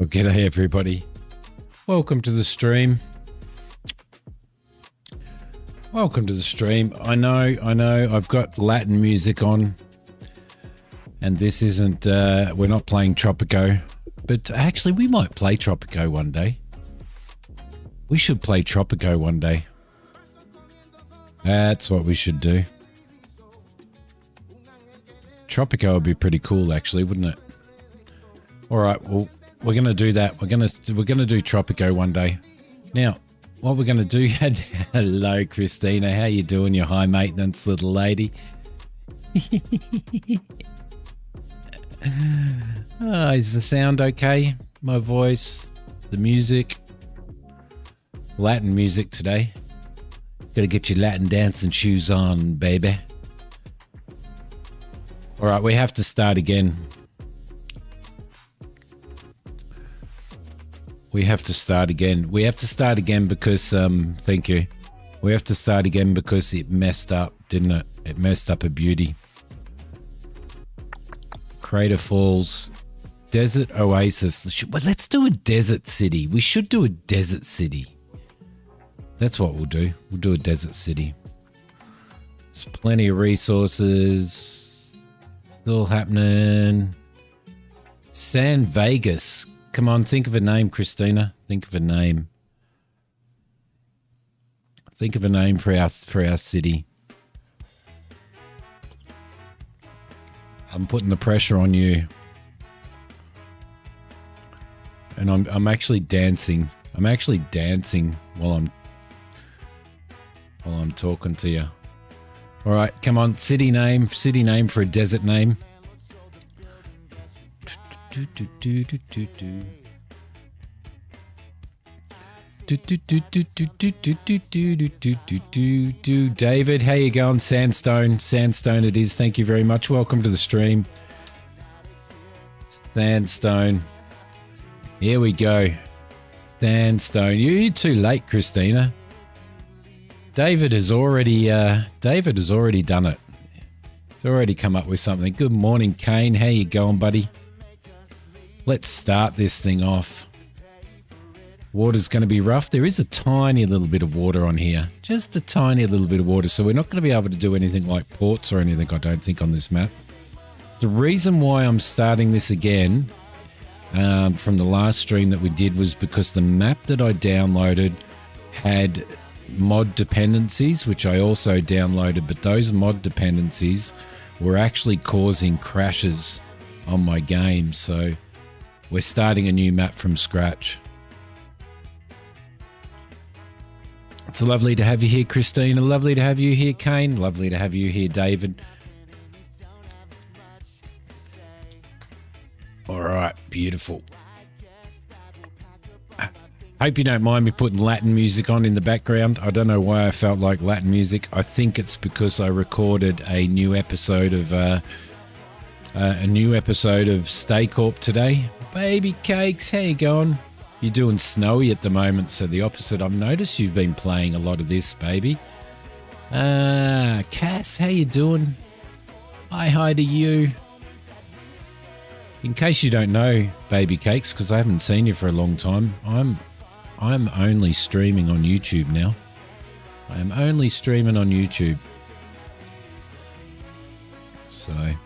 Oh, g'day everybody. Welcome to the stream. Welcome to the stream. I know, I've got Latin music on. And this isn't, we're not playing Tropico. But actually, we might play Tropico one day. We should play Tropico one day. That's what we should do. Tropico would be pretty cool, actually, wouldn't it? All right, well, we're going to do that. We're going to do Tropico one day. Now, what we're going to do... Hello, Christina. How you doing, you high maintenance little lady? Is the sound okay? My voice, the music. Latin music today. Got to get your Latin dancing shoes on, baby. All right, we have to start again. We have to start again. We have to start again because, thank you. We have to start again because it messed up, didn't it? It messed up a beauty. Crater Falls, Desert Oasis. Well, let's do a desert city. We should do a desert city. That's what we'll do. We'll do a desert city. There's plenty of resources. Still happening. San Vegas. Come on, think of a name, Christina. Think of a name. Think of a name for our city. I'm putting the pressure on you. And I'm actually dancing. I'm actually dancing while I'm talking to you. All right, come on, city name for a desert name. David, how you going? Sandstone it is. Thank you very much. Welcome to the stream. Sandstone. Here we go. Sandstone. You're too late, Christina. David has already done it. It's already come up with something. Good morning, Kane. How you going, buddy? Let's start this thing off. Water's going to be rough. There is a tiny little bit of water on here. Just a tiny little bit of water. So we're not going to be able to do anything like ports or anything, I don't think, on this map. The reason why I'm starting this again from the last stream that we did was because the map that I downloaded had mod dependencies, which I also downloaded, but those mod dependencies were actually causing crashes on my game. So we're starting a new map from scratch. It's lovely to have you here, Christina. Lovely to have you here, Kane. Lovely to have you here, David. All right, beautiful. Hope you don't mind me putting Latin music on in the background. I don't know why I felt like Latin music. I think it's because I recorded a new episode of Stay Corp today. Baby cakes, how you going? You're doing snowy at the moment, so the opposite. I've noticed you've been playing a lot of this, baby. Cass, how you doing? Hi to you. In case you don't know, baby cakes, because I haven't seen you for a long time, I'm only streaming on YouTube now. I am only streaming on YouTube. So, I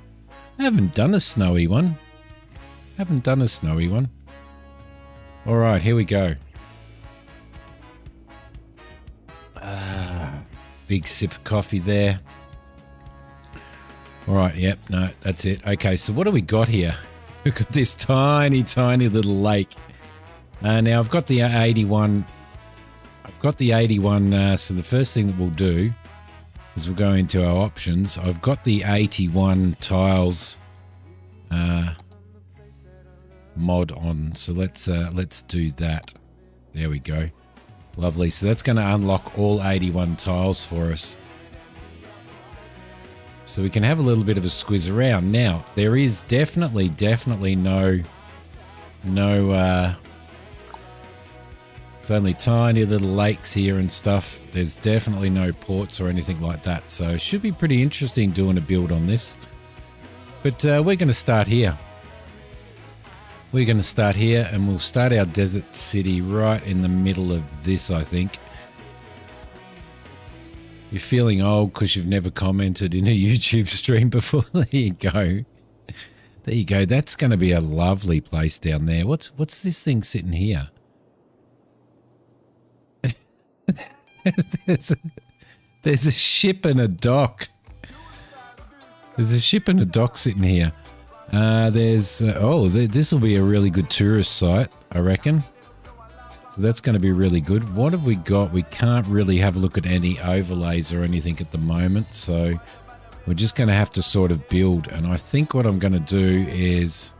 haven't done a snowy one. All right, here we go. Big sip of coffee there. All right, yep, no, that's it. Okay, so what do we got here? We've got this tiny little lake. Now I've got the 81. So the first thing that we'll do is we'll go into our options. I've got the 81 tiles mod on, so let's do that. There we go. Lovely. So that's going to unlock all 81 tiles for us, so we can have a little bit of a squiz around. Now there is definitely no it's only tiny little lakes here and stuff. There's definitely no ports or anything like that, so it should be pretty interesting doing a build on this. But we're going to start here. we're going to start here, and we'll start our desert city right in the middle of this, I think. You're feeling old because you've never commented in a YouTube stream before. There you go. There you go. That's going to be a lovely place down there. What's this thing sitting here? There's a ship and a dock. There's a ship and a dock sitting here. This will be a really good tourist site, I reckon. So that's going to be really good. What have we got? We can't really have a look at any overlays or anything at the moment, so we're just going to have to sort of build. And I think what I'm going to do is,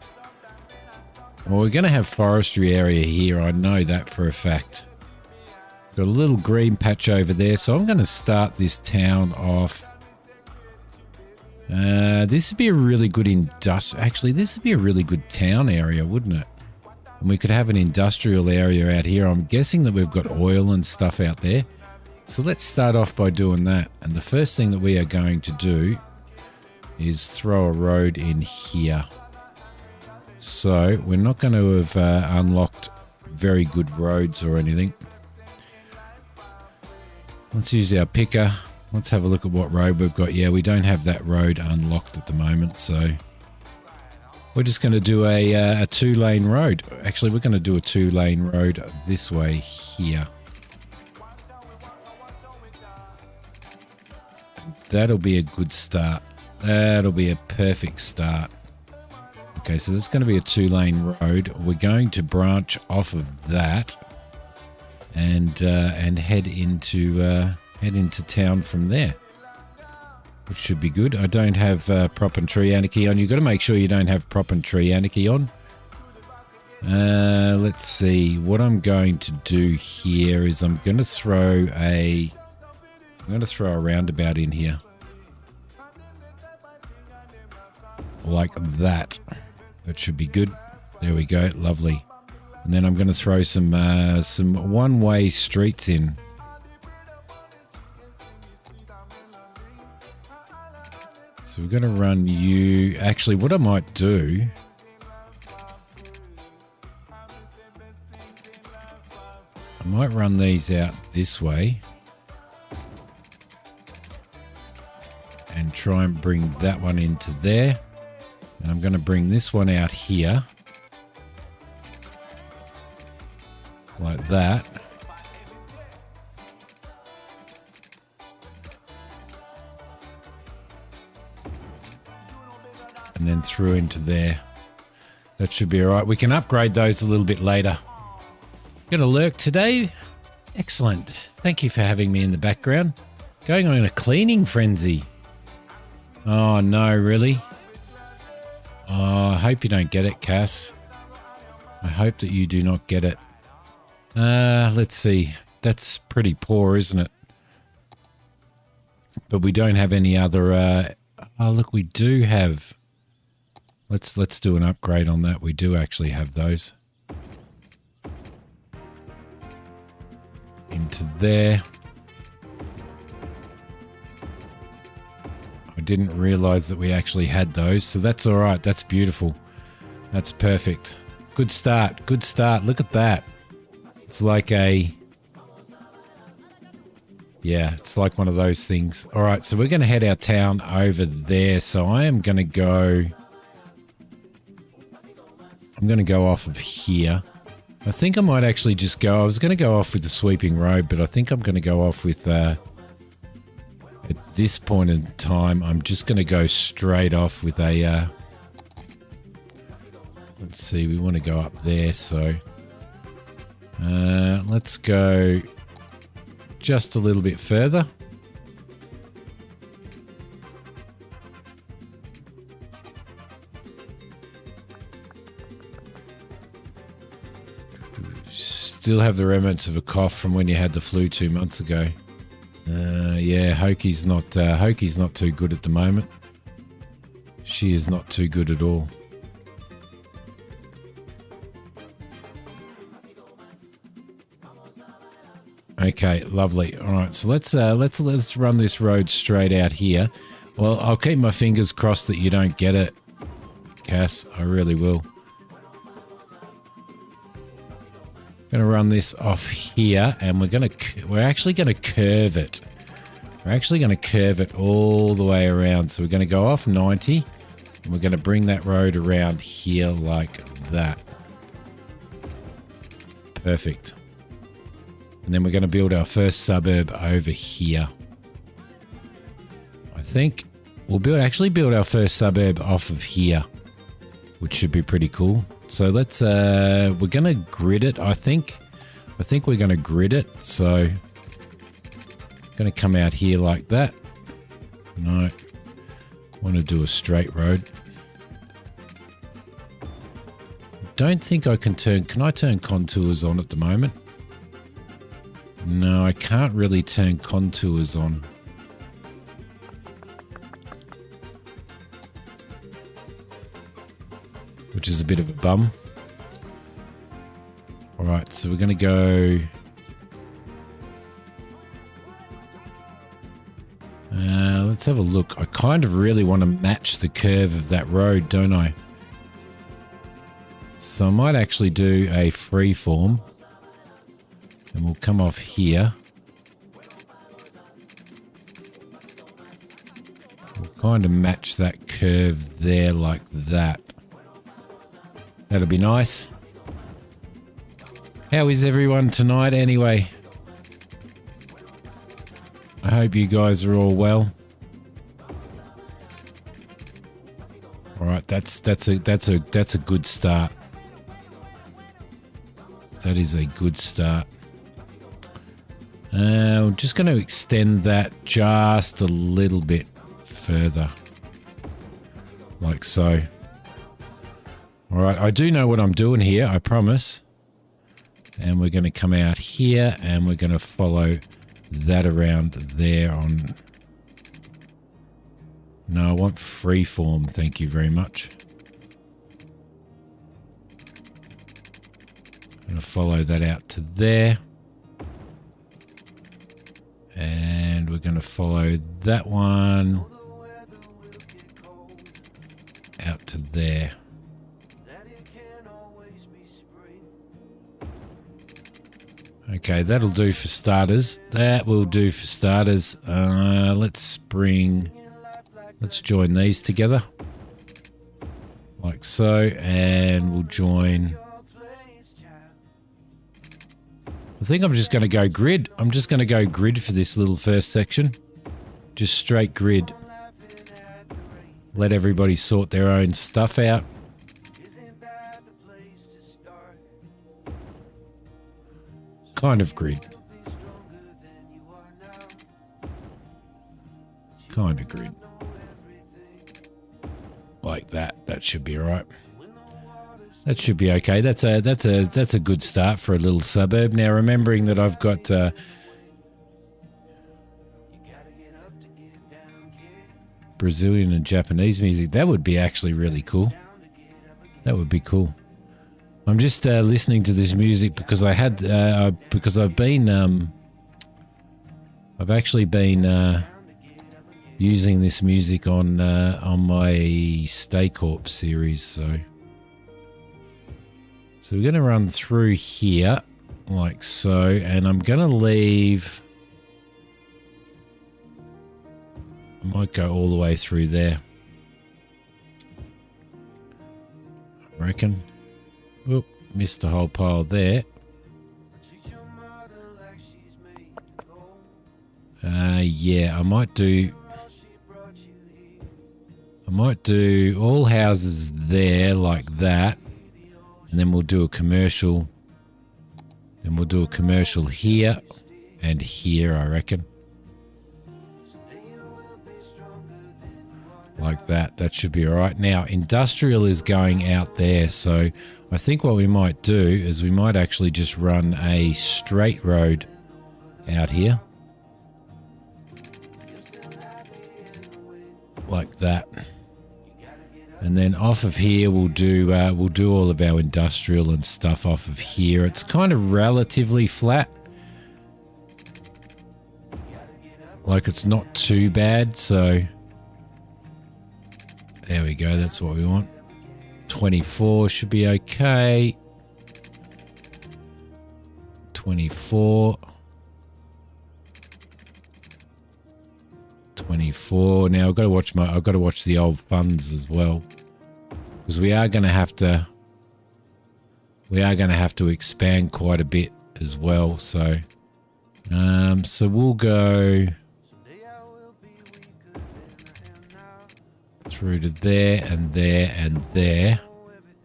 well, we're going to have forestry area here. I know that for a fact. Got a little green patch over there, so I'm going to start this town off. This would be a really good Actually, this would be a really good town area, wouldn't it? And we could have an industrial area out here. I'm guessing that we've got oil and stuff out there. So let's start off by doing that. And the first thing that we are going to do is throw a road in here. So we're not going to have unlocked very good roads or anything. Let's use our picker. Let's have a look at what road we've got. Yeah, we don't have that road unlocked at the moment, so we're just going to do a two-lane road. Actually, we're going to do a two-lane road this way here. That'll be a good start. That'll be a perfect start. Okay, so that's going to be a two-lane road. We're going to branch off of that and head into town from there, which should be good. I don't have prop and tree anarchy on. You've got to make sure you don't have prop and tree anarchy on. Let's see. What I'm going to do here is I'm going to throw a roundabout in here. Like that. That should be good. There we go. Lovely. And then I'm going to throw some one-way streets in. So we're going to run you... Actually, what I might do... I might run these out this way. And try and bring that one into there. And I'm going to bring this one out here. Like that. And then through into there. That should be all right. We can upgrade those a little bit later. Gonna lurk today? Excellent. Thank you for having me in the background. Going on a cleaning frenzy. Oh no, really? Oh, I hope you don't get it, Cass. I hope that you do not get it. Let's see. That's pretty poor, isn't it? But we don't have any other... oh, look, we do have... Let's do an upgrade on that. We do actually have those. Into there. I didn't realize that we actually had those, so that's all right. That's beautiful. That's perfect. Good start. Good start. Look at that. It's like a... Yeah, it's like one of those things. All right, so we're going to head our town over there. So I am going to go... I'm going to go off of here. I think I might actually just go... I was going to go off with the sweeping road, but I think I'm going to go off with... at this point in time, I'm just going to go straight off with a... let's see, we want to go up there, so... let's go just a little bit further. Still have the remnants of a cough from when you had the flu 2 months ago. Yeah, Hoki's not too good at the moment. She is not too good at all. Okay, lovely. All right, so let's run this road straight out here. Well, I'll keep my fingers crossed that you don't get it, Cass. I really will. Going to run this off here, and we're actually going to curve it. We're actually going to curve it all the way around. So we're going to go off 90, and we're going to bring that road around here like that. Perfect. And then we're going to build our first suburb over here. I think we'll actually build our first suburb off of here, which should be pretty cool. So let's, we're going to grid it, I think. I think we're going to grid it. So going to come out here like that. No, want to do a straight road. Don't think I can I turn contours on at the moment? No, I can't really turn contours on. Which is a bit of a bum. All right, so we're going to go... let's have a look. I kind of really want to match the curve of that road, don't I? So I might actually do a freeform. And we'll come off here. We'll kind of match that curve there like that. That'll be nice. How is everyone tonight anyway? I hope you guys are all well. All right, that's a good start. That is a good start. I'm just going to extend that just a little bit further, like so. All right, I do know what I'm doing here, I promise. And we're going to come out here and we're going to follow that around there on... No, I want freeform, thank you very much. I'm going to follow that out to there. And we're going to follow that one out to there. Okay, that'll do for starters. That will do for starters. Let's join these together. Like so, and we'll join... I think I'm just going to go grid. I'm just going to go grid for this little first section. Just straight grid. Let everybody sort their own stuff out. Kind of grid. Kind of grid. Like that. That should be all right. That should be okay. That's a good start for a little suburb. Now, remembering that I've got Brazilian and Japanese music, that would be actually really cool. That would be cool. I'm just listening to this music because I've actually been using this music on my Stay Corp series, so we're going to run through here like so, and I'm going to leave... I might go all the way through there, I reckon. Oop, missed a whole pile there. Yeah, I might do all houses there like that. And then we'll do a commercial. Then we'll do a commercial here and here, I reckon. Like that. That should be all right. Now, industrial is going out there. So I think what we might do is we might actually just run a straight road out here. Like that. And then off of here, we'll do all of our industrial and stuff off of here. It's kind of relatively flat. Like it's not too bad, so there we go. That's what we want. 24 should be okay. 24. 24. Now I've got to watch the old funds as well, because we are going to have to expand quite a bit as well. So so we'll go through to there and there and there.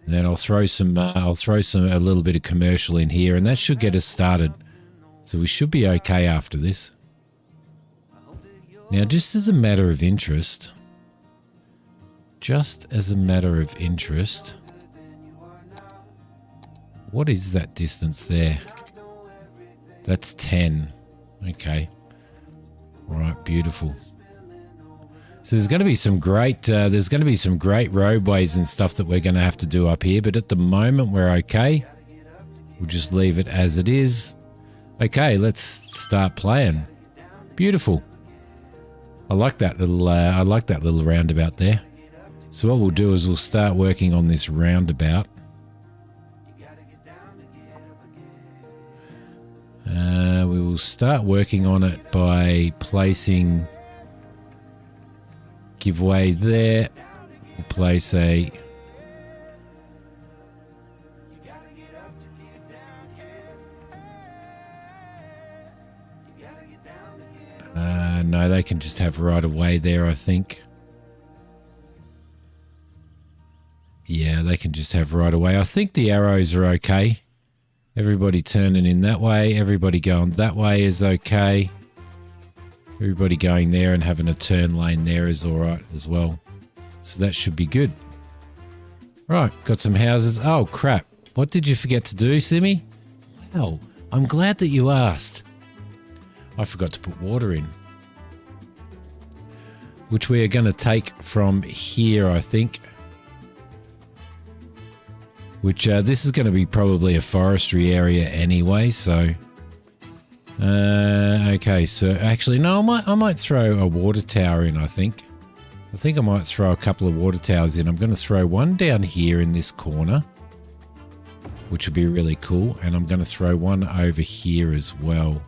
And then I'll throw a little bit of commercial in here, and that should get us started. So we should be okay after this. Now, just as a matter of interest, what is that distance there? That's 10. Okay. All right, beautiful. So there's going to be some great roadways and stuff that we're going to have to do up here, but at the moment we're okay. We'll just leave it as it is. Okay, let's start playing. Beautiful. I like that little roundabout there. So what we'll do is we'll start working on this roundabout. We will start working on it by placing giveaway there. We'll place a no, they can just have right of way there, I think. Yeah, they can just have right of way. I think the arrows are okay. Everybody turning in that way, everybody going that way is okay. Everybody going there and having a turn lane there is all right as well. So that should be good. Right, got some houses. Oh, crap. What did you forget to do, Simi? Well, I'm glad that you asked. I forgot to put water in, which we are going to take from here, I think. Which this is going to be probably a forestry area anyway, so... okay, so actually, no, I might throw a water tower in, I think. I might throw a couple of water towers in. I'm going to throw one down here in this corner, which would be really cool, and I'm going to throw one over here as well.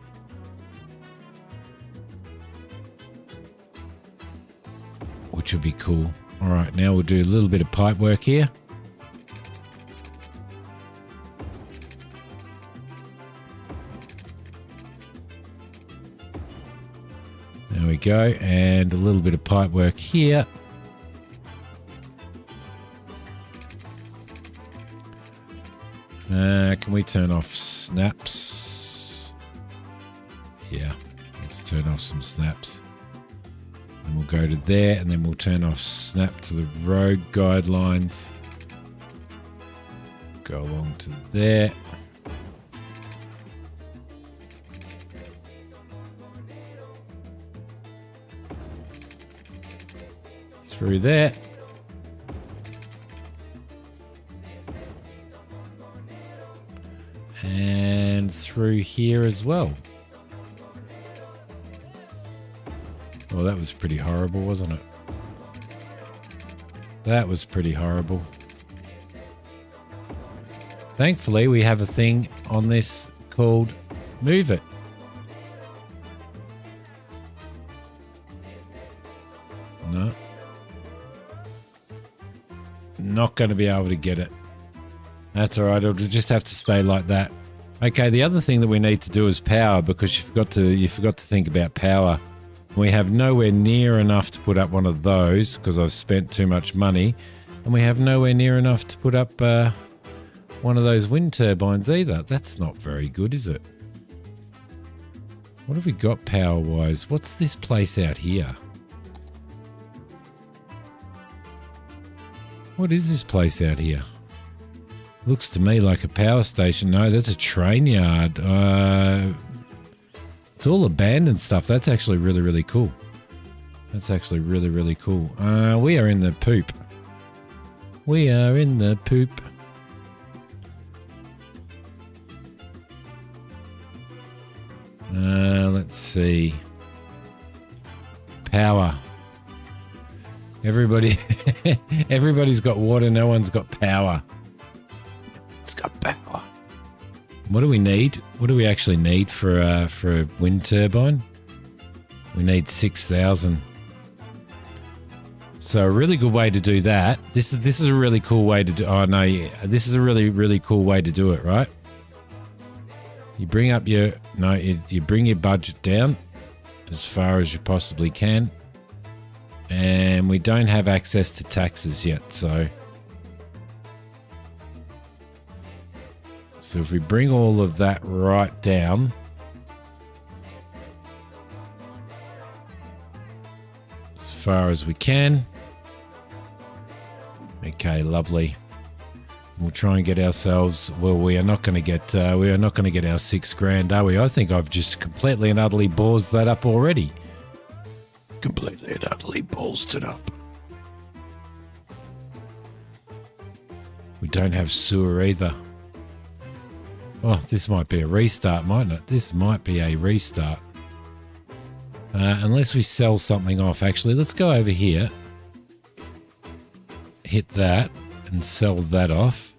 Which would be cool. All right, now we'll do a little bit of pipe work here. There we go, and a little bit of pipe work here. Can we turn off snaps? Yeah, let's turn off some snaps. And we'll go to there, and then we'll turn off snap to the road guidelines. Go along to there. Through there. And through here as well. Well, that was pretty horrible, wasn't it? That was pretty horrible. Thankfully, we have a thing on this called Move It. No. Not going to be able to get it. That's all right. It'll just have to stay like that. Okay, the other thing that we need to do is power, because you forgot to think about power. We have nowhere near enough to put up one of those because I've spent too much money, and we have nowhere near enough to put up one of those wind turbines either. That's not very good, is it? What have we got power-wise? What's this place out here? What is this place out here? Looks to me like a power station. No, that's a train yard. It's all abandoned stuff. That's actually really, really cool. That's actually really, really cool. We are in the poop. We are in the poop. Let's see. Power. Everybody's got water. No one's got power. It's got power. What do we need? What do we actually need for a wind turbine? We need 6,000. So a really good way to do that. This is a really cool way to do. Oh no, yeah, this is a really cool way to do it, right? You bring up your you bring your budget down as far as you possibly can, and we don't have access to taxes yet. So if we bring all of that right down. As far as we can. Okay, lovely. We'll try and get ourselves. Well, we are not going to get. We are not going to get our $6,000, are we? I think I've just completely and utterly ballsed that up already. Completely and utterly ballsed it up. We don't have sewer either. Oh, this might be a restart, mightn't it? This might be a restart. Unless we sell something off. Actually, let's go over here. Hit that and sell that off.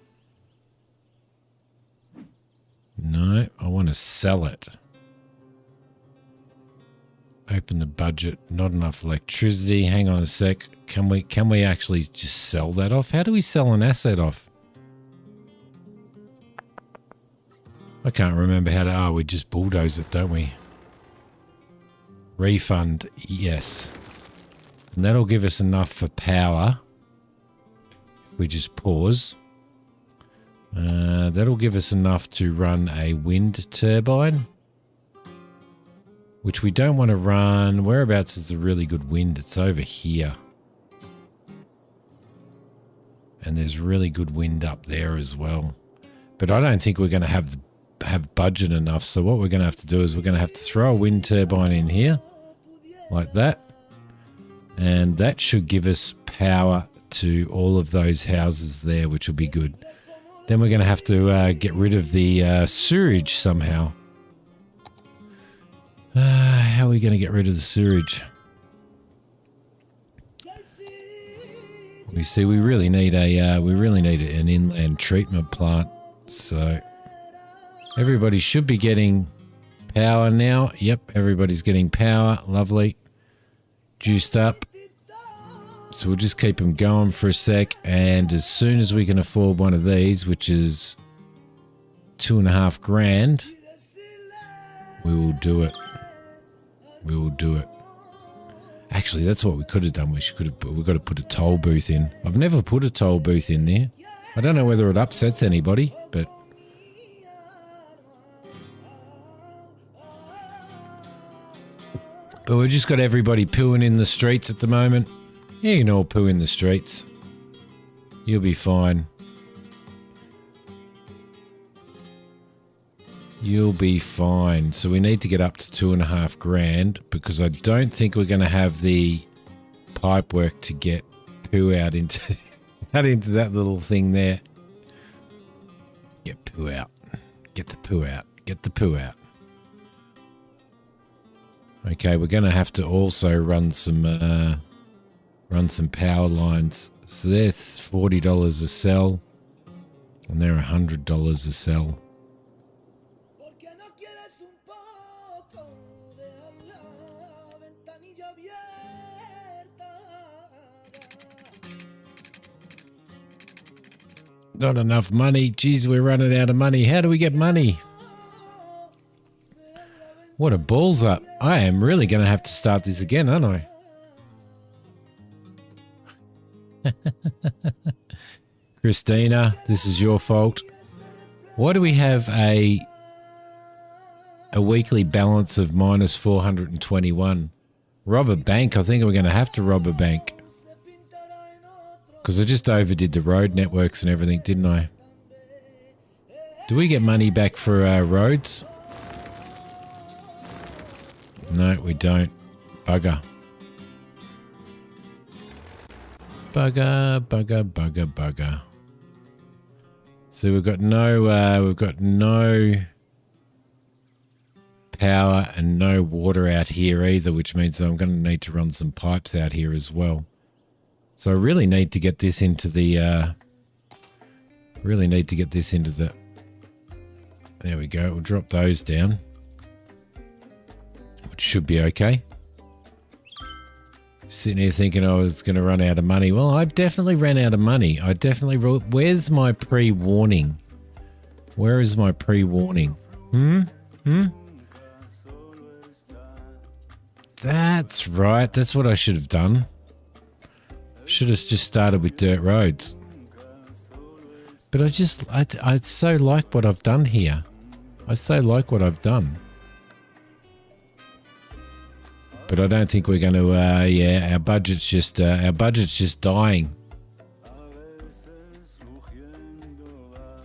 No, I want to sell it. Open the budget. Not enough electricity. Hang on a sec. Can we actually just sell that off? How do we sell an asset off? I can't remember how to. Oh, we just bulldoze it, don't we? Refund, yes. And that'll give us enough for power. We just pause. That'll give us enough to run a wind turbine. Which we don't want to run. Whereabouts is the really good wind? It's over here. And there's really good wind up there as well. But I don't think we're going to have budget enough. So what we're going to have to do is we're going to have to throw a wind turbine in here. Like that. And that should give us power to all of those houses there, which will be good. Then we're going to have to get rid of the sewage somehow. How are we going to get rid of the sewage? You see, we really need an inland treatment plant. So everybody should be getting power now. Yep, everybody's getting power. Lovely. Juiced up. So we'll just keep them going for a sec, and as soon as we can afford one of these, which is $2,500, we will do it. We will do it. Actually, that's what we could have done. We've got to put a toll booth in. I've never put a toll booth in there. I don't know whether it upsets anybody, but we've just got everybody pooing in the streets at the moment. Yeah, you can all poo in the streets. You'll be fine. You'll be fine. So we need to get up to $2,500 because I don't think we're going to have the pipe work to get poo out into that little thing there. Get poo out. Get the poo out. Get the poo out. Okay, we're going to have to also run some power lines. So they're $40 a cell, and they're $100 a cell. Not enough money. Geez, we're running out of money. How do we get money? What a balls up. I am really going to have to start this again, aren't I? Christina, this is your fault. Why do we have a weekly balance of minus 421? Rob a bank. I think we're going to have to rob a bank. Because I just overdid the road networks and everything, didn't I? Do we get money back for our roads? No, we don't. Bugger. Bugger, bugger, bugger, bugger. So we've got no power and no water out here either, which means I'm going to need to run some pipes out here as well. So I really need to get this into the There we go. We'll drop those down, which should be okay. Sitting here thinking I was going to run out of money. Well, I definitely ran out of money. I definitely wrote. Where's my pre-warning? Where is my pre-warning? That's right. That's what I should have done. Should have just started with dirt roads. But I so like what I've done here. I so like what I've done. But I don't think we're going to, our budget's just dying.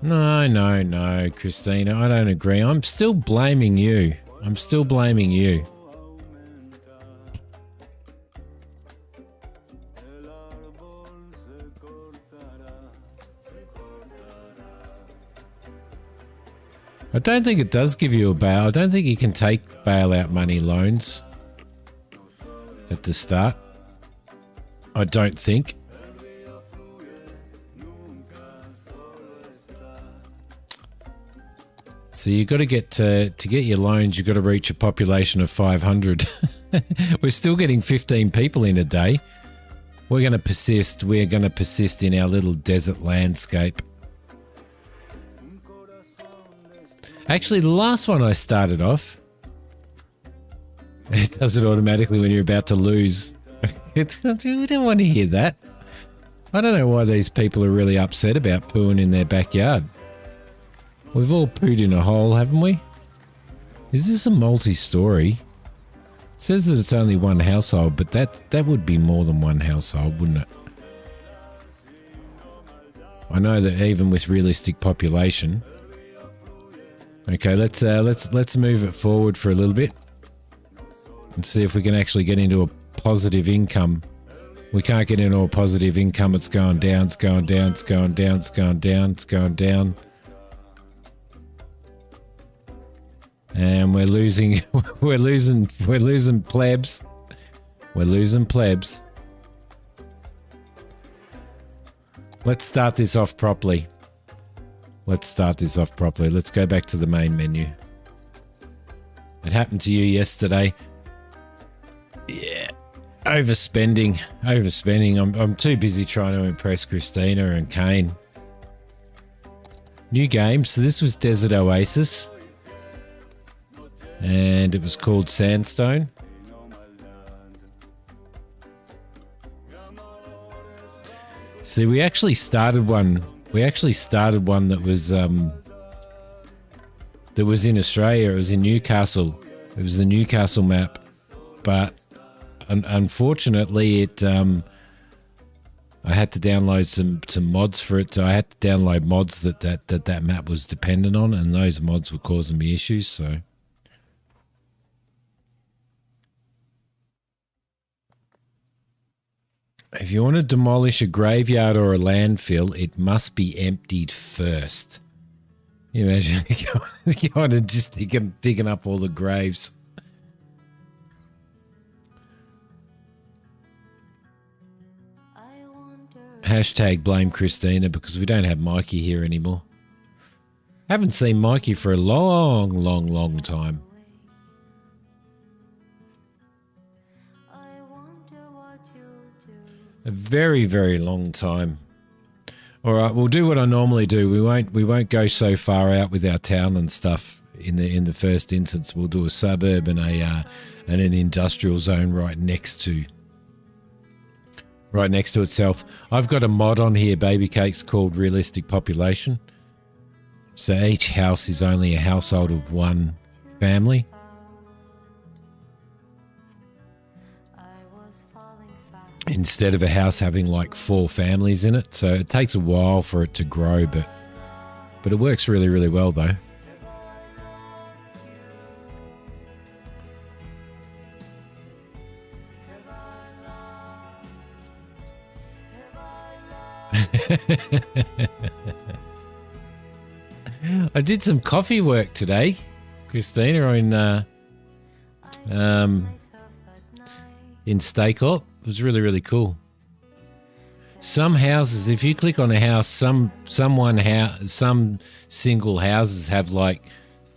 No, Christina, I don't agree. I'm still blaming you. I don't think it does give you a bail. I don't think you can take bailout money loans at the start. I don't think. So you got to get your loans. You've got to reach a population of 500. We're still getting 15 people in a day. We're going to persist. We're going to persist in our little desert landscape. Actually, the last one I started off, it does it automatically when you're about to lose. We don't want to hear that. I don't know why these people are really upset about pooing in their backyard. We've all pooed in a hole, haven't we? Is this a multi-story? It says that it's only one household, but that would be more than one household, wouldn't it? I know that even with realistic population. Okay, let's move it forward for a little bit and see if we can actually get into a positive income. We can't get into a positive income. It's going down. It's going down. It's going down. It's going down. It's going down. And we're losing. We're losing plebs. We're losing plebs. Let's start this off properly. Let's go back to the main menu. It happened to you yesterday. Yeah. Overspending. I'm too busy trying to impress Christina and Kane. New game. So this was Desert Oasis. And it was called Sandstone. See, we actually started one that was in Australia. It was in Newcastle. It was the Newcastle map, but unfortunately, I had to download some mods for it. So I had to download mods that map was dependent on, and those mods were causing me issues. So. If you want to demolish a graveyard or a landfill, it must be emptied first. Can you imagine going and just digging up all the graves. Hashtag blame Christina because we don't have Mikey here anymore. Haven't seen Mikey for a long time. A very, very long time. All right, we'll do what I normally do. We won't go so far out with our town and stuff in the first instance. We'll do a suburb and an industrial zone right next to itself. I've got a mod on here, Baby Cakes, called Realistic Population. So each house is only a household of one family. Instead of a house having like 4 families in it. So it takes a while for it to grow, but it works really, really well though. I did some coffee work today, Christina, in Stake Up. It was really, really cool. Some houses, if you click on a house, some single houses have like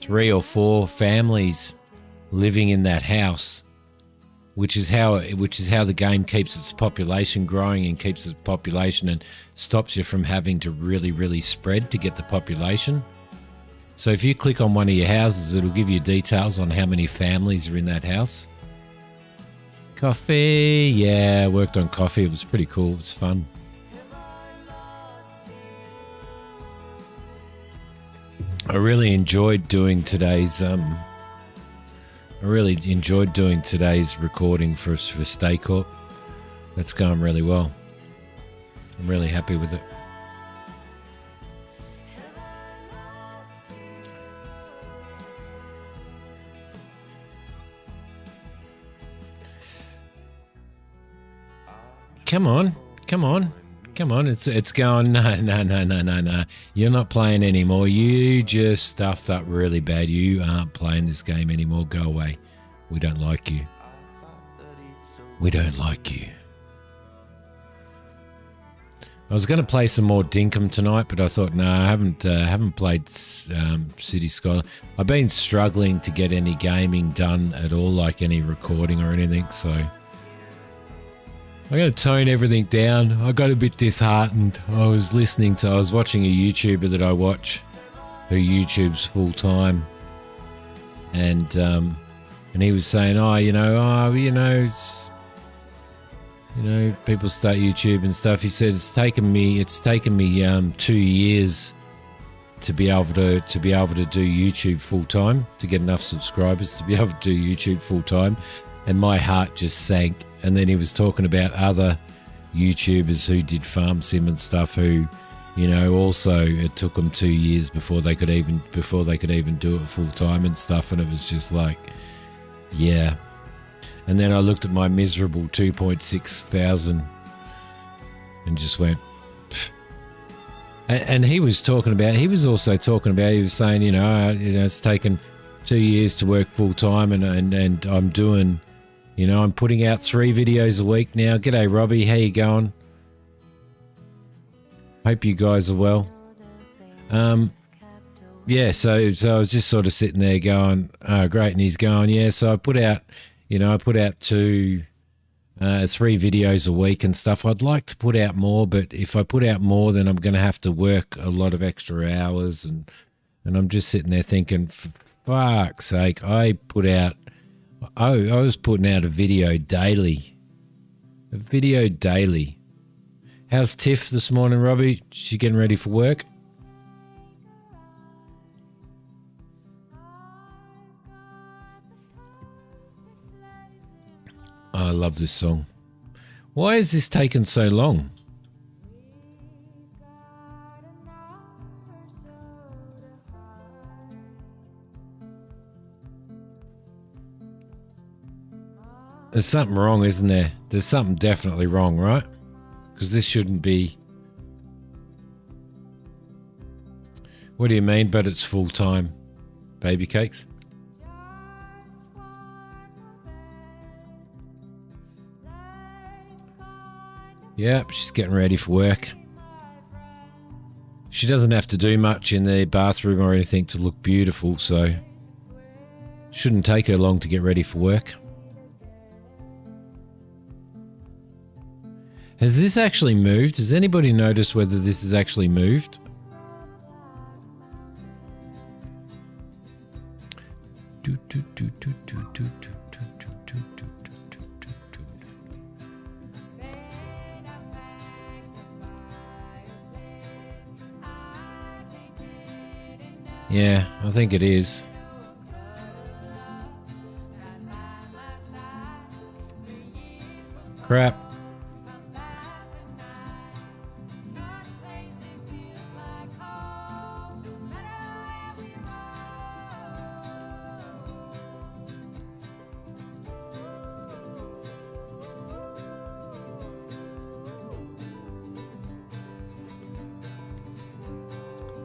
3 or 4 families living in that house, which is how the game keeps its population growing and keeps its population and stops you from having to really spread to get the population. So if you click on one of your houses, it'll give you details on how many families are in that house. Coffee, yeah, I worked on coffee. It was pretty cool. It was fun. I really enjoyed doing today's recording for Stay Corp. That's going really well. I'm really happy with it. Come on. It's going, no. You're not playing anymore. You just stuffed up really bad. You aren't playing this game anymore. Go away. We don't like you. We don't like you. I was going to play some more Dinkum tonight, but I thought, no, I haven't played City Skyline. I've been struggling to get any gaming done at all, like any recording or anything, so I'm going to tone everything down. I got a bit disheartened. I was watching a YouTuber that I watch, who YouTubes full time, and he was saying, people start YouTube and stuff. He said it's taken me 2 years to be able to do YouTube full time, to get enough subscribers to be able to do YouTube full time, and my heart just sank. And then he was talking about other YouTubers who did farm sim and stuff, who, also it took them 2 years before they could even do it full time and stuff. And it was just like, yeah. And then I looked at my miserable 2.6 thousand and just went, pfft. And he was also talking about, he was saying, it's taken 2 years to work full time, and I'm doing, I'm putting out 3 videos a week now. G'day, Robbie. How you going? Hope you guys are well. Yeah, so I was just sort of sitting there going, oh, great. And he's going, yeah, so I put out 3 videos a week and stuff. I'd like to put out more, but if I put out more, then I'm going to have to work a lot of extra hours. And I'm just sitting there thinking, for fuck's sake, I was putting out a video daily. How's Tiff this morning, Robbie? She getting ready for work? Oh, I love this song. Why is this taking so long? There's something wrong, isn't there? There's something definitely wrong, right? Because this shouldn't be... What do you mean, but it's full-time? Baby cakes? Yep, she's getting ready for work. She doesn't have to do much in the bathroom or anything to look beautiful, so... Shouldn't take her long to get ready for work. Has this actually moved? Has anybody noticed whether this has actually moved? Yeah, I think it is. Crap.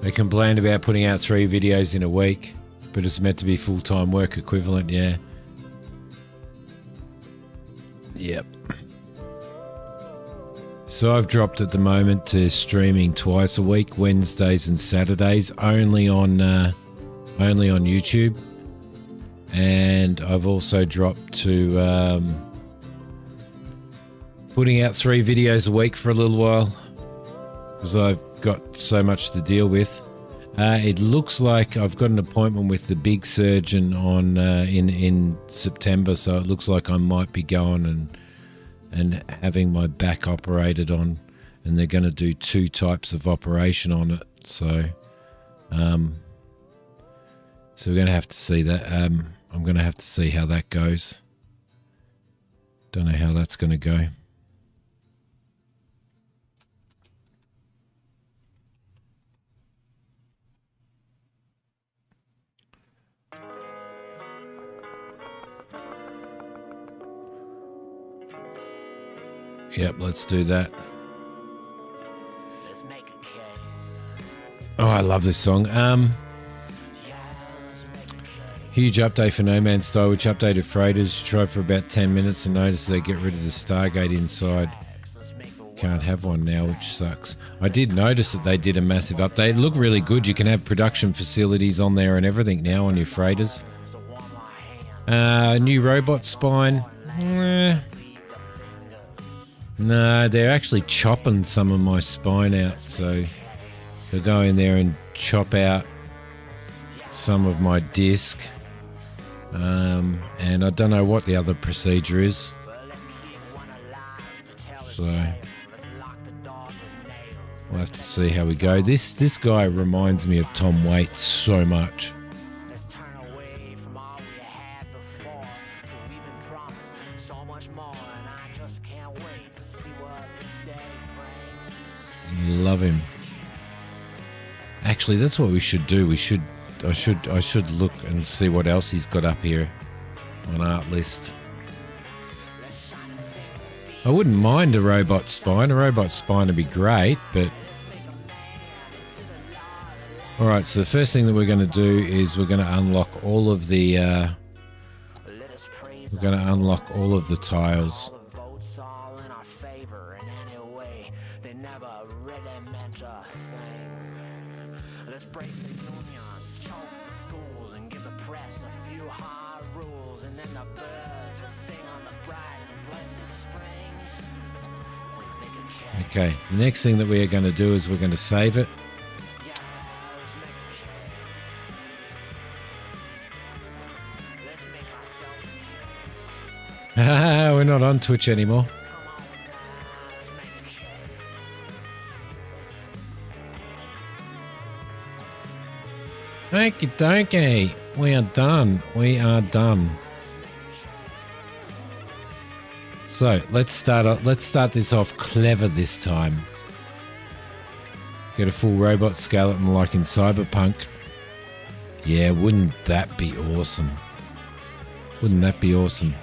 They complained about putting out 3 videos in a week, but it's meant to be full-time work equivalent, yeah. Yep. So I've dropped at the moment to streaming twice a week, Wednesdays and Saturdays, only on only on YouTube. And I've also dropped to putting out 3 videos a week for a little while because I've got so much to deal with. It looks like I've got an appointment with the big surgeon on in September, so it looks like I might be going and having my back operated on, and they're going to do 2 types of operation on it. So we're going to have to see that. I'm going to have to see how that goes. Don't know how that's going to go. Yep, let's do that. Oh, I love this song. Huge update for No Man's Sky, which updated freighters. You tried for about 10 minutes and noticed they get rid of the Stargate inside. Can't have one now, which sucks. I did notice that they did a massive update. It looked really good. You can have production facilities on there and everything now on your freighters. New robot spine. No, they're actually chopping some of my spine out, so they'll go in there and chop out some of my disc. And I don't know what the other procedure is. So we'll have to see how we go. This guy reminds me of Tom Waits so much. Love him. Actually, that's what we should do. I should look and see what else he's got up here on art list. I wouldn't mind a robot spine. A robot spine would be great, but all right. So the first thing that we're going to do is we're going to unlock all of the tiles. Okay, the next thing that we are going to do is we're going to save it. We're not on Twitch anymore. Okie dokie, we are done. We are done. So let's start this off clever this time. Get a full robot skeleton like in Cyberpunk. Yeah, wouldn't that be awesome? Wouldn't that be awesome?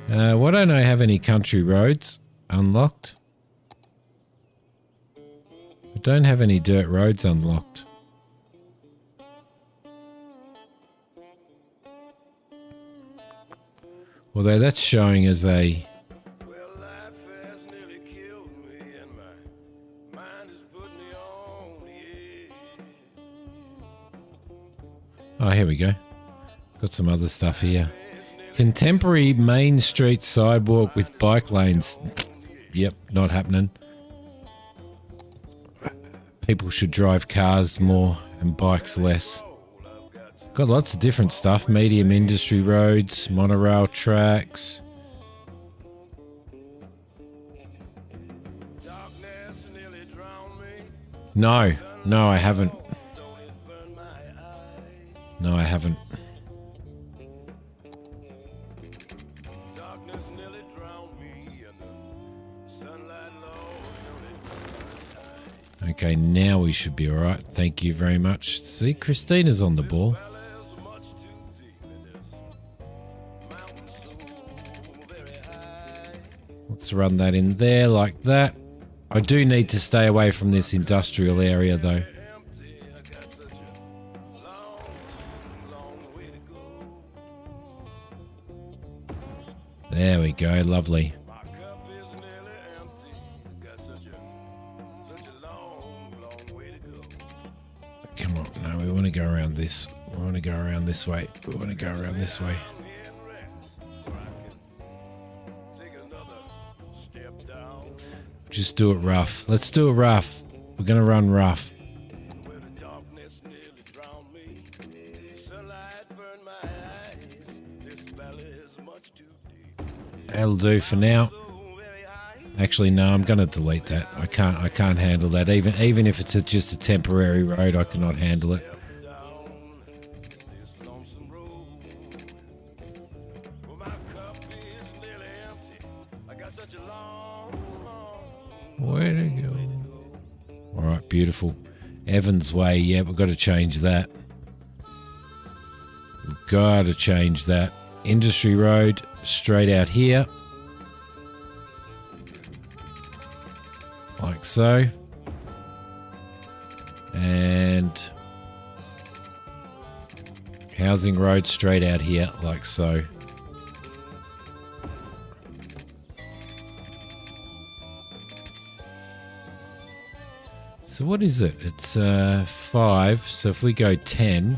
Why don't I have any country roads unlocked? I don't have any dirt roads unlocked. Although that's showing as a... Oh, here we go. Got some other stuff here. Contemporary main street sidewalk with bike lanes. Yep, not happening. People should drive cars more and bikes less. Got lots of different stuff. Medium industry roads, monorail tracks. No, I haven't. No, I haven't. Okay, now we should be all right. Thank you very much. See, Christina's on the ball. Let's run that in there like that. I do need to stay away from this industrial area though. There we go, lovely. Come on, no, we want to go this. We want to go around this way. We want to go around this way. Just do it rough. Let's do it rough. We're going to run rough. That'll do for now. Actually, no, I'm going to delete that. I can't handle that. Even if it's just a temporary road, I cannot handle it. Where to go? All right, beautiful. Evans Way, yeah, we've got to change that. We've got to change that. Industry Road, straight out here. Like so. And Housing Road, straight out here, like so. So what is it? It's 5. So if we go 10,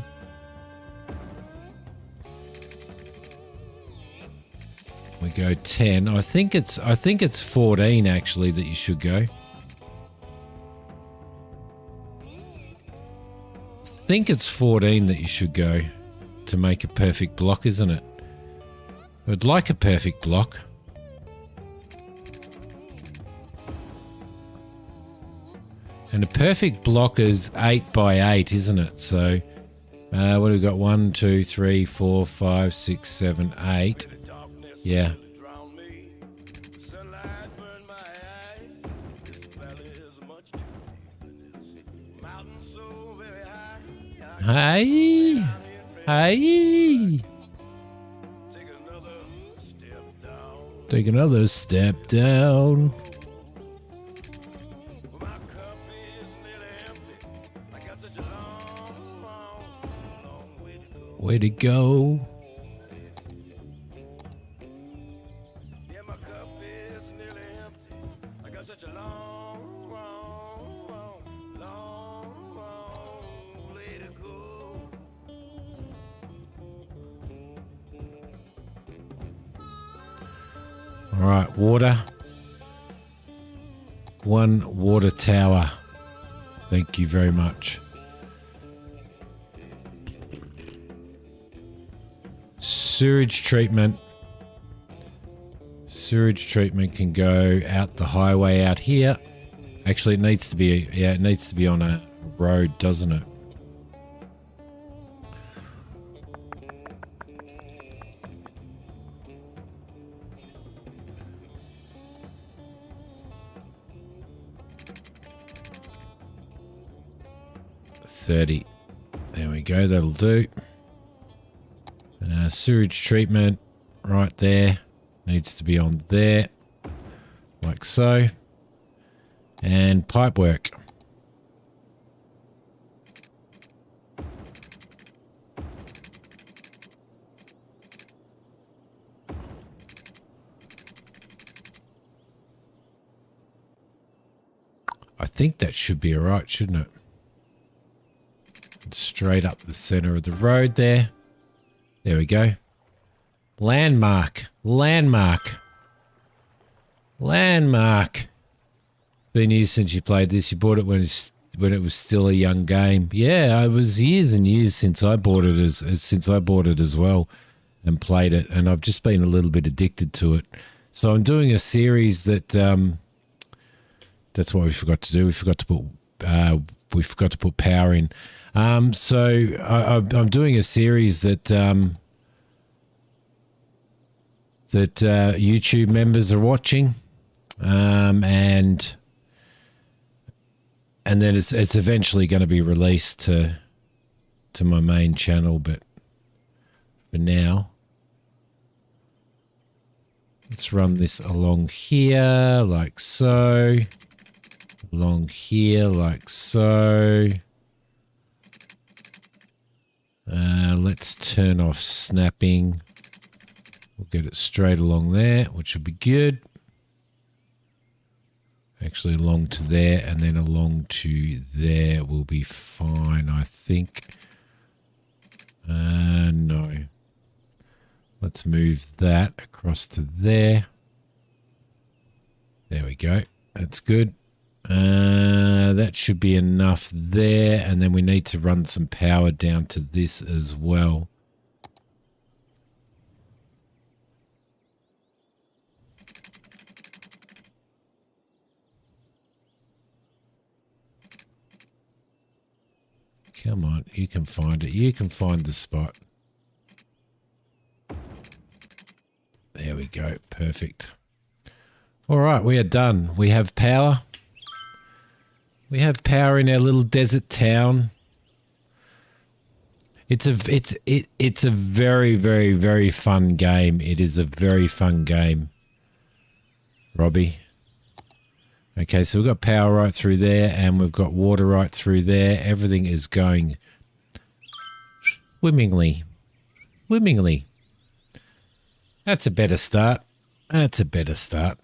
we go 10. I think it's 14 actually that you should go. I think it's 14 that you should go to make a perfect block, isn't it? I'd like a perfect block. And a perfect block is 8 by 8, isn't it? So, what have we got? 1, 2, 3, 4, 5, 6, 7, 8. Yeah. Hey! Hey! Take another step down. Way to go. Yeah, my cup is nearly empty. I got such a long way to go. All right, water. 1 water tower. Thank you very much. Sewage treatment. Sewage treatment can go out the highway out here. Actually, it needs to be, yeah, it needs to be on a road, doesn't it? $30. There we go, that'll do. Sewage treatment right there needs to be on there, like so. And pipe work. I think that should be alright, shouldn't it? Straight up the center of the road there. There we go. Landmark. Landmark. Landmark. It's been years since you played this. You bought it when it was still a young game. Yeah, it was years and years since I bought it as well and played it, and I've just been a little bit addicted to it. So I'm doing a series that that's what we forgot to do. We forgot to put power in. So I'm doing a series that YouTube members are watching, and then it's eventually going to be released to my main channel. But for now, let's run this along here like so, along here like so. Let's turn off snapping. We'll get it straight along there, which will be good. Actually along to there and then along to there will be fine, I think. No. Let's move that across to there. There we go. That's good. That should be enough there. And then we need to run some power down to this as well. Come on, you can find it. You can find the spot. There we go. Perfect. All right, we are done. We have power. We have power in our little desert town. It's a very, very, very fun game. It is a very fun game, Robbie. Okay, so we've got power right through there, and we've got water right through there. Everything is going swimmingly. Swimmingly. That's a better start. That's a better start.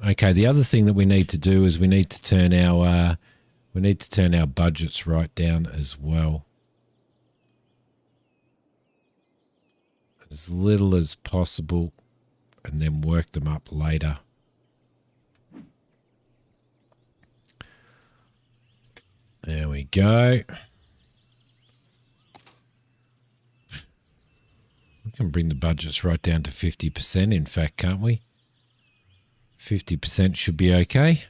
Okay, the other thing that we need to do is we need to turn our budgets right down as well. As little as possible, and then work them up later. There we go. We can bring the budgets right down to 50%, in fact, can't we? 50% should be okay.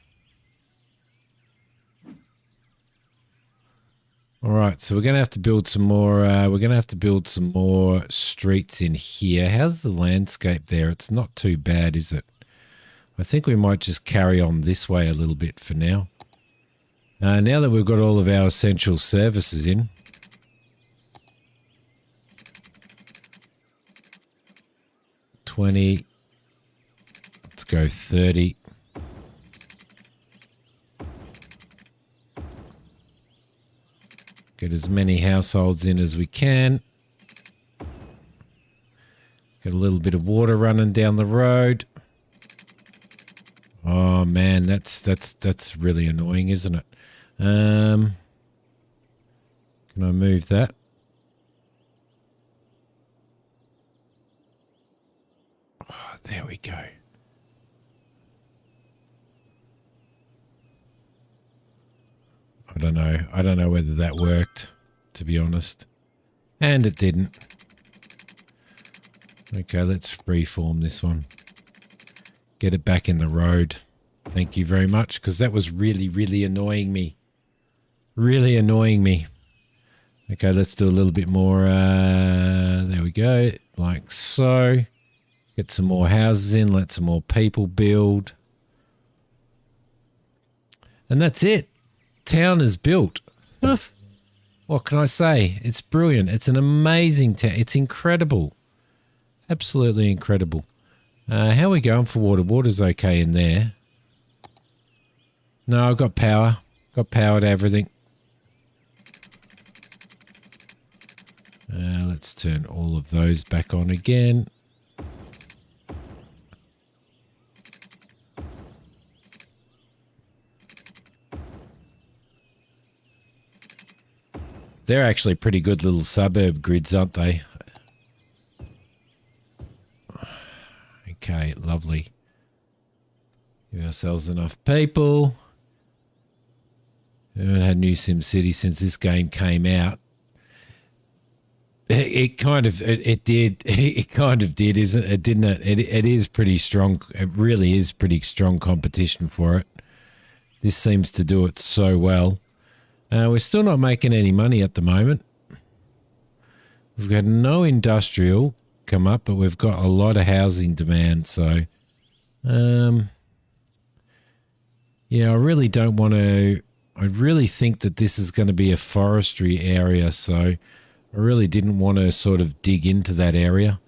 All right, so we're going to have to build some more. We're going to have to build some more streets in here. How's the landscape there? It's not too bad, is it? I think we might just carry on this way a little bit for now. Now that we've got all of our essential services in. $20. Let's go 30. Get as many households in as we can. Get a little bit of water running down the road. Oh man, that's really annoying, isn't it? Can I move that? Oh, there we go. I don't know. I don't know whether that worked, to be honest. And it didn't. Okay, let's freeform this one. Get it back in the road. Thank you very much, because that was really, really annoying me. Really annoying me. Okay, let's do a little bit more. There we go. Like so. Get some more houses in. Let some more people build. And that's it. Town is built. What can I say? It's brilliant. It's an amazing town. It's incredible. Absolutely incredible. How are we going for water? Water's okay in there. No, I've got power. Got power to everything. Let's turn all of those back on again. They're actually pretty good little suburb grids, aren't they? Okay, lovely. Give ourselves enough people. We haven't had new SimCity since this game came out. It kind of did, isn't it? Didn't it? It is pretty strong. It really is pretty strong competition for it. This seems to do it so well. We're still not making any money at the moment. We've got no industrial come up, but we've got a lot of housing demand. So, yeah, I really don't want to. I really think that this is going to be a forestry area, so I really didn't want to sort of dig into that area.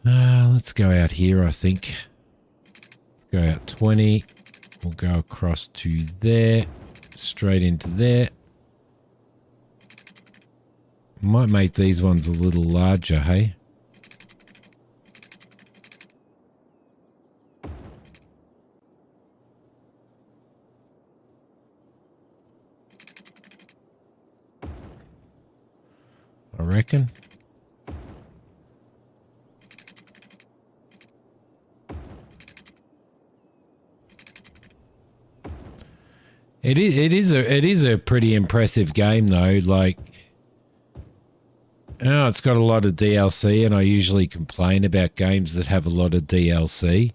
Let's go out here, I think. Let's go out 20. We'll go across to there, straight into there. Might make these ones a little larger, hey? reckon. It is a pretty impressive game though. Like, oh, it's got a lot of DLC, and I usually complain about games that have a lot of DLC.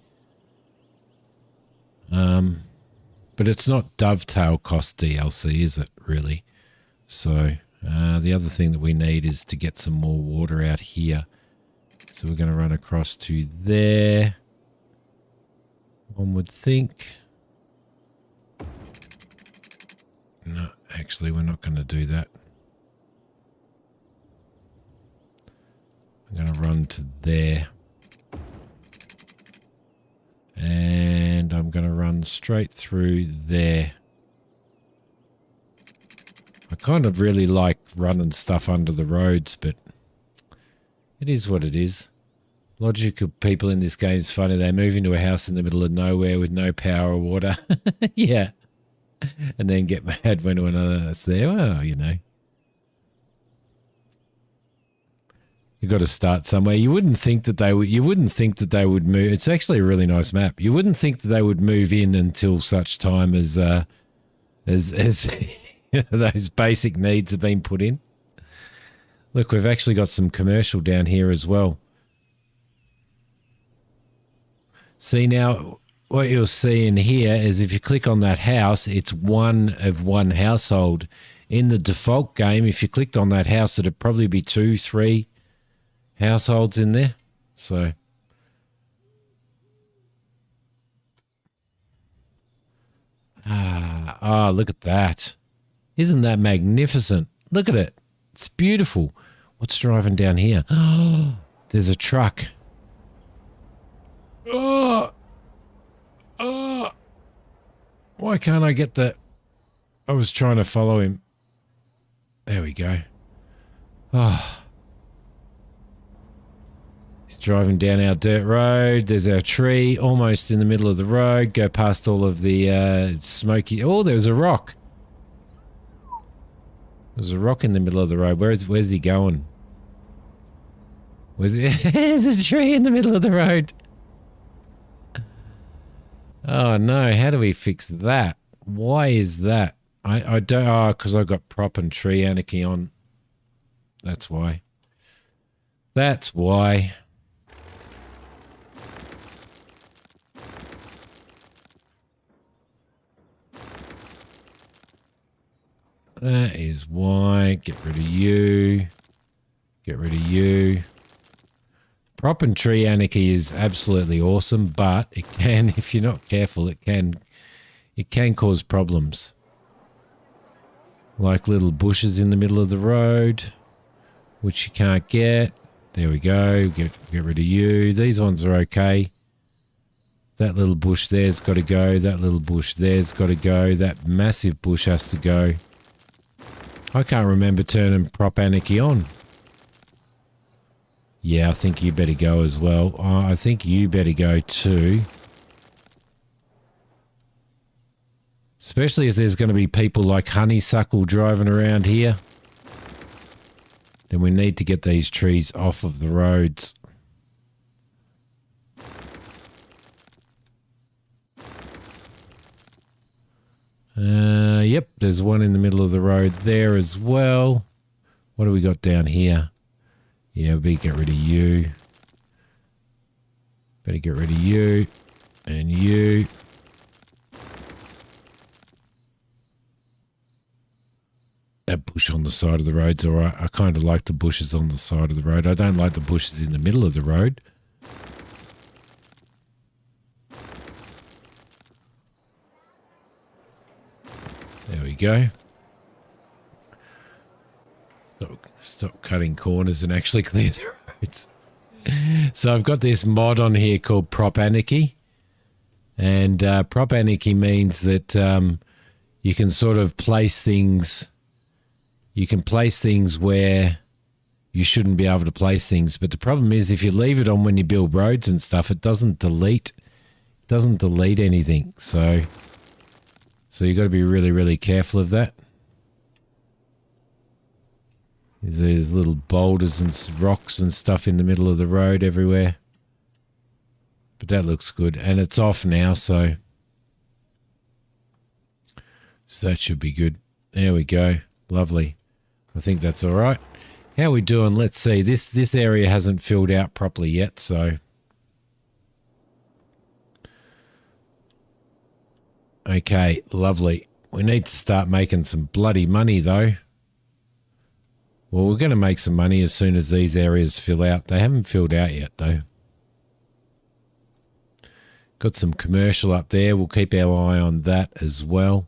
But it's not Dovetail cost DLC, is it, really? So the other thing that we need is to get some more water out here. So we're going to run across to there. One would think. No, actually, we're not going to do that. I'm going to run to there. And I'm going to run straight through there. I kind of really like running stuff under the roads, but it is what it is. Logical people in this game is funny. They move into a house in the middle of nowhere with no power or water. Yeah. And then get mad when another that's there. Well, you know. You got to start somewhere. You wouldn't think that they would. You wouldn't think that they would move. It's actually a really nice map. You wouldn't think that they would move in until such time as you know, those basic needs have been put in. Look, we've actually got some commercial down here as well. See now, what you'll see in here is if you click on that house, it's one of one household. In the default game, if you clicked on that house, it'd probably be 2, 3 households in there. So look at that. Isn't that magnificent? Look at it. It's beautiful. What's driving down here? Oh, there's a truck. Oh, why can't I get that? I was trying to follow him. There we go. Oh, he's driving down our dirt road. There's our tree almost in the middle of the road. Go past all of the smoky. Oh, there's a rock. There's a rock in the middle of the road. Where's he going? There's a tree in the middle of the road. Oh no, how do we fix that? Why is that? I don't, because I got prop and tree anarchy on. That's why. That's why. That is why. Get rid of you. Get rid of you. Prop and tree anarchy is absolutely awesome, but it can, if you're not careful, it can cause problems. Like little bushes in the middle of the road, which you can't get. There we go. Get rid of you. These ones are okay. That little bush there's got to go. That little bush there's got to go. That massive bush has to go. I can't remember turning prop anarchy on. Yeah, I think you better go as well. I think you better go too. Especially if there's going to be people like Honeysuckle driving around here. Then we need to get these trees off of the roads. Yep, there's one in the middle of the road there as well. What do we got down here? Yeah, we better get rid of you. Better get rid of you. And you. That bush on the side of the road's all right. I kind of like the bushes on the side of the road. I don't like the bushes in the middle of the road. There we go. Stop cutting corners and actually clear the roads. So I've got this mod on here called Prop Anarchy. And Prop Anarchy means that you can sort of place things. You can place things where you shouldn't be able to place things. But the problem is if you leave it on when you build roads and stuff, it doesn't delete anything. So you got to be really, really careful of that. There's little boulders and rocks and stuff in the middle of the road everywhere. But that looks good. And it's off now, so that should be good. There we go. Lovely. I think that's all right. How are we doing? Let's see. This area hasn't filled out properly yet, so. Okay, lovely. We need to start making some bloody money, though. Well, we're going to make some money as soon as these areas fill out. They haven't filled out yet, though. Got some commercial up there. We'll keep our eye on that as well.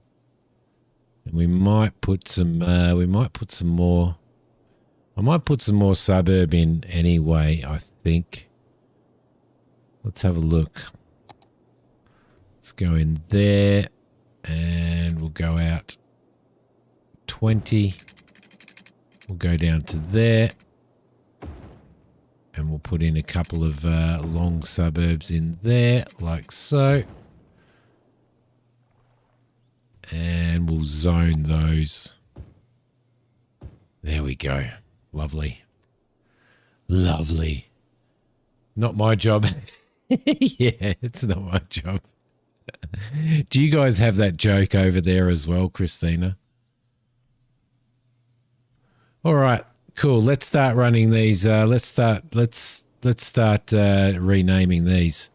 And we might put some more. I might put some more suburb in anyway, I think. Let's have a look. Let's go in there and we'll go out 20. We'll go down to there and we'll put in a couple of long suburbs in there like so. And we'll zone those. There we go. Lovely. Lovely. Not my job. Yeah, it's not my job. Do you guys have that joke over there as well, Christina? All right, cool. Let's start running these. Let's start renaming these.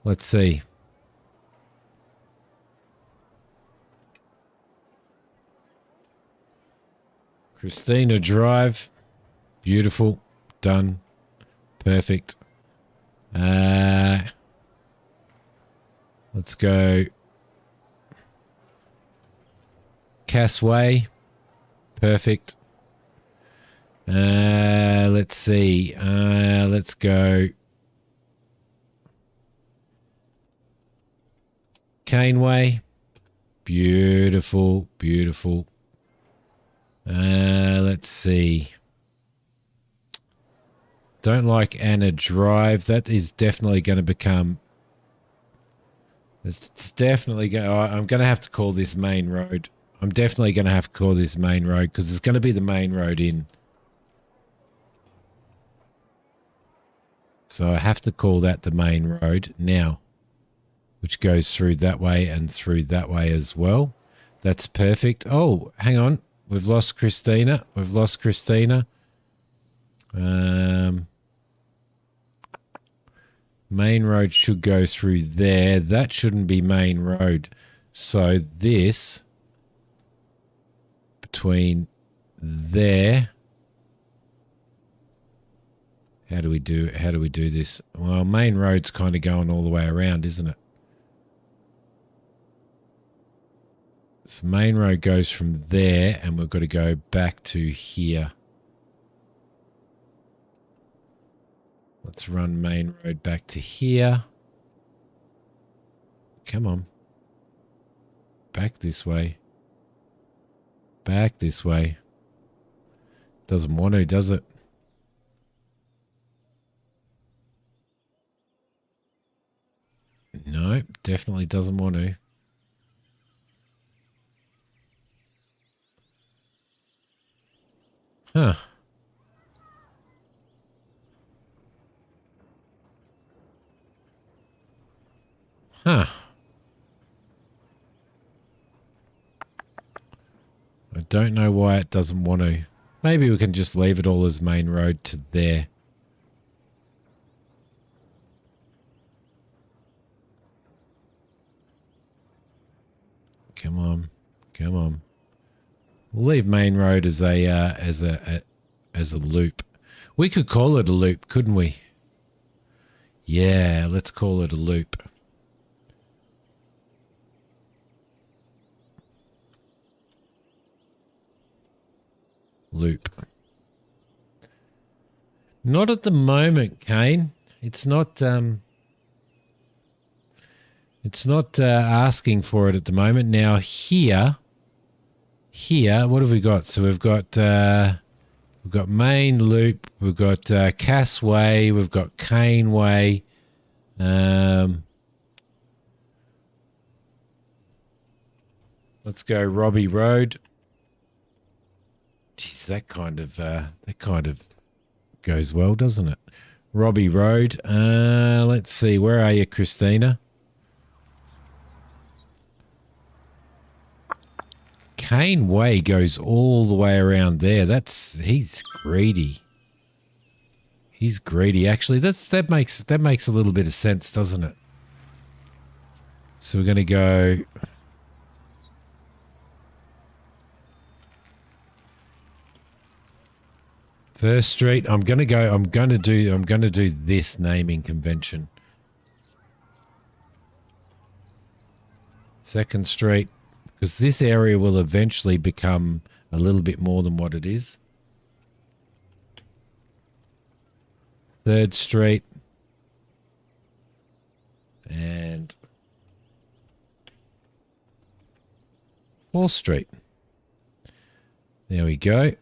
Let's see. Christina Drive. Beautiful. Done. Perfect. Let's go. Cassway. Perfect. Let's see. Let's go. Caneway. Beautiful, beautiful. Let's see. Don't like Anna Drive. That is definitely going to become. It's definitely going. I'm going to have to call this main road. I'm definitely going to have to call this main road because it's going to be the main road in. So I have to call that the main road now, which goes through that way and through that way as well. That's perfect. Oh, hang on. We've lost Christina. We've lost Christina. Main road should go through there. That shouldn't be main road. So this between there. How do we do this? Well, main road's kind of going all the way around, isn't it? So main road goes from there and we've got to go back to here. Let's run main road back to here. Come on. Back this way. Back this way. Doesn't want to, does it? No, definitely doesn't want to. Huh. Huh. I don't know why it doesn't want to. Maybe we can just leave it all as main road to there. Come on. Come on. We'll leave main road as a loop. We could call it a loop, couldn't we? Yeah, let's call it a loop. Loop. Not at the moment, Kane. It's not asking for it at the moment. Now here, what have we got? So we've got main loop, we've got Cass Way, we've got Cane Way. Let's go Robbie Road. Jeez, that kind of goes well, doesn't it? Robbie Road. Let's see. Where are you, Christina? Kane Way goes all the way around there. He's greedy. He's greedy. Actually, that makes a little bit of sense, doesn't it? So we're going to go First Street. I'm going to do this naming convention. Second Street, because this area will eventually become a little bit more than what it is. Third Street. And Fourth Street. There we go.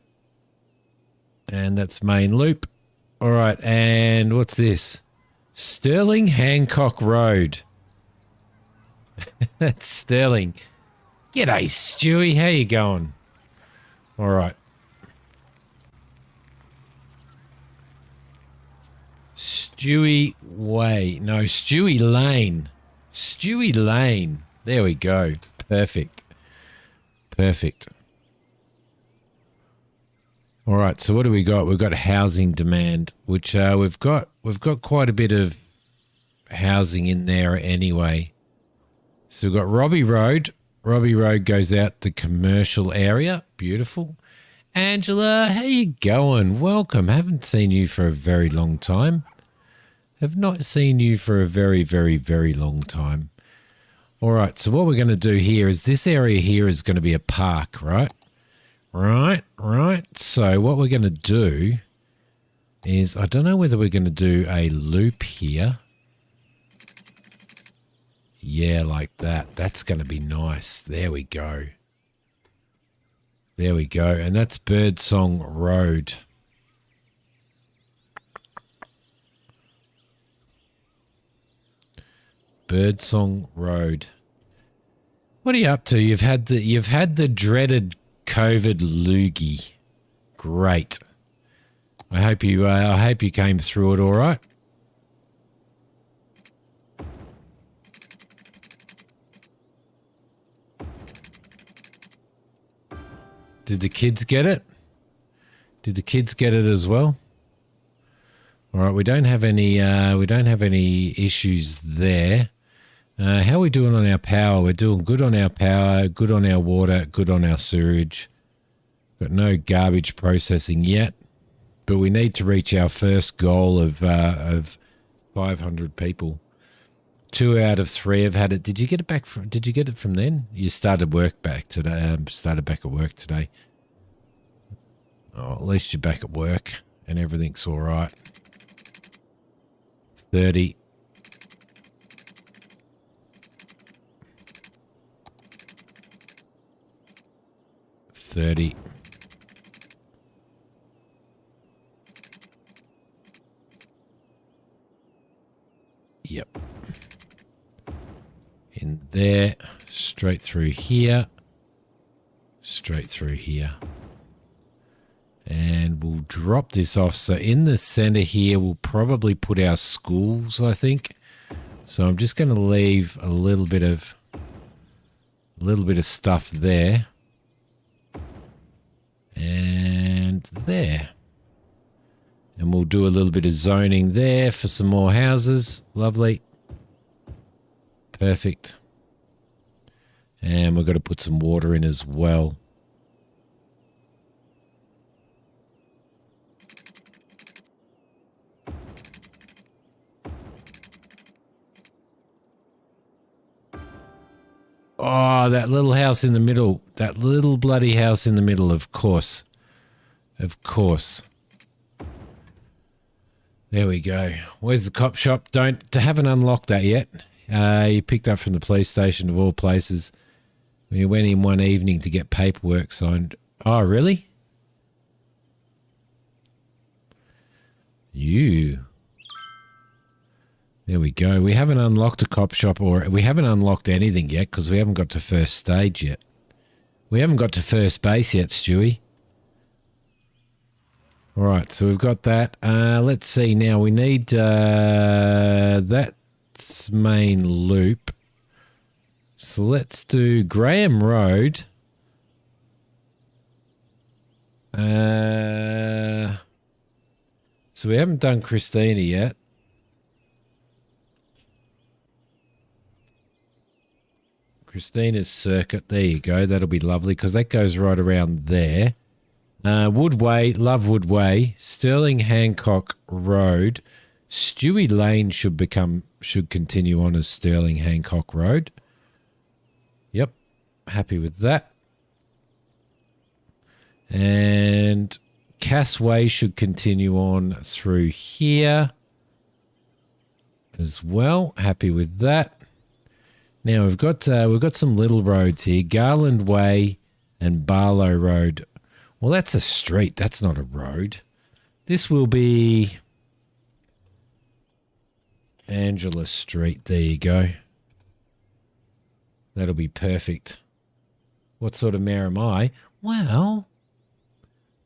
And that's main loop. All right, and what's this? Sterling Hancock Road. That's Sterling. G'day, Stewie. How you going? All right. Stewie Way. No, Stewie Lane. Stewie Lane. There we go. Perfect. Perfect. All right, so what do we got? We've got housing demand, which we've got quite a bit of housing in there anyway. So we've got Robbie Road. Robbie Road goes out the commercial area. Beautiful. Angela, how you going? Welcome. Haven't seen you for a very long time. Have not seen you for a very, very, very long time. All right, so what we're going to do here is this area here is going to be a park, right? Right. So what we're going to do is, I don't know whether we're going to do a loop here. Yeah, like that. That's going to be nice. There we go. There we go. And that's Birdsong Road. Birdsong Road. What are you up to? You've had the dreaded COVID loogie. Great. I hope you came through it all right. Did the kids get it? Did the kids get it as well? All right, we don't have any issues there. How are we doing on our power? We're doing good on our power, good on our water, good on our sewage. Got no garbage processing yet, but we need to reach our first goal of 500 people. 2 out of 3 have had it. Did you get it back from? Did you get it from then? You started work back today. Started back at work today. Oh, at least you're back at work and everything's all right. 30. Yep. In there, straight through here, straight through here. And we'll drop this off. So in the center here, we'll probably put our schools, I think. So I'm just going to leave a little bit of stuff there. And there. And we'll do a little bit of zoning there for some more houses. Lovely. Perfect. And we've got to put some water in as well. Oh, that little house in the middle. That little bloody house in the middle, of course. Of course. There we go. Where's the cop shop? Haven't unlocked that yet. You picked up from the police station of all places. We went in one evening to get paperwork signed. Oh, really? There we go. We haven't unlocked a cop shop, or we haven't unlocked anything yet because we haven't got to first stage yet. We haven't got to first base yet, Stewie. All right, so we've got that. Let's see now. We need that's main loop. So let's do Graham Road. So we haven't done Christina yet. Christina's circuit. There you go. That'll be lovely because that goes right around there. Woodway, Lovewood Way, Sterling Hancock Road. Stewie Lane should continue on as Sterling Hancock Road. Yep, happy with that. And Cass Way should continue on through here as well. Happy with that. Now we've got some little roads here: Garland Way and Barlow Road. Well, that's a street. That's not a road. This will be Angela Street. There you go. That'll be perfect. What sort of mayor am I? Well,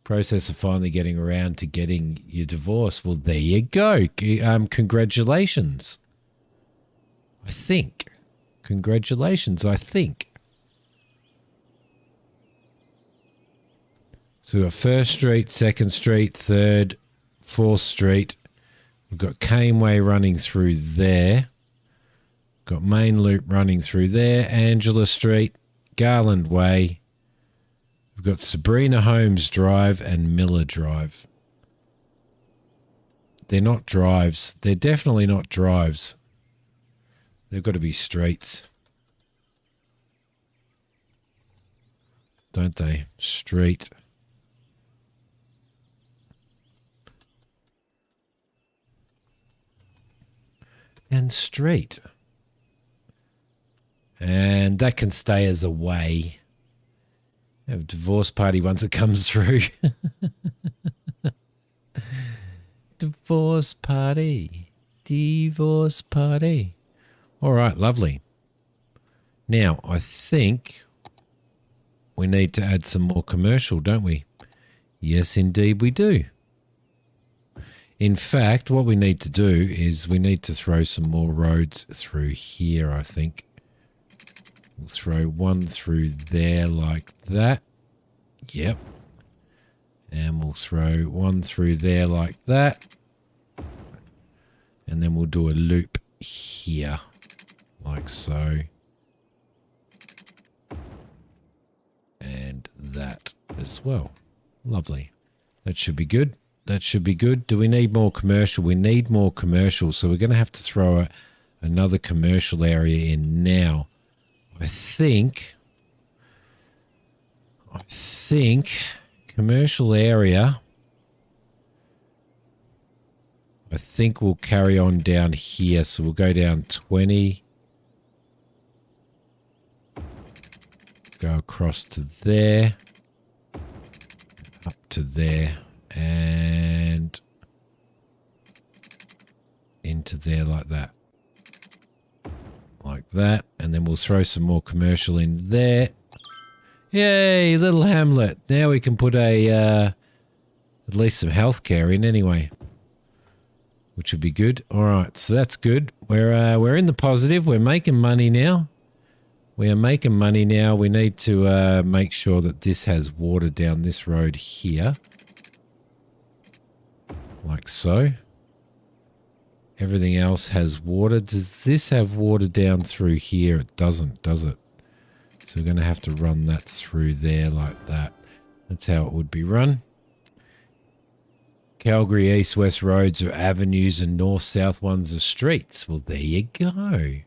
process of finally getting around to getting your divorce. Well, there you go. Congratulations. I think. Congratulations, I think. So we've got 1st Street, 2nd Street, 3rd, 4th Street. We've got Caneway running through there. Got Main Loop running through there. Angela Street, Garland Way. We've got Sabrina Holmes Drive and Miller Drive. They're not drives. They're definitely not drives. They've got to be streets. Don't they? Street. And street. And that can stay as a way. Have a divorce party once it comes through. Divorce party. Divorce party. All right, lovely. Now, I think we need to add some more commercial, don't we? Yes, indeed we do. In fact, what we need to do is we need to throw some more roads through here, I think. We'll throw one through there like that. Yep. And we'll throw one through there like that. And then we'll do a loop here, like so. And that as well. Lovely. That should be good. That should be good. Do we need more commercial? We need more commercial. So we're going to have to throw another commercial area in now. I think commercial area, I think we'll carry on down here. So we'll go down 20, go across to there, up to there, and into there like that. Like that, and then we'll throw some more commercial in there. Yay, little hamlet. Now we can put at least some healthcare in anyway, which would be good. All right, so that's good. We're in the positive. We're making money now. We are making money now. We need to make sure that this has water down this road here, like so. Everything else has water. Does this have water down through here? It doesn't, does it? So we're going to have to run that through there like that. That's how it would be run. Calgary east-west roads are avenues and north-south ones are streets. Well, there you go.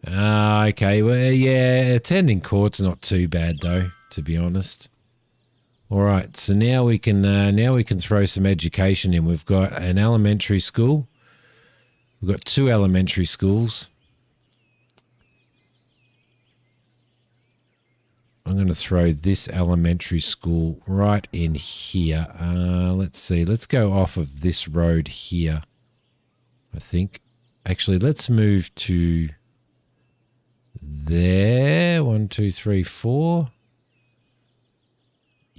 Okay. Well, yeah, attending court's not too bad though, to be honest. All right, so now we can throw some education in. We've got an elementary school. We've got 2 elementary schools. I'm going to throw this elementary school right in here. Let's see. Let's go off of this road here, I think. Actually, let's move to there. 1, 2, 3, 4.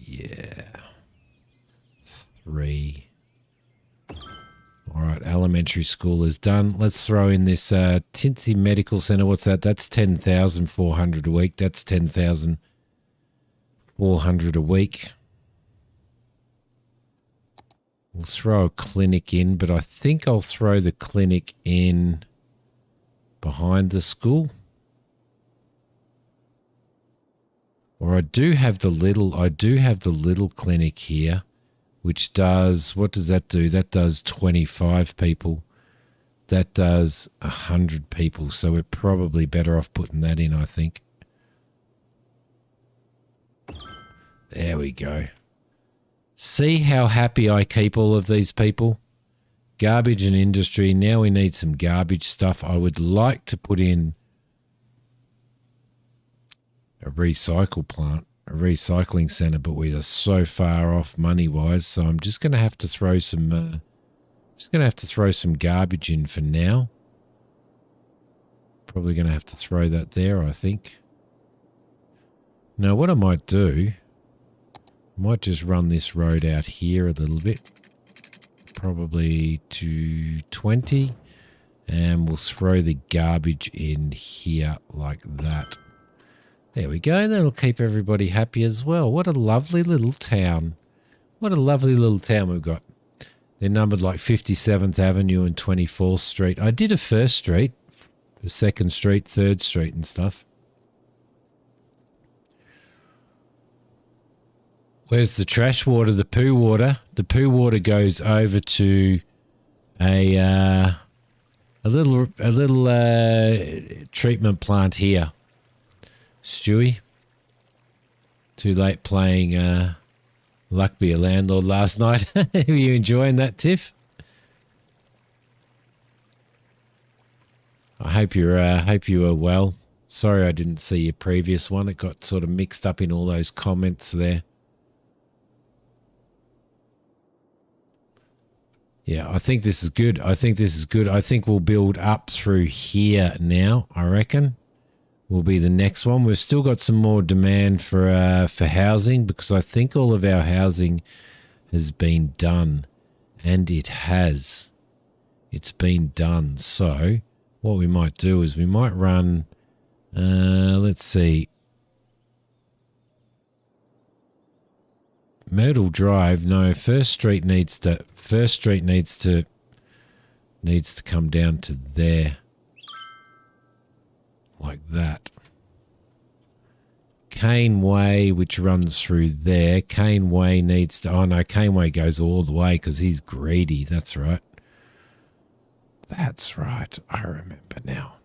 Yeah. 3. All right, elementary school is done. Let's throw in this Tinsy Medical Center. What's that? That's 10,400 a week. That's 10,400 a week. We'll throw a clinic in, but I think I'll throw the clinic in behind the school. Or I do have the little clinic here, which does, what does that do? That does 25 people. That does 100 people. So we're probably better off putting that in, I think. There we go. See how happy I keep all of these people? Garbage and industry. Now we need some garbage stuff. I would like to put in a recycle plant, a recycling center, but we are so far off money-wise. So I'm just going to have to throw some, garbage in for now. Probably going to have to throw that there, I think. Now, what I might do, I might just run this road out here a little bit, probably to 20, and we'll throw the garbage in here like that. There we go. That'll keep everybody happy as well. What a lovely little town. What a lovely little town we've got. They're numbered like 57th Avenue and 24th Street. I did a 1st Street, a 2nd Street, 3rd Street and stuff. Where's the trash water? The poo water. The poo water goes over to a little treatment plant here. Stewie, too late playing Luck Be a Landlord last night. Are you enjoying that, Tiff? I hope you are well. Sorry I didn't see your previous one. It got sort of mixed up in all those comments there. Yeah, I think this is good. I think we'll build up through here now, I reckon. Will be the next one. We've still got some more demand for housing because I think all of our housing has been done, and it has. It's been done. So what we might do is we might run, let's see, Myrtle Drive. No, First Street needs to come down to there. Like that. Cane Way, which runs through there. Cane Way needs to... Oh, no, Cane Way goes all the way because he's greedy. That's right. That's right. I remember now.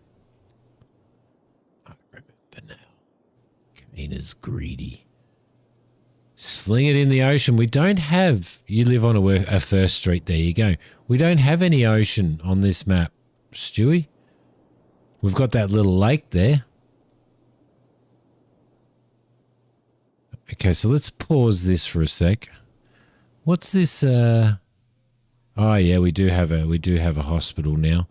Cane is greedy. Sling it in the ocean. We don't have... You live on a First Street. There you go. We don't have any ocean on this map, Stewie. We've got that little lake there. Okay, so let's pause this for a sec. What's this? Oh yeah, we do have a hospital now.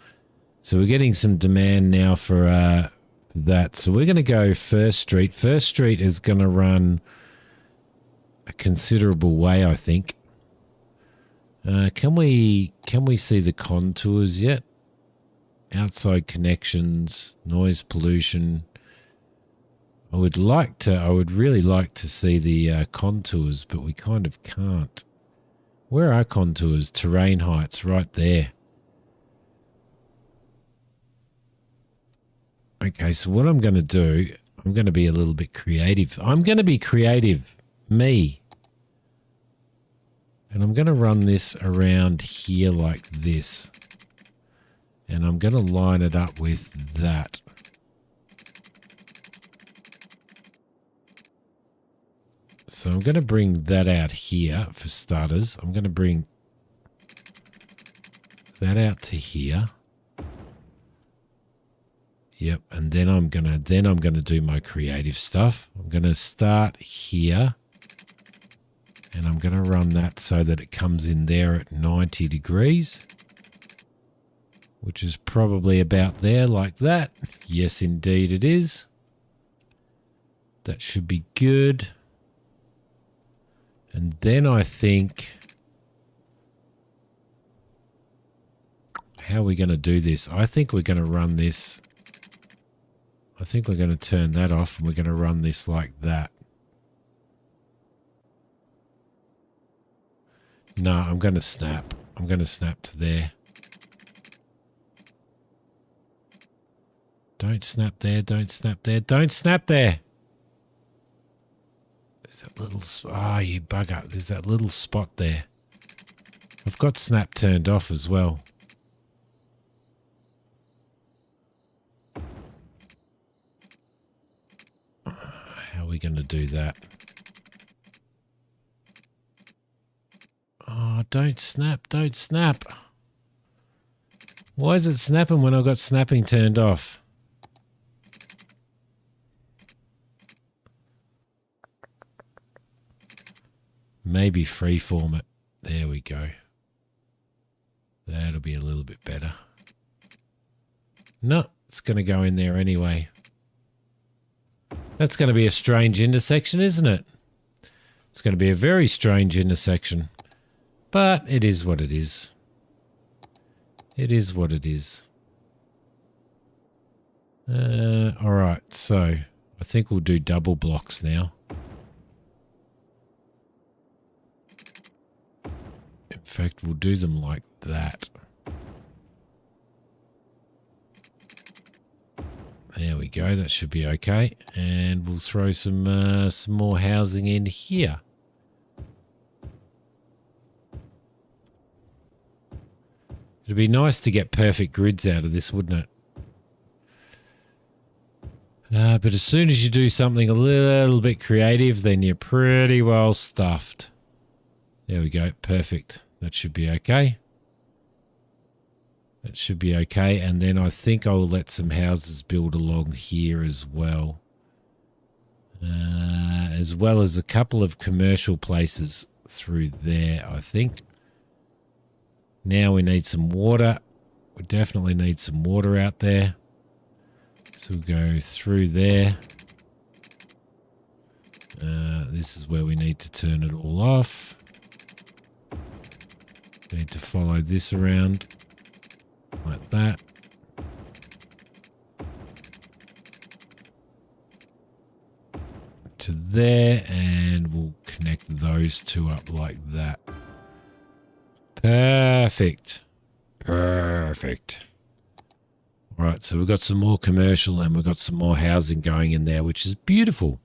So we're getting some demand now for that. So we're going to go First Street. First Street is going to run a considerable way, I think. Can we see the contours yet? Outside connections, noise pollution. I would really like to see the contours, but we kind of can't. Where are contours? Terrain heights, right there. Okay, so what I'm going to do, I'm going to be a little bit creative. I'm going to be creative, me. And I'm going to run this around here like this. And I'm going to line it up with that. So I'm going to bring that out here for starters. I'm going to bring that out to here. Yep, and then I'm going to do my creative stuff. I'm going to start here. And I'm going to run that so that it comes in there at 90 degrees. Which is probably about there like that. Yes, indeed it is. That should be good. And then I think, how are we going to do this? I think we're going to run this. I think we're going to turn that off and we're going to run this like that. No, I'm going to snap. I'm going to snap to there. Don't snap there. Don't snap there. Don't snap there. There's that little... Ah, you bugger. There's that little spot there. I've got snap turned off as well. How are we going to do that? Oh, don't snap. Don't snap. Why is it snapping when I've got snapping turned off? Maybe freeform it. There we go. That'll be a little bit better. No, it's going to go in there anyway. That's going to be a strange intersection, isn't it? It's going to be a very strange intersection. But it is what it is. It is what it is. All right, so I think we'll do double blocks now. In fact, we'll do them like that. There we go. That should be okay. And we'll throw some more housing in here. It'd be nice to get perfect grids out of this, wouldn't it? But as soon as you do something a little bit creative, then you're pretty well stuffed. There we go. Perfect. That should be okay. That should be okay. And then I think I will let some houses build along here as well. As well as a couple of commercial places through there, I think. Now we need some water. We definitely need some water out there. So we'll go through there. This is where we need to turn it all off. We need to follow this around like that. To there, and we'll connect those two up like that. Perfect. Perfect. All right, so we've got some more commercial and we've got some more housing going in there, which is beautiful.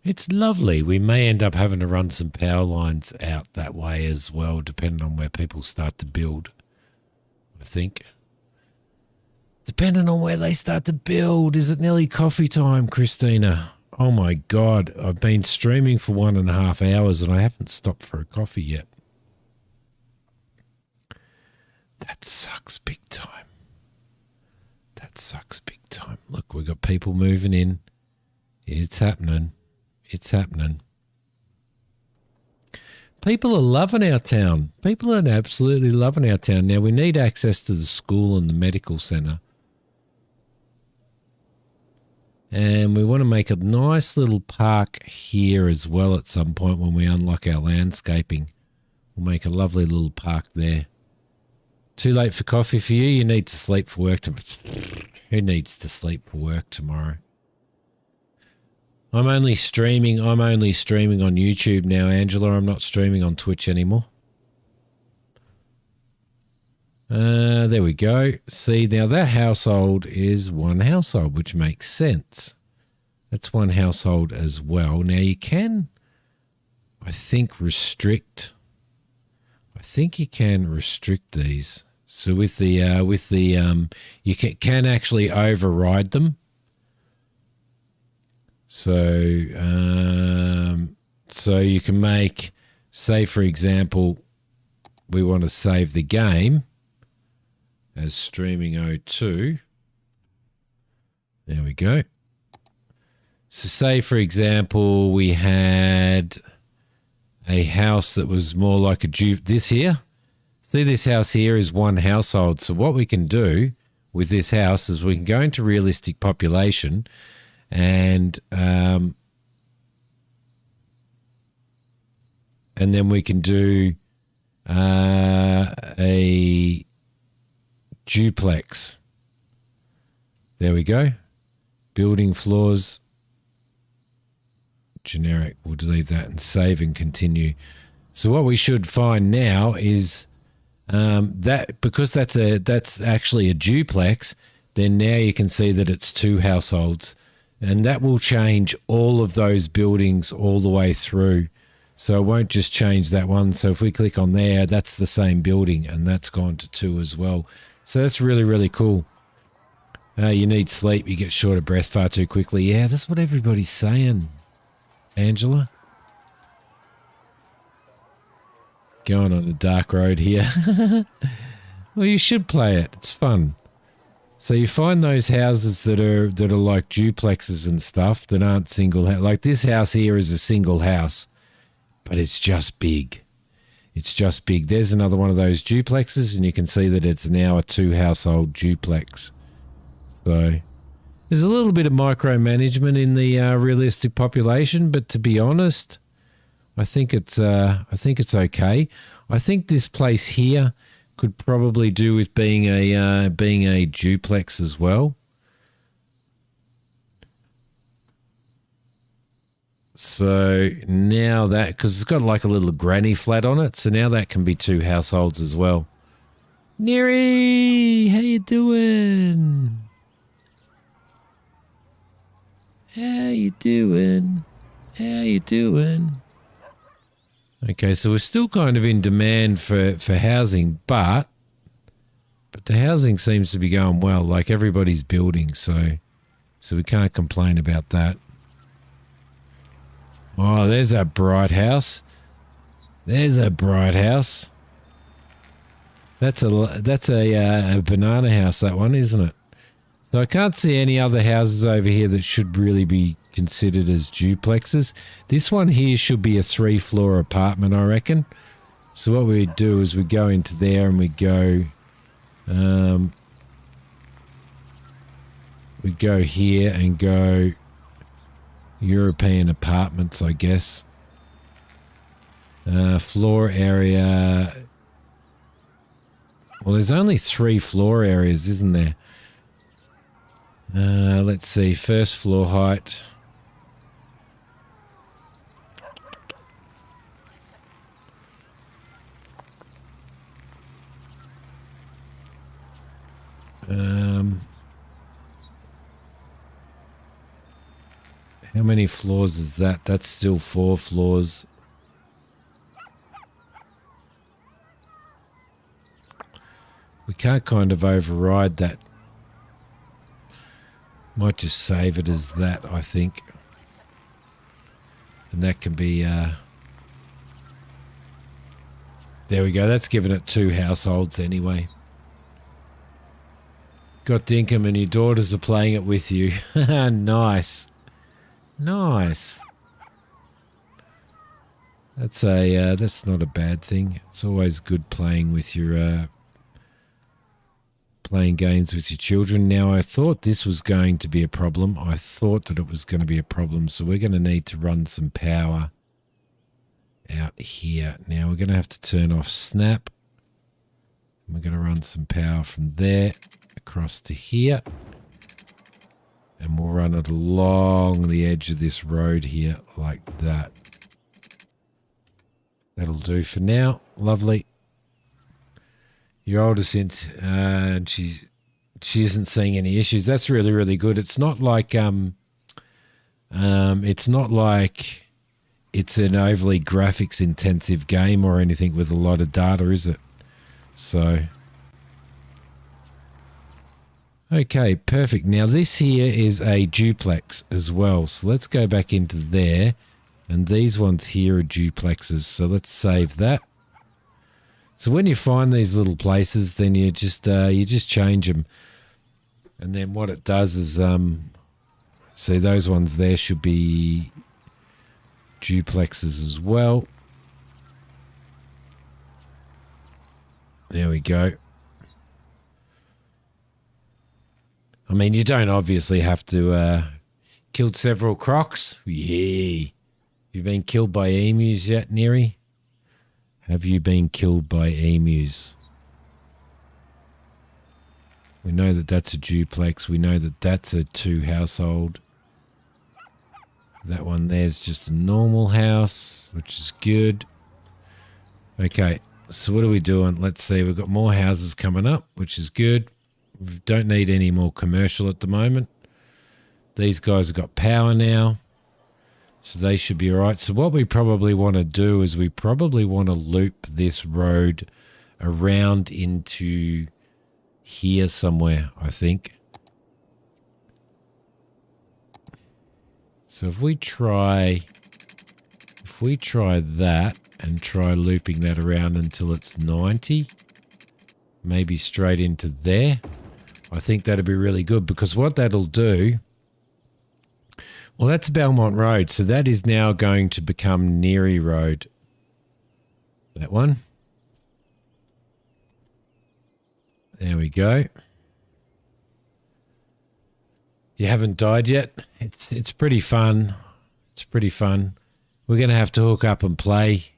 It's lovely. We may end up having to run some power lines out that way as well, depending on where people start to build, I think. Depending on where they start to build. Is it nearly coffee time, Christina? Oh my God, I've been streaming for 1.5 hours and I haven't stopped for a coffee yet. That sucks big time. That sucks big time. Look, we've got people moving in. It's happening. It's happening. People are loving our town. People are absolutely loving our town. Now, we need access to the school and the medical centre. And we want to make a nice little park here as well at some point when we unlock our landscaping. We'll make a lovely little park there. Too late for coffee for you? You need to sleep for work tomorrow. Who needs to sleep for work tomorrow? I'm only streaming on YouTube now, Angela. I'm not streaming on Twitch anymore. There we go. See, now that household is one household, which makes sense. That's one household as well. Now you can, I think you can restrict these. So with the you can actually override them. So you can make, say for example, we want to save the game as streaming 02. There we go. So say for example we had a house that was more like a this here. See, this house here is one household. So what we can do with this house is we can go into realistic population and and then we can do a duplex. There we go. Building floors. Generic. We'll delete that and save and continue. So what we should find now is that because that's actually a duplex, then now you can see that it's 2 households, and that will change all of those buildings all the way through. So it won't just change that one. So if we click on there, that's the same building, and that's gone to 2 as well. So that's really, really cool. You need sleep. You get short of breath far too quickly. Yeah, that's what everybody's saying, Angela. Going on a dark road here. Well, you should play it. It's fun. So you find those houses that are like duplexes and stuff that aren't single. Like this house here is a single house, but it's just big. It's just big. There's another one of those duplexes, and you can see that it's now a 2 household duplex. So there's a little bit of micromanagement in the realistic population, but to be honest, I think it's okay. I think this place here could probably do with being a duplex as well. So now that, because it's got like a little granny flat on it, so now that can be 2 households as well. Neri, how you doing? How you doing? How you doing? Okay, so we're still kind of in demand for housing, but the housing seems to be going well. Like everybody's building, so we can't complain about that. Oh, there's a bright house. There's a bright house. That's a banana house, that one, isn't it? So I can't see any other houses over here that should really be considered as duplexes. This one here should be a 3-floor apartment, I reckon. So what we do is we go into there and we go here and go European apartments, I guess. Floor area. Well, there's only 3 floor areas, isn't there? Let's see, first floor height. How many floors is that? That's still 4 floors. We can't kind of override that. Might just save it as that, I think. And that can be... there we go. That's given it 2 households anyway. Got Dinkum and your daughters are playing it with you. Nice. Nice. That's not a bad thing. It's always good playing with your... playing games with your children. Now, I thought this was going to be a problem. I thought that it was going to be a problem. So we're going to need to run some power out here. Now, we're going to have to turn off snap. We're going to run some power from there across to here. And we'll run it along the edge of this road here like that. That'll do for now. Lovely. Your oldest and she isn't seeing any issues. That's really, really good. It's not like it's an overly graphics intensive game or anything with a lot of data, is it? So okay, perfect. Now this here is a duplex as well. So let's go back into there, and these ones here are duplexes. So let's save that. So when you find these little places, then you just change them, and then what it does is see those ones there should be duplexes as well. There we go. I mean, you don't obviously have to killed several crocs. Yeah. You've been killed by emus yet, Neri? Have you been killed by emus? We know that that's a duplex. We know that that's a 2 household. That one there's just a normal house, which is good. Okay, so what are we doing? Let's see. We've got more houses coming up, which is good. We don't need any more commercial at the moment. These guys have got power now, so they should be all right. So what we probably want to do is we probably want to loop this road around into here somewhere, I think. So if we try that and try looping that around until it's 90, maybe straight into there, I think that'd be really good, because what that'll do, well, that's Belmont Road, so that is now going to become Neary Road. That one. There we go. You haven't died yet? It's pretty fun. It's pretty fun. We're going to have to hook up and play,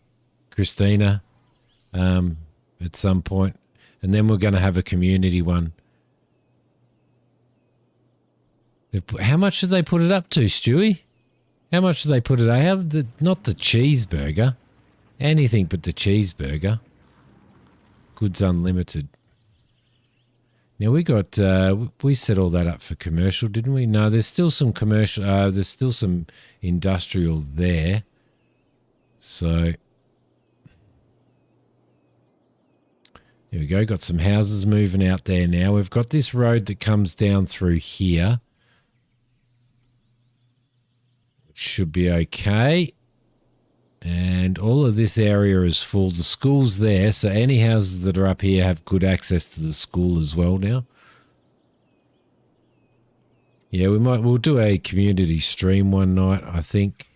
Christina, at some point. And then we're going to have a community one. How much did they put it up to, Stewie? How much did they put it up? Not the cheeseburger. Anything but the cheeseburger. Goods unlimited. Now we got, we set all that up for commercial, didn't we? No, there's still some commercial, there's still some industrial there. So, here we go. Got some houses moving out there now. We've got this road that comes down through here. Which should be okay. And all of this area is full. The school's there, so any houses that are up here have good access to the school as well now. Yeah, we'll do a community stream one night, I think.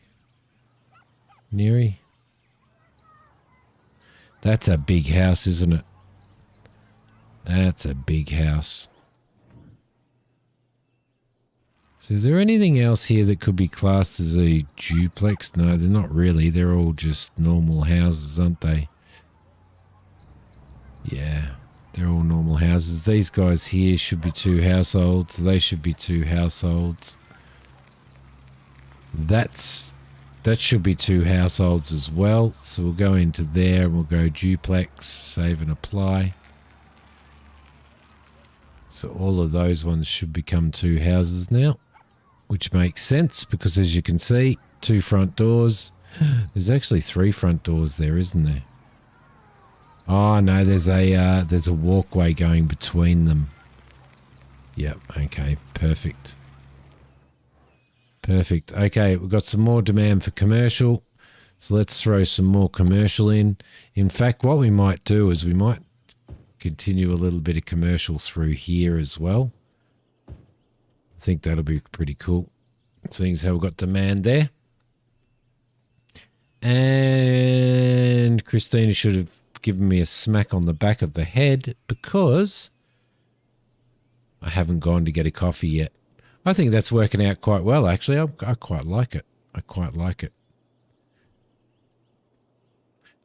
Neary. That's a big house, isn't it? That's a big house. So is there anything else here that could be classed as a duplex? No, they're not really. They're all just normal houses, aren't they? Yeah, they're all normal houses. These guys here should be 2 households. They should be 2 households. That should be 2 households as well. So we'll go into there and we'll go duplex, save and apply. So all of those ones should become 2 houses now. Which makes sense because, as you can see, 2 front doors. There's actually 3 front doors there, isn't there? Oh no, there's a walkway going between them. Yep. Okay. Perfect. Perfect. Okay, we've got some more demand for commercial, so let's throw some more commercial in. In fact, what we might do is we might continue a little bit of commercial through here as well. I think that'll be pretty cool, seeing as how we've got demand there. And Christina should have given me a smack on the back of the head because I haven't gone to get a coffee yet. I think that's working out quite well, actually. I quite like it. I quite like it.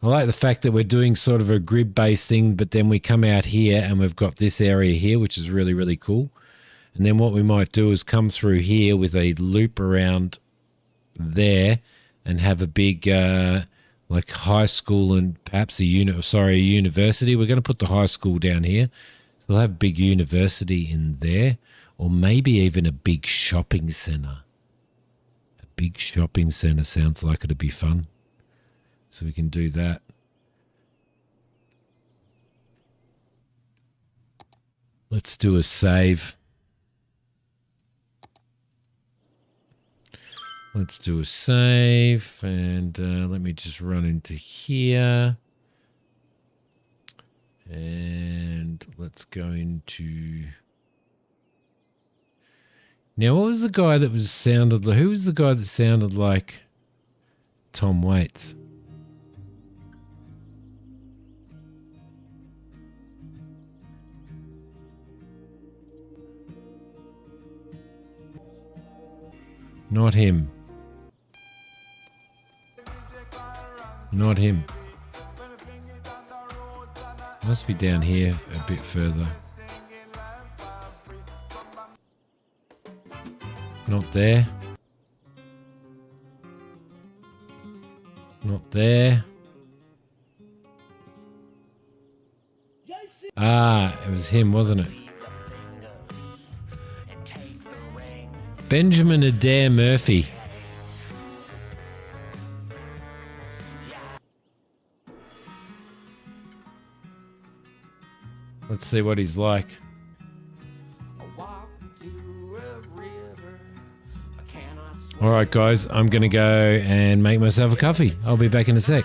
I like the fact that we're doing sort of a grid-based thing, but then we come out here and we've got this area here, which is really, really cool. And then what we might do is come through here with a loop around there and have a big like high school and perhaps a university. We're going to put the high school down here. So we'll have a big university in there, or maybe even a big shopping centre. A big shopping centre sounds like it'd be fun. So we can do that. Let's do a save. Let's do a save, and let me just run into here. And let's go into... Now, what was the guy that sounded like... Who was the guy that sounded like Tom Waits? Not him. Not him. Must be down here a bit further. Not there. Not there. Ah, it was him, wasn't it? Benjamin Adair Murphy. Let's see what he's like. All right, guys, I'm going to go and make myself a coffee. I'll be back in a sec.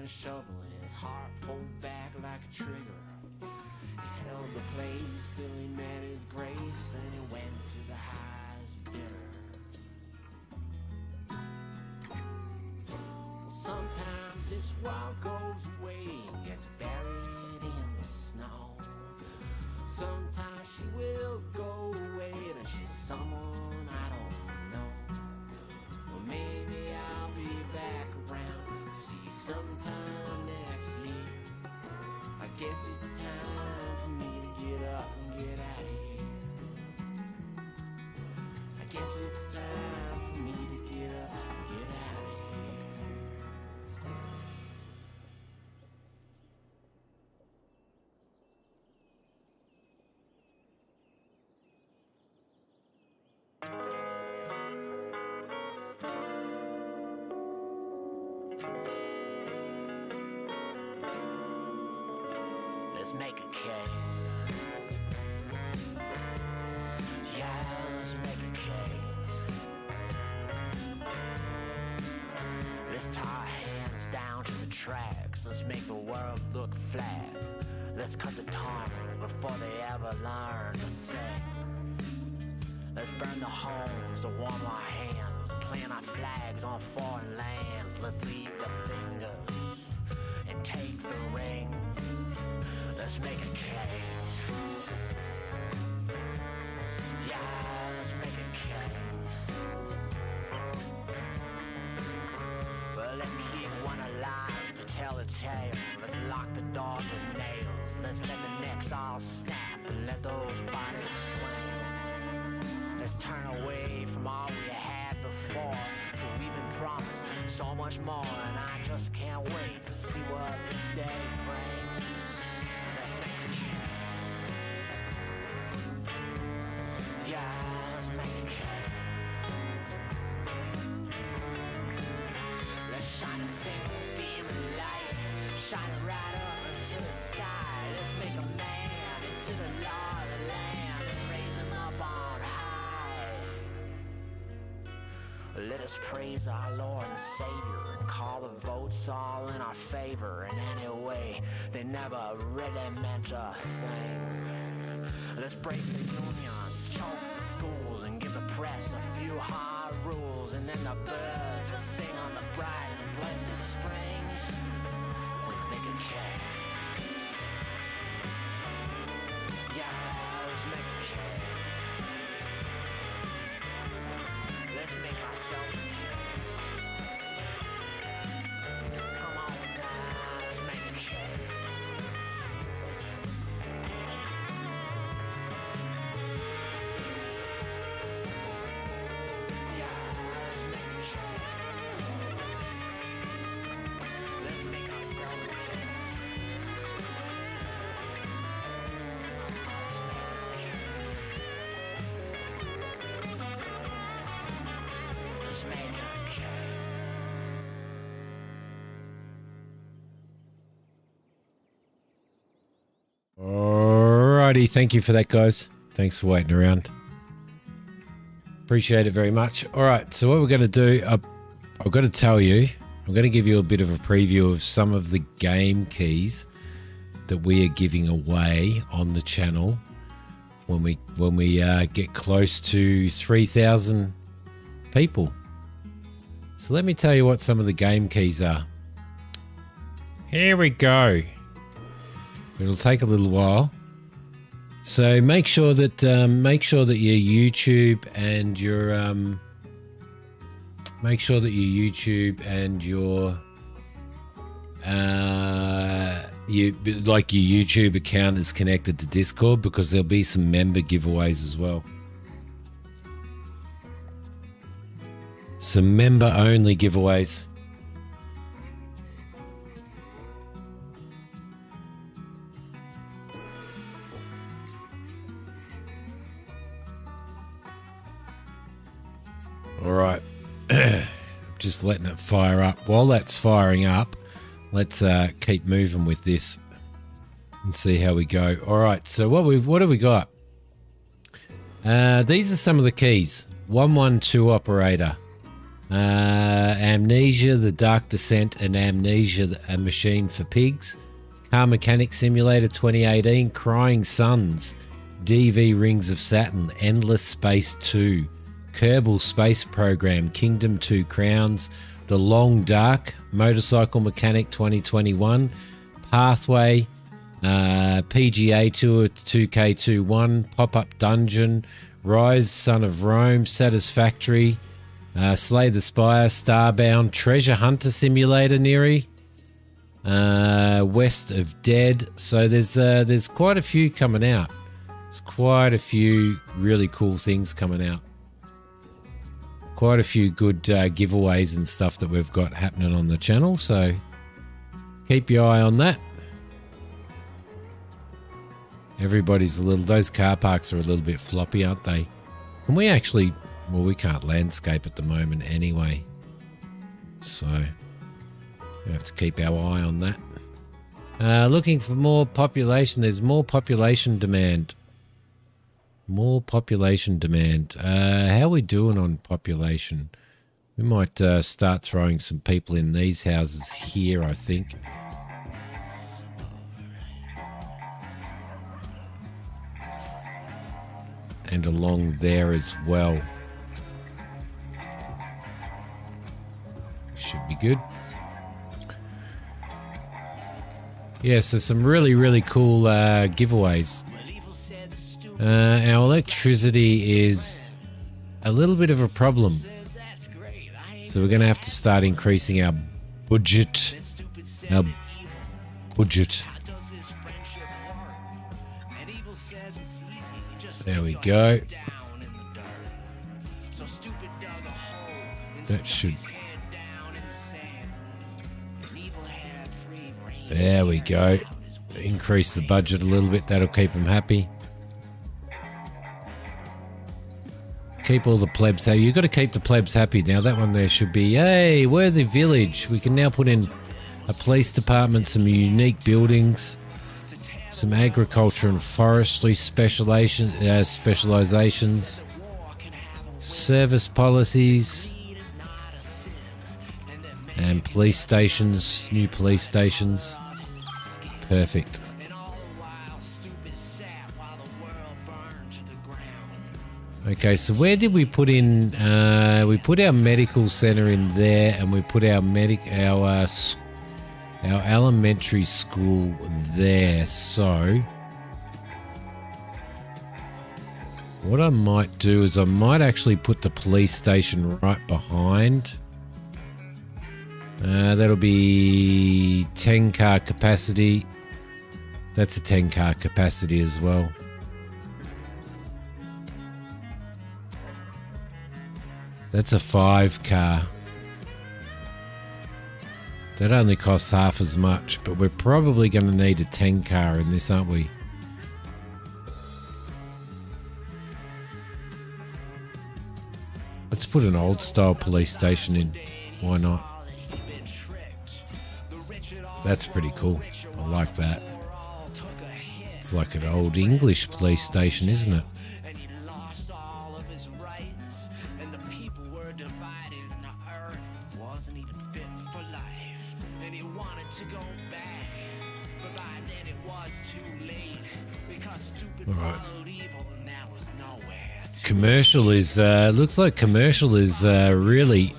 Shovel and his heart pulled back like a trigger. He held the place till he met his grace, and he went to the highest bidder. Sometimes this walk goes away and gets buried in the snow. Sometimes she will go away, and she's someone I don't know. Well, maybe I'll be back around, see sometime next year. I guess it's time for me to get up and get out of here. I guess it's time for me to get up and get out of here. Let's make a cake. Yeah, let's make a cake. Let's tie our hands down to the tracks. Let's make the world look flat. Let's cut the tongue before they ever learn to sing. Let's burn the homes to warm our hands and plant our flags on foreign lands. Let's leave the fingers and take the ring. Let's make a cake. Yeah, let's make a cake. Well, let's keep one alive to tell a tale. Let's lock the doors with nails. Let's let the necks all snap and let those bodies swing. Let's turn away from all we had before, 'cause we've been promised so much more, and I just can't wait to see what this day brings. Let's make a cake. Yeah, let's make a cake. Let's shine a single beam of light, shine it right up into the sky. Let's make a man into the law of the land and raise him up on high. Let us praise our Lord and Savior and call the votes all in our favor. And anyway, they never really meant a thing. Let's break the unions, choke the schools, and give the press a few hard rules. And then the birds will sing on the bright and blessed spring. Let's make a cake. Yeah, let's make a cake. Let's make ourselves a cake. Come on now, let's make a cake. Yeah, let's make a cake. Let's make ourselves a cake. Let's make a cake. Alrighty, thank you for that, guys. Thanks for waiting around. Appreciate it very much. All right, so what we're going to do, I've got to tell you, I'm going to give you a bit of a preview of some of the game keys that we are giving away on the channel when we get close to 3,000 people. So let me tell you what some of the game keys are. Here we go. It'll take a little while. So make sure that your YouTube and your your YouTube account is connected to Discord, because there'll be some member giveaways as well. Some member only giveaways. All right, just letting it fire up. While that's firing up, let's keep moving with this and see how we go. All right, so what have we got? These are some of the keys. 112 operator, Amnesia, the Dark Descent, and Amnesia, a machine for pigs. Car Mechanic Simulator 2018, Crying Suns, DV Rings of Saturn, Endless Space 2. Kerbal Space Program, Kingdom 2 Crowns, The Long Dark, Motorcycle Mechanic 2021, Pathway, PGA Tour 2K21, Pop-Up Dungeon, Rise, Son of Rome, Satisfactory, Slay the Spire, Starbound, Treasure Hunter Simulator, Neri, West of Dead. So there's quite a few coming out. There's quite a few really cool things coming out. Quite a few good giveaways and stuff that we've got happening on the channel, so keep your eye on that. Everybody's those car parks are a little bit floppy, aren't they? Can we actually, well, we can't landscape at the moment anyway, so we have to keep our eye on that. Looking for more population. There's more population demand. More population demand. How are we doing on population? We might start throwing some people in these houses here, I think. And along there as well. Should be good. Yeah, so some really, really cool giveaways. Our electricity is a little bit of a problem, so we're going to have to start increasing our budget. There we go. That should... There we go. Increase the budget a little bit. That'll keep them happy. Keep all the plebs happy. You've got to keep the plebs happy. Now that one there should be, hey, Worthy Village. We can now put in a police department, some unique buildings, some agriculture and forestry specializations, service policies, and police stations, new police stations. Perfect. Okay, so where did we put in? We put our medical center in there, and we put our our elementary school there. So what I might do is I might actually put the police station right behind. That'll be 10 car capacity. That's a 10 car capacity as well. That's a 5 car. That only costs half as much, but we're probably going to need a 10 car in this, aren't we? Let's put an old style police station in. Why not? That's pretty cool. I like that. It's like an old English police station, isn't it? Alright. Commercial is, looks like commercial is really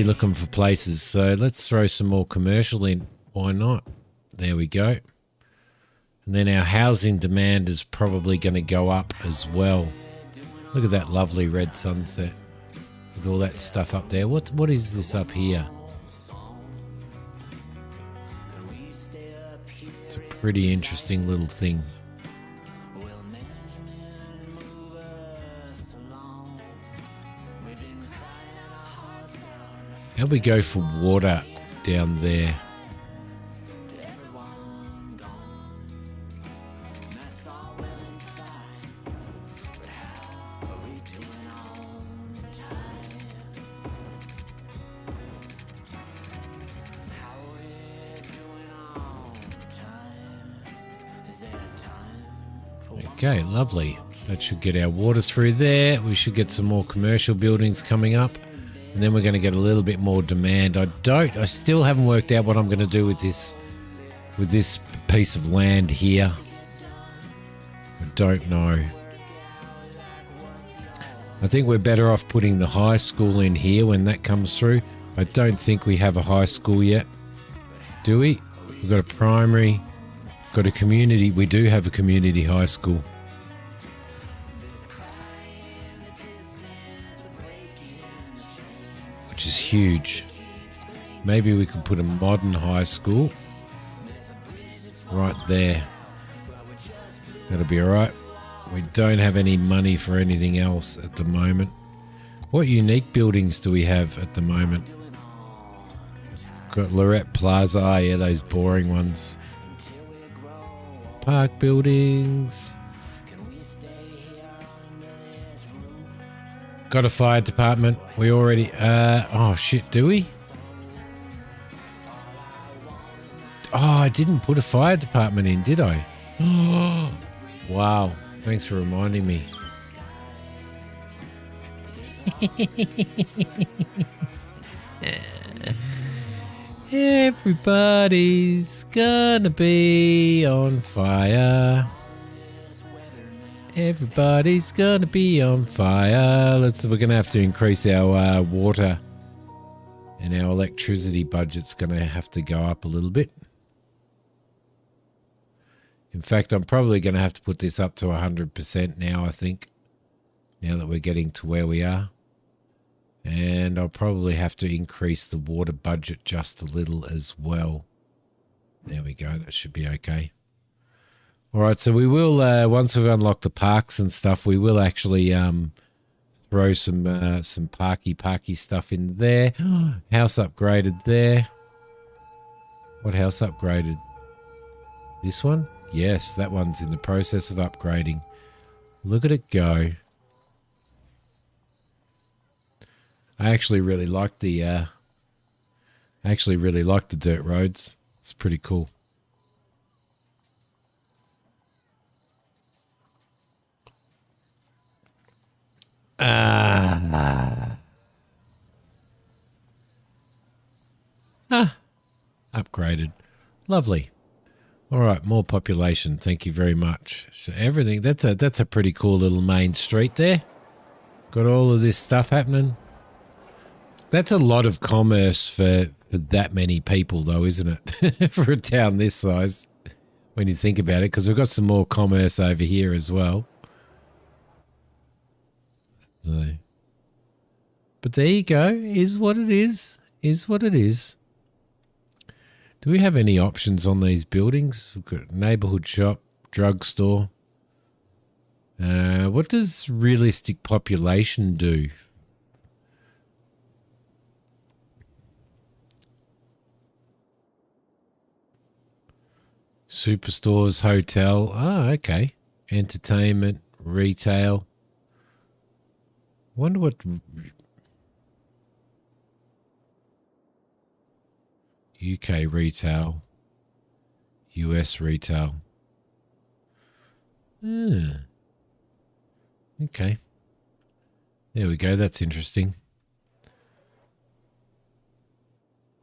looking for places. So let's throw some more commercial in. Why not? There we go. And then our housing demand is probably going to go up as well. Look at that lovely red sunset with all that stuff up there. What is this up here? It's a pretty interesting little thing. How we go for water down there? Okay, lovely. That should get our water through there. We should get some more commercial buildings coming up. And then we're going to get a little bit more demand. I still haven't worked out what I'm going to do with this piece of land here. I don't know. I think we're better off putting the high school in here when that comes through. I don't think we have a high school yet. Do we? We've got a primary, got a community. We do have a community high school. Which is huge. Maybe we could put a modern high school right there. That'll be alright. We don't have any money for anything else at the moment. What unique buildings do we have at the moment? Got Lorette Plaza. Oh yeah, those boring ones. Park buildings. Got a fire department. We already... oh, shit, do we? Oh, I didn't put a fire department in, did I? Oh, wow. Thanks for reminding me. Everybody's gonna be on fire. Everybody's gonna be on fire. We're gonna have to increase our water, and our electricity budget's gonna have to go up a little bit. In fact, I'm probably gonna have to put this up to 100% now, I think, now that we're getting to where we are. And I'll probably have to increase the water budget just a little as well. There we go. That should be okay. All right, so we will, once we've unlocked the parks and stuff, we will actually throw some parky stuff in there. House upgraded there. What house upgraded? This one? Yes, that one's in the process of upgrading. Look at it go. I actually really like the dirt roads. It's pretty cool. Upgraded. Lovely. All right, more population. Thank you very much. So everything, that's a pretty cool little main street there. Got all of this stuff happening. That's a lot of commerce for for that many people, though, isn't it? For a town this size, when you think about it, because we've got some more commerce over here as well. So, but there you go. Is what it is. Is what it is. Do we have any options on these buildings? We've got neighborhood shop, drugstore. What does realistic population do? Superstores, hotel. Ah, okay. Entertainment, retail. Wonder what... UK retail. US retail. Okay. There we go. That's interesting.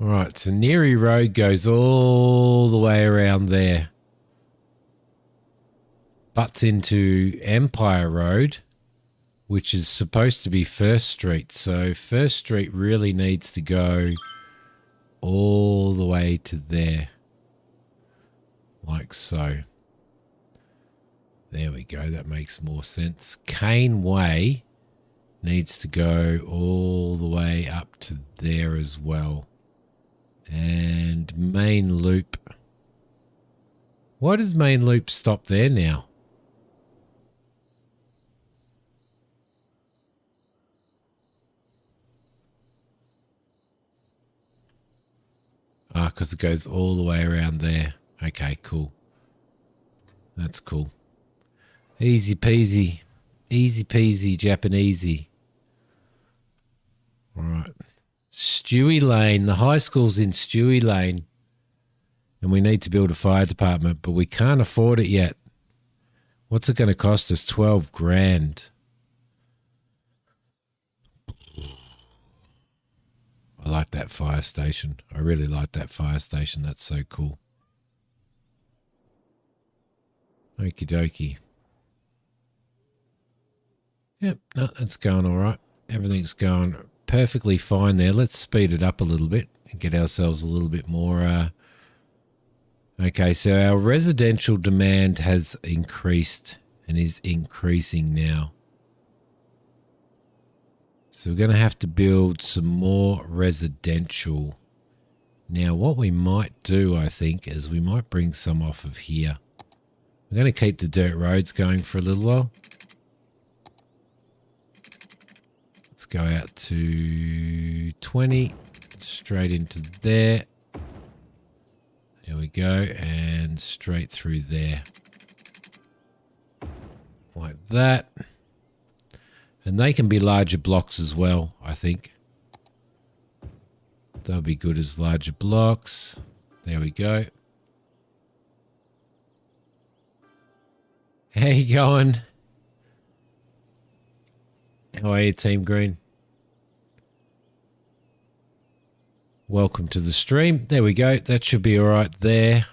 All right. So Neary Road goes all the way around there. Butts into Empire Road, which is supposed to be First Street. So First Street really needs to go all the way to there. Like so. There we go. That makes more sense. Cane Way needs to go all the way up to there as well. And Main Loop. Why does Main Loop stop there now? Ah, because it goes all the way around there. Okay, cool. That's cool. Easy peasy. Easy peasy Japanesey. All right. Stewie Lane. The high school's in Stewie Lane. And we need to build a fire department, but we can't afford it yet. What's it going to cost us? 12 grand. I like that fire station. I really like that fire station. That's so cool. Okie dokie. Yep, no, that's going all right. Everything's going perfectly fine there. Let's speed it up a little bit and get ourselves a little bit more. Okay, so our residential demand has increased and is increasing now. So we're going to have to build some more residential. Now, what we might do, I think, is we might bring some off of here. We're going to keep the dirt roads going for a little while. Let's go out to 20, straight into there. There we go, and straight through there. Like that. And they can be larger blocks as well, I think. They'll be good as larger blocks. There we go. How you going? How are you, Team Green? Welcome to the stream. There we go. That should be all right there.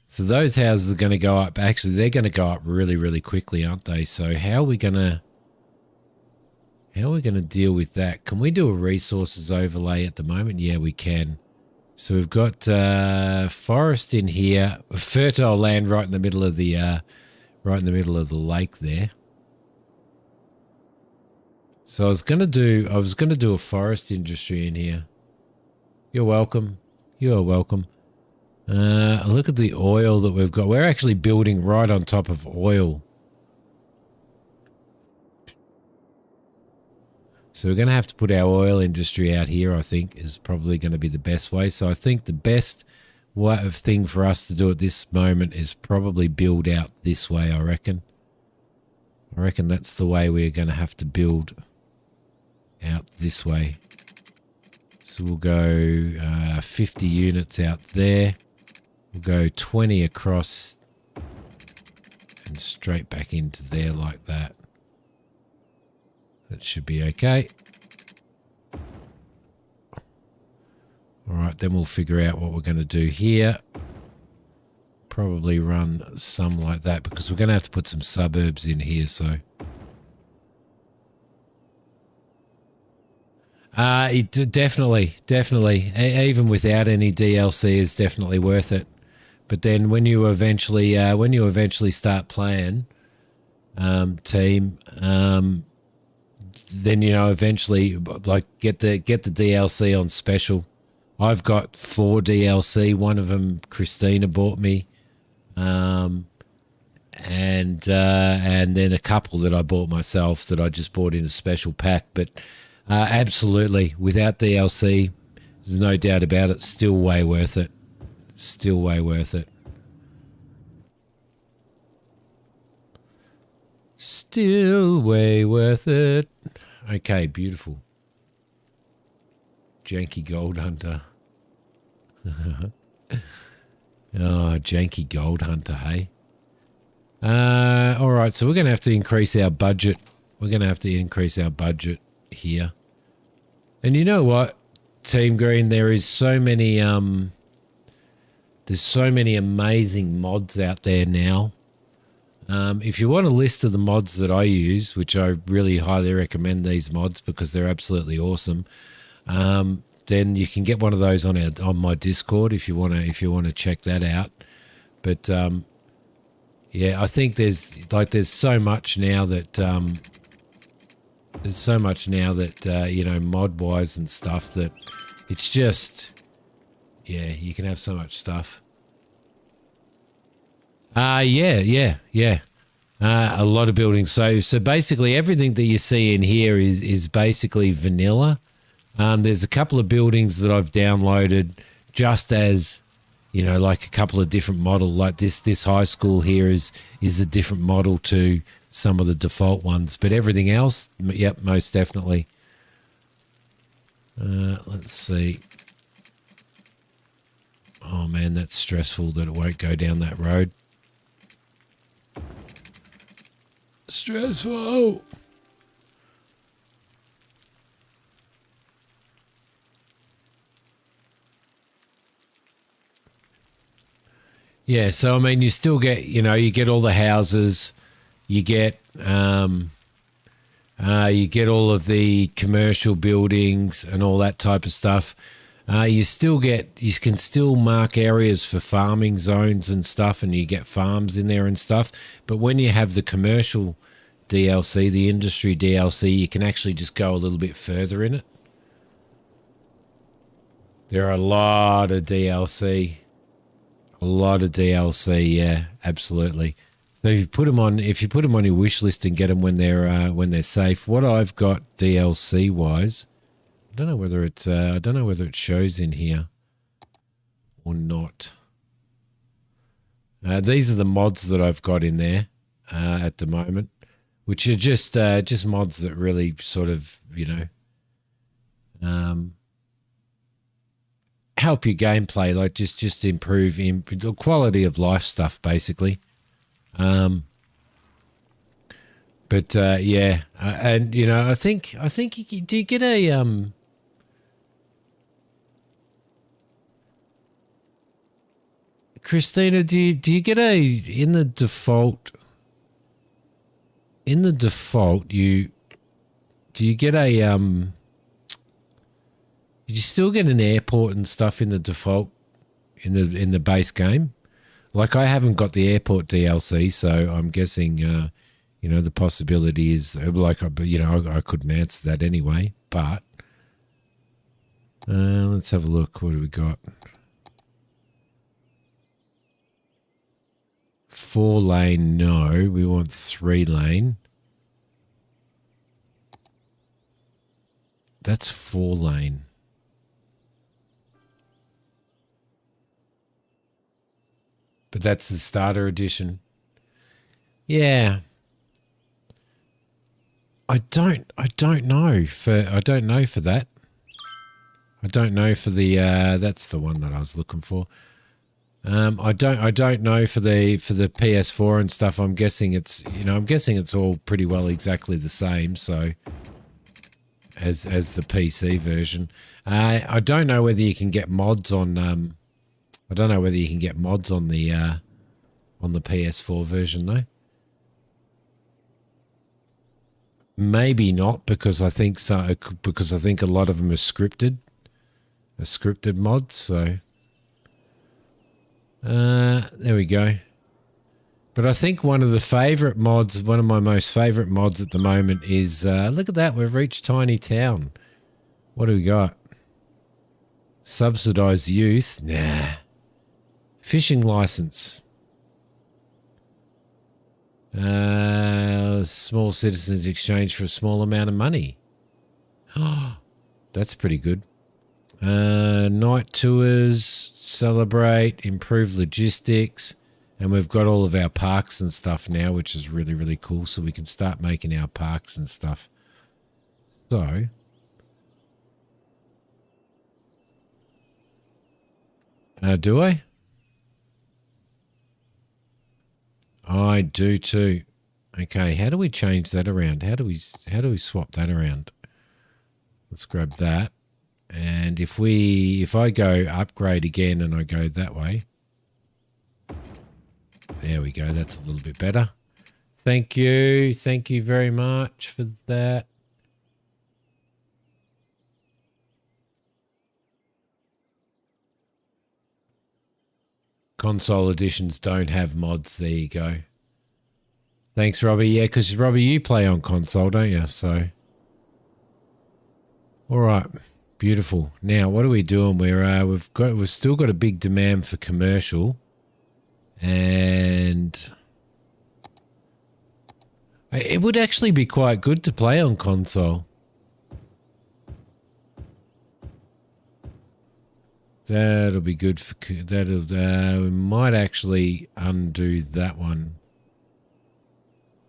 So those houses are going to go up. Actually, they're going to go up really, really quickly, aren't they? So how are we going to deal with that? Can we do a resources overlay at the moment? Yeah, we can. So we've got forest in here, fertile land right in the middle of the lake there. So I was gonna do a forest industry in here. You're welcome. You're welcome. Look at the oil that we've got. We're actually building right on top of oil. So we're going to have to put our oil industry out here, I think, is probably going to be the best way. So I think the best thing for us to do at this moment is probably build out this way, I reckon. I reckon that's the way we're going to have to build out this way. So we'll go 50 units out there. We'll go 20 across and straight back into there like that. That should be okay. All right, then we'll figure out what we're going to do here. Probably run some like that because we're going to have to put some suburbs in here. So, Definitely. Even without any DLC, is definitely worth it. But then when you eventually start playing team, then eventually like get the DLC on special. I've got 4 DLC. One of them Christina bought me, and then a couple that I bought myself that I just bought in a special pack. But absolutely, without DLC, there's no doubt about it. Still way worth it. Still way worth it. Still way worth it. Okay, beautiful. Janky Gold Hunter. Oh, janky Gold Hunter, hey? All right, so we're going to have to increase our budget. We're going to have to increase our budget here. And you know what, Team Green, there is so many, there's so many amazing mods out there now. If you want a list of the mods that I use, which I really highly recommend these mods because they're absolutely awesome, then you can get one of those on my Discord if you want to check that out. But yeah, I think there's so much now that mod wise and stuff that it's just, yeah, you can have so much stuff. Yeah. A lot of buildings. So basically everything that you see in here is basically vanilla. There's a couple of buildings that I've downloaded just as, like a couple of different model. Like this high school here is a different model to some of the default ones. But everything else, yep, most definitely. Let's see. Oh man, that's stressful that it won't go down that road. Stressful. Yeah, so I mean, you still get, you get all the houses, you get all of the commercial buildings and all that type of stuff. You can still mark areas for farming zones and stuff, and you get farms in there and stuff. But when you have the commercial DLC, the industry DLC, you can actually just go a little bit further in it. There are a lot of DLC. Yeah, absolutely. So if you put them on your wish list and get them when they're safe. What I've got DLC wise, I don't know whether it shows in here or not. These are the mods that I've got in there at the moment, which are just mods that really sort of help your gameplay, like just improve the quality of life stuff, basically. But yeah, and I think do you get a Christina? Do you get a in the default? In the default, do you get a Did you still get an airport and stuff in the default in the base game? Like I haven't got the airport DLC, so I'm guessing the possibility is like I couldn't answer that anyway. But let's have a look. What do we got? 4-lane, no. We want 3-lane. That's 4-lane. But that's the starter edition. Yeah. I don't know for that. I don't know for the that's the one that I was looking for. I don't know for the PS4 and stuff. I'm guessing it's all pretty well exactly the same, so as the PC version. I don't know whether you can get mods on I don't know whether you can get mods on the PS4 version though. Maybe not, because I think so. Because I think a lot of them are scripted mods. So there we go. But I think one of my most favorite mods at the moment is look at that. We've reached Tiny Town. What do we got? Subsidized youth. Nah. Fishing license. Small citizens exchange for a small amount of money. That's pretty good. Night tours, celebrate, improve logistics, and we've got all of our parks and stuff now, which is really, really cool. So we can start making our parks and stuff. So do I? I do too. Okay, how do we change that around? How do we swap that around? Let's grab that. And if I go upgrade again and I go that way. There we go. That's a little bit better. Thank you. Thank you very much for that. Console editions don't have mods. There you go. Thanks, Robbie. Yeah, because Robbie, you play on console, don't you? So, all right, beautiful. Now, what are we doing? We've still got a big demand for commercial, and it would actually be quite good to play on console. That'll be good for we might actually undo that one.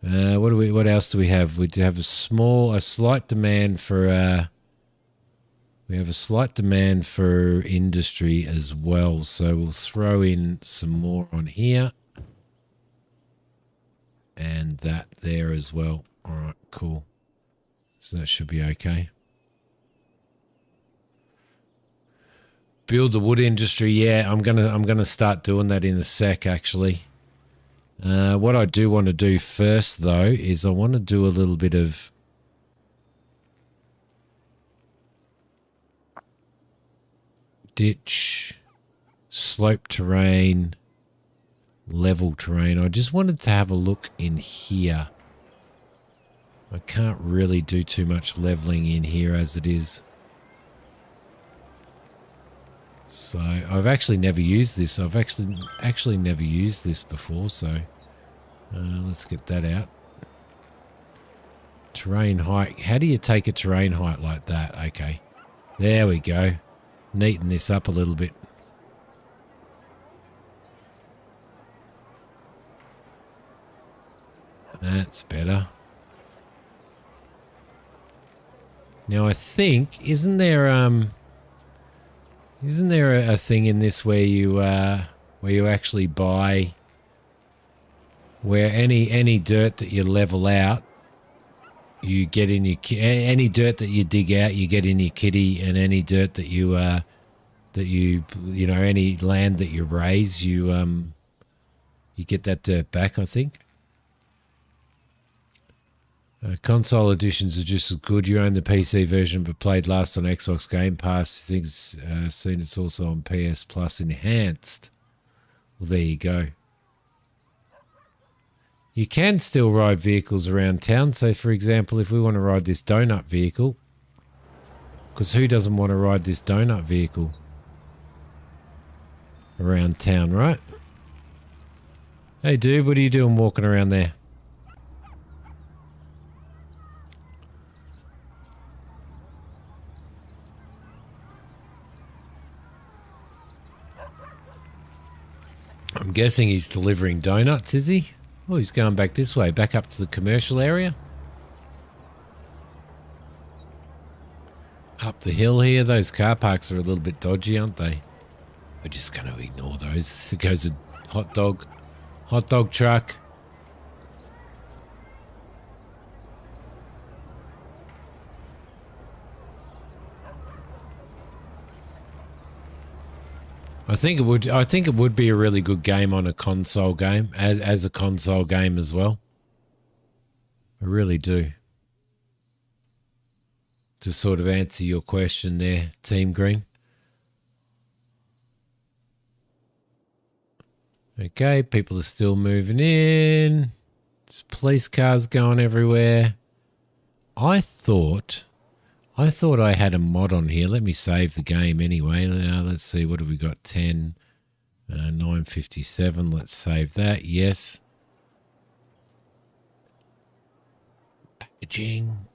What else do we have? We have a slight demand for we have a slight demand for industry as well, so we'll throw in some more on here and that there as well. All right, cool. So that should be okay. Build the wood industry. Yeah, I'm gonna start doing that in a sec, actually. What I do want to do first, though, is I want to do a little bit of ditch, slope terrain, level terrain. I just wanted to have a look in here. I can't really do too much leveling in here as it is. So I've actually never used this. I've actually never used this before. So let's get that out. Terrain height. How do you take a terrain height like that? Okay, there we go. Neaten this up a little bit. That's better. Now I think isn't there a thing in this where you actually buy, where any dirt that you level out, you get in your any dirt that you dig out, you get in your kitty, and any dirt that you any land that you raise, you get that dirt back, I think. Console editions are just as good. You own the PC version but played last on Xbox Game Pass. Things seen it's also on PS Plus Enhanced. Well, there you go. You can still ride vehicles around town. So, for example, if we want to ride this donut vehicle, because who doesn't want to ride this donut vehicle around town, right? Hey, dude, what are you doing walking around there? I'm guessing he's delivering donuts, is he? Oh, he's going back this way, back up to the commercial area. Up the hill here. Those car parks are a little bit dodgy, aren't they? We're just going to ignore those. There goes a hot dog truck. I think it would be a really good game on a console game, as a console game as well. I really do. to sort of answer your question there, Team Green. Okay, people are still moving in. There's police cars going everywhere. I thought I had a mod on here. Let me save the game anyway. Now, let's see, what have we got? 10, 957. Let's save that. Yes.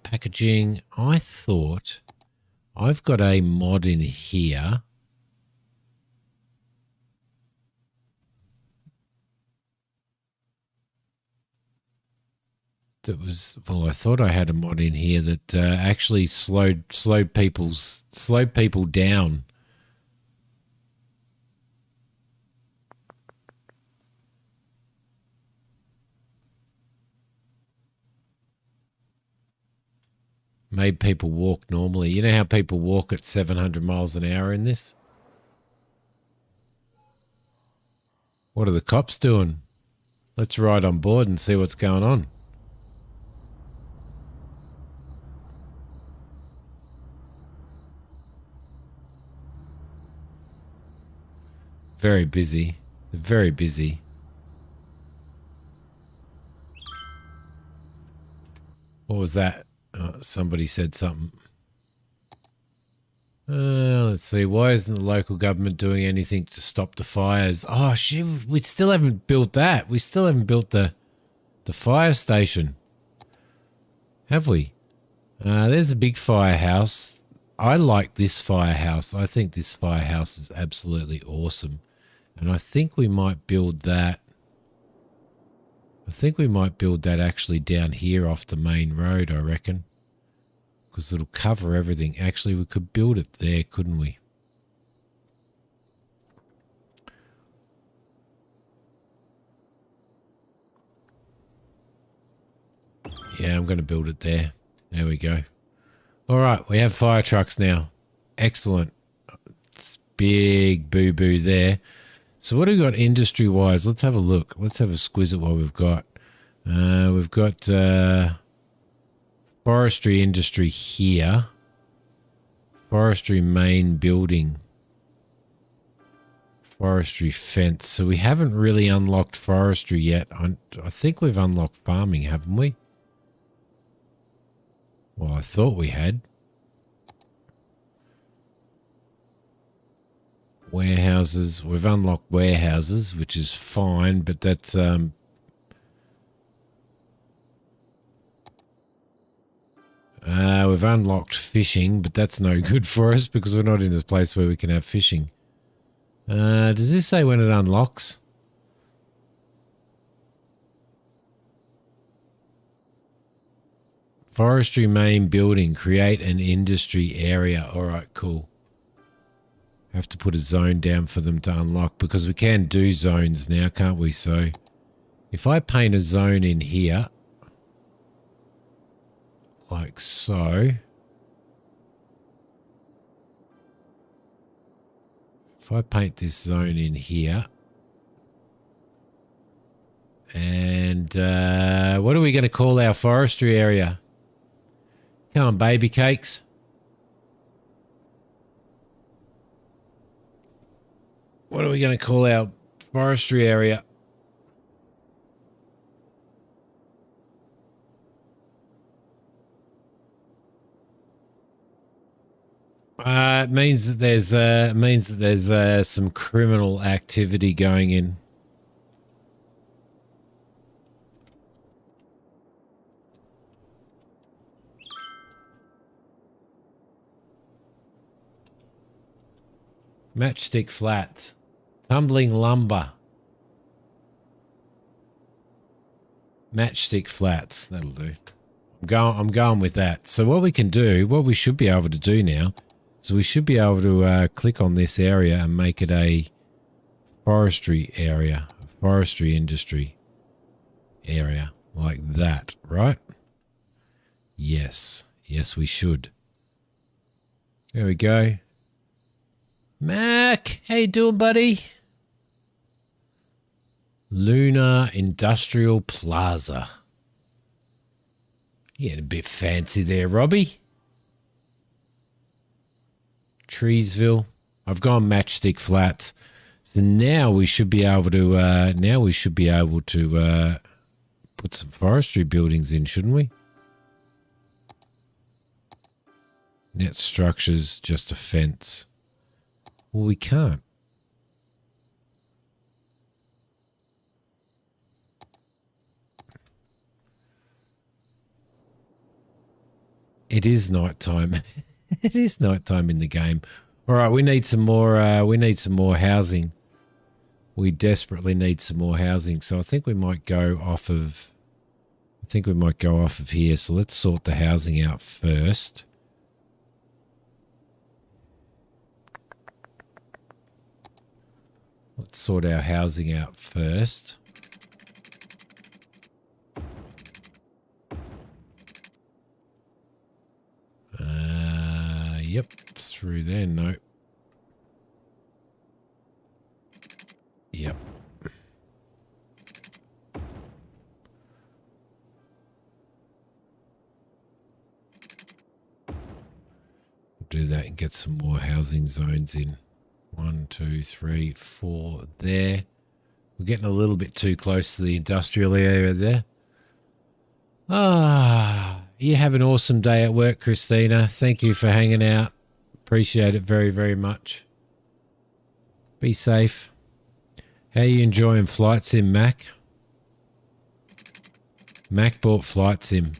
Packaging. I thought I've got a mod in here. That was, well, I thought I had a mod in here that actually slowed people down. Made people walk normally. You know how people walk at 700 miles an hour in this? What are the cops doing? Let's ride on board and see what's going on. Very busy. Very busy. What was that? Somebody said something. Let's see. Why isn't the local government doing anything to stop the fires? Oh, shit. We still haven't built that. We still haven't built the fire station. Have we? There's a big firehouse. I like this firehouse. I think this firehouse is absolutely awesome. And I think we might build that. I think we might build that actually down here off the main road, I reckon. Because it'll cover everything. Actually, we could build it there, couldn't we? Yeah, I'm going to build it there. There we go. All right, we have fire trucks now. Excellent. It's big boo-boo there. So what have we got industry-wise? Let's have a look. Let's have a squiz at what we've got. We've got Forestry Industry here. Forestry main building. Forestry fence. So we haven't really unlocked forestry yet. I think we've unlocked farming, haven't we? Well, I thought we had. Warehouses. We've unlocked warehouses, which is fine, but that's we've unlocked fishing, but that's no good for us because we're not in a place where we can have fishing. Does this say when it unlocks? Forestry main building. Create an industry area. All right, cool. Have to put a zone down for them to unlock because we can do zones now, can't we? So if I paint a zone in here, like so. If I paint this zone in here, and what are we going to call our forestry area? Come on, baby cakes. What are we going to call our forestry area? It means that there's some criminal activity going in. Matchstick flats. Tumbling lumber. Matchstick flats. That'll do. I'm going with that. So what we can do, what we should be able to do now, is we should be able to click on this area and make it a forestry area, a forestry industry area, like that, right? Yes. Yes, we should. There we go. Mac, how you doing, buddy? Lunar Industrial Plaza. You getting a bit fancy there, Robbie. Treesville. I've gone Matchstick Flats. So now we should be able to put some forestry buildings in, shouldn't we? Net structures, just a fence. Well, we can't. It is nighttime. It is nighttime in the game. All right, we need some more. We need some more housing. We desperately need some more housing. So I think we might go off of. I think we might go off of here. So let's sort the housing out first. Let's sort our housing out first. Yep, through there, no. Yep. Do that and get some more housing zones in. 1, 2, 3, 4 there. We're getting a little bit too close to the industrial area there. You have an awesome day at work, Christina. Thank you for hanging out. Appreciate it very, very much. Be safe. How are you enjoying Flight Sim, Mac? Mac bought Flight Sim.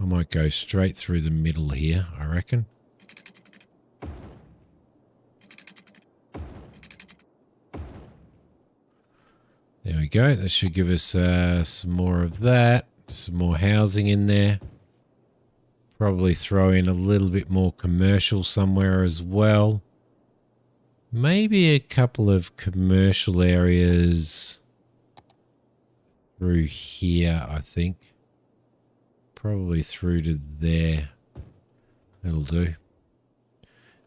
I might go straight through the middle here, I reckon. There we go. That should give us some more of that. Some more housing in there. Probably throw in a little bit more commercial somewhere as well. Maybe a couple of commercial areas through here, I think. Probably through to there. That'll do.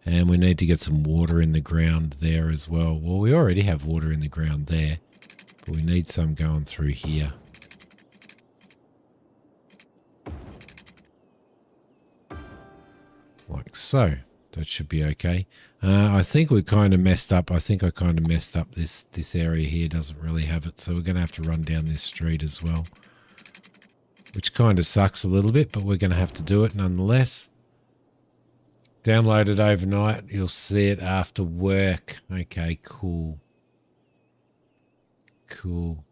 And we need to get some water in the ground there as well. Well, we already have water in the ground there, but we need some going through here. Like so. That should be okay. I think we kind of messed up. I think I kind of messed up this area here. Doesn't really have it. So we're going to have to run down this street as well. Which kind of sucks a little bit, but we're going to have to do it nonetheless. Download it overnight. You'll see it after work. Okay, cool. Cool.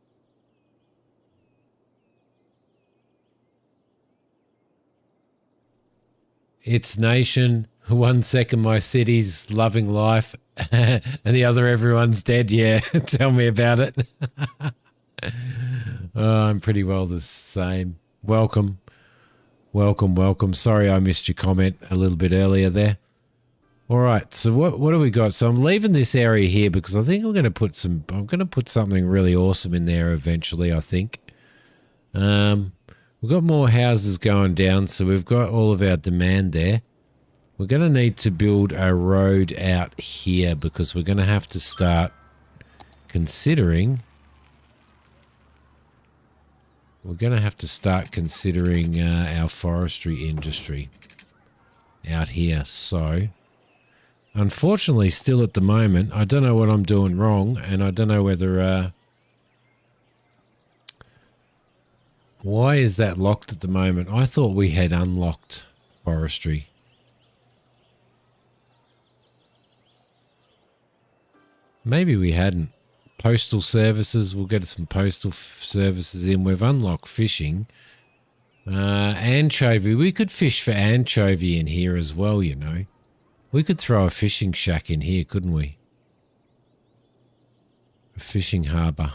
It's Nation. 1 second my city's loving life and the other everyone's dead. Yeah, tell me about it. I'm pretty well the same. Welcome. Welcome, welcome. Sorry I missed your comment a little bit earlier there. All right, so what have we got? So I'm leaving this area here because I think I'm going to put something really awesome in there eventually, I think. We've got more houses going down, so we've got all of our demand there. We're going to need to build a road out here because we're going to have to start considering... We're going to have to start considering our forestry industry out here. So, unfortunately, still at the moment, I don't know what I'm doing wrong, and I don't know whether... why is that locked at the moment? I thought we had unlocked forestry. Maybe we hadn't. Postal services, we'll get some postal services in. We've unlocked fishing. Anchovy, we could fish for anchovy in here as well, you know. We could throw a fishing shack in here, couldn't we? A fishing harbour.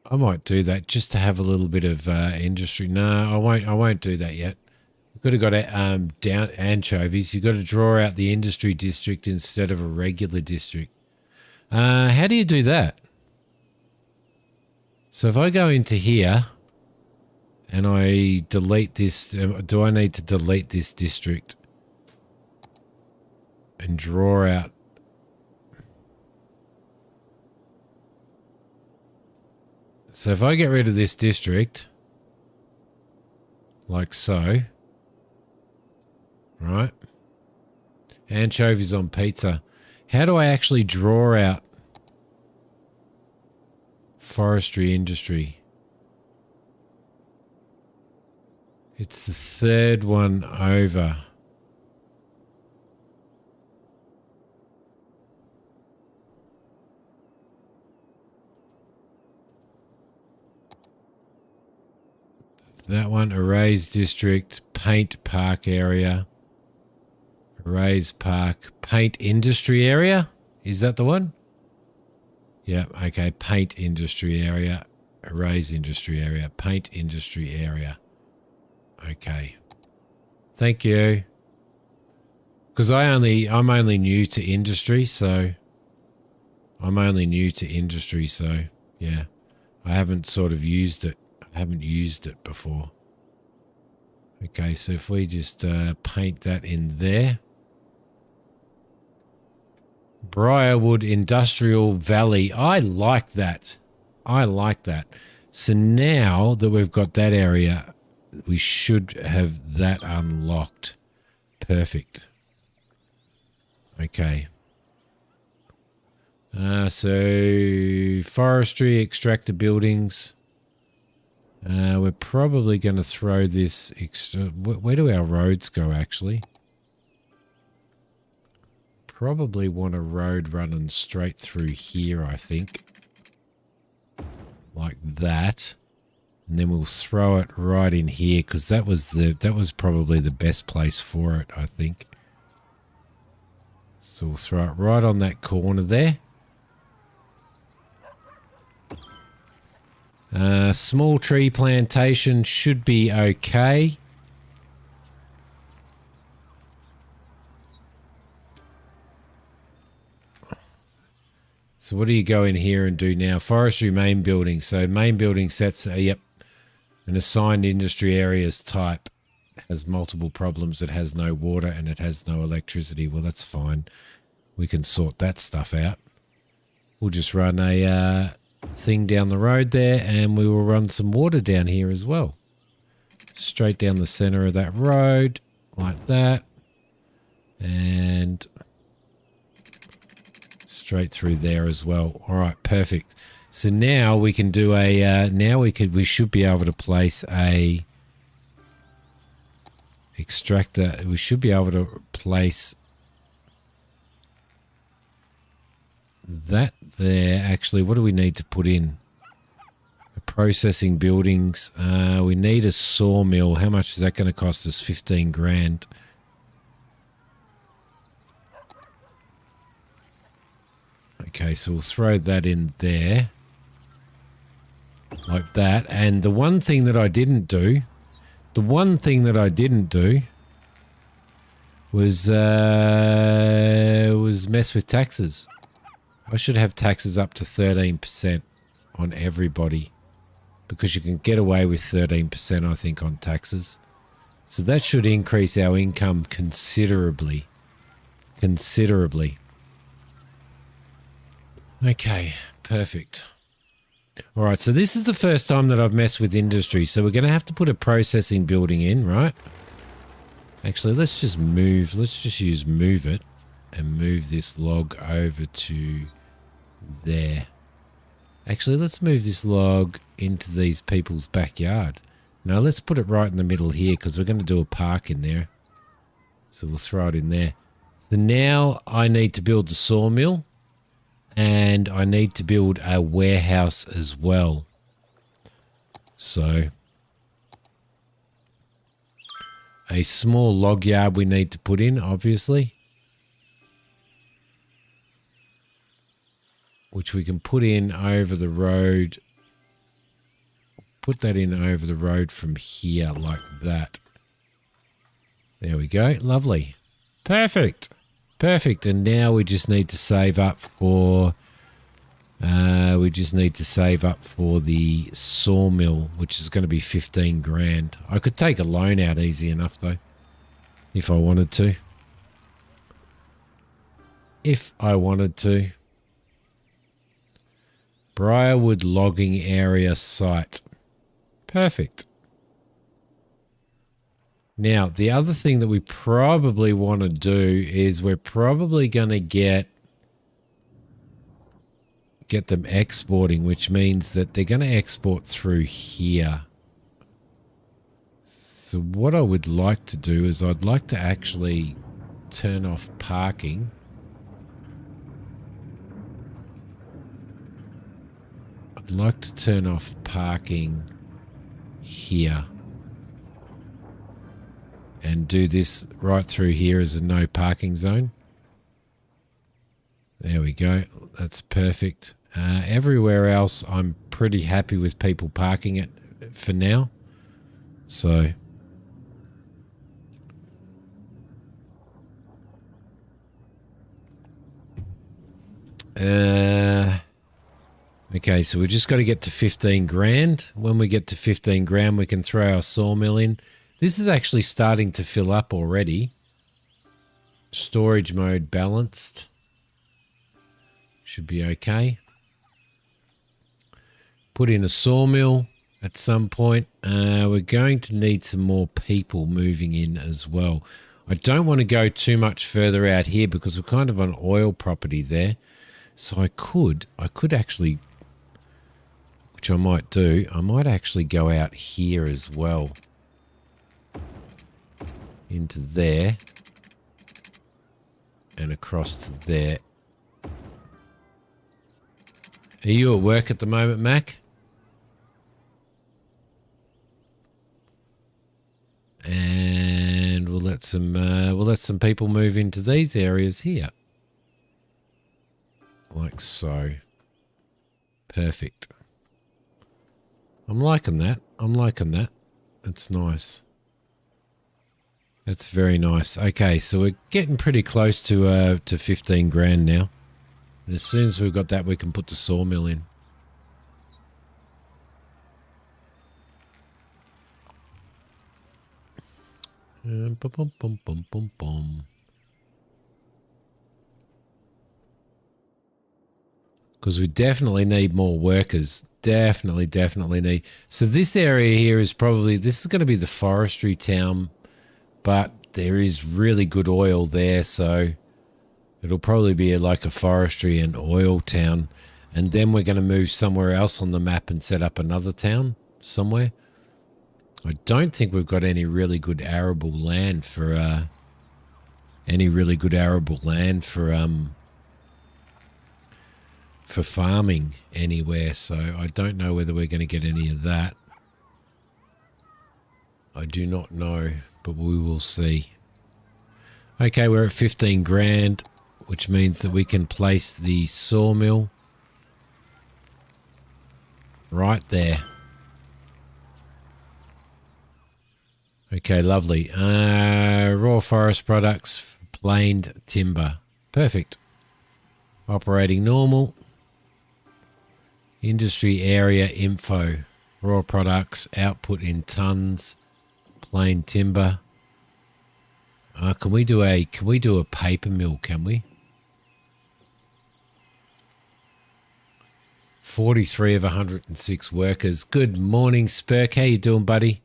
I might do that just to have a little bit of industry. No, I won't do that yet. We've got to go down anchovies. You've got to draw out the industry district instead of a regular district. How do you do that? So if I go into here and I delete this, do I need to delete this district and draw out? So if I get rid of this district, like so, right? Anchovies on pizza. How do I actually draw out Forestry Industry? It's the third one over. That one, Arrays District, Paint Park Area. Arrays Park, Paint Industry Area. Is that the one? Yeah, okay. Paint Industry Area. Arrays Industry Area. Paint Industry Area. Okay. Thank you. Because I'm only new to industry, so yeah. I haven't sort of used it. I haven't used it before. Okay, so if we just paint that in there. Briarwood Industrial Valley. I like that. So now that we've got that area, we should have that unlocked. Perfect. Okay. So forestry, extractor buildings. We're probably going to throw this where do our roads go actually? Probably want a road running straight through here, I think. Like that. And then we'll throw it right in here because that was probably the best place for it, I think. So we'll throw it right on that corner there. Small tree plantation should be okay. So what do you go in here and do now? Forestry main building. So main building sets, yep, an assigned industry areas type. Has multiple problems. It has no water and it has no electricity. Well, that's fine. We can sort that stuff out. We'll just run a thing down the road there and we will run some water down here as well. Straight down the center of that road like that. And straight through there as well. All right, perfect. So now we can do a, we should be able to place a extractor. We should be able to place that there. Actually, what do we need to put in? Processing buildings. We need a sawmill. How much is that going to cost us? 15 grand. Okay, so we'll throw that in there. Like that. And the one thing that I didn't do, was mess with taxes. I should have taxes up to 13% on everybody because you can get away with 13%, I think, on taxes. So that should increase our income considerably. Okay, perfect. All right, so this is the first time that I've messed with industry, so we're going to have to put a processing building in, right? Actually, let's just use move it and move this log over to there. Actually, let's move this log into these people's backyard. Now, let's put it right in the middle here because we're going to do a park in there. So we'll throw it in there. So now I need to build the sawmill. And I need to build a warehouse as well. So, a small log yard we need to put in, obviously. Which we can put in over the road. Put that in over the road from here like that. There we go. Lovely. Perfect. Perfect. And now we just need to save up for We just need to save up for the sawmill, which is going to be 15 grand. I could take a loan out easy enough though, if I wanted to. If I wanted to. Briarwood logging area site. Perfect. Now, the other thing that we probably want to do is we're probably going to get them exporting, which means that they're going to export through here. So what I would like to do is I'd like to actually turn off parking. I'd like to turn off parking here and do this right through here as a no parking zone. There we go. That's perfect. Everywhere else, I'm pretty happy with people parking it for now. So, okay, so we just got to get to 15 grand. When we get to 15 grand, we can throw our sawmill in. This is actually starting to fill up already. Storage mode balanced. Should be okay. Put in a sawmill at some point. We're going to need some more people moving in as well. I don't want to go too much further out here because we're kind of on oil property there. So I could actually, which I might do, I might actually go out here as well. Into there. And across to there. Are you at work at the moment, Mac? And we'll let some people move into these areas here. Like so. Perfect. I'm liking that. I'm liking that. That's nice. That's very nice. Okay, so we're getting pretty close to 15 grand now. And as soon as we've got that, we can put the sawmill in. Because we definitely need more workers. Definitely need. So this area here is probably, this is going to be the forestry town, but there is really good oil there, so it'll probably be like a forestry and oil town. And then we're going to move somewhere else on the map and set up another town somewhere. I don't think we've got any really good arable land for farming anywhere, so I don't know whether we're going to get any of that. I do not know, but we will see. Okay, we're at 15 grand, which means that we can place the sawmill right there. Okay, lovely. Raw forest products, planed timber. Perfect. Operating normal. Industry area info. Raw products, output in tons, plain timber. Can we do a paper mill, can we? 43 of 106 workers. Good morning, Spurk. How you doing, buddy?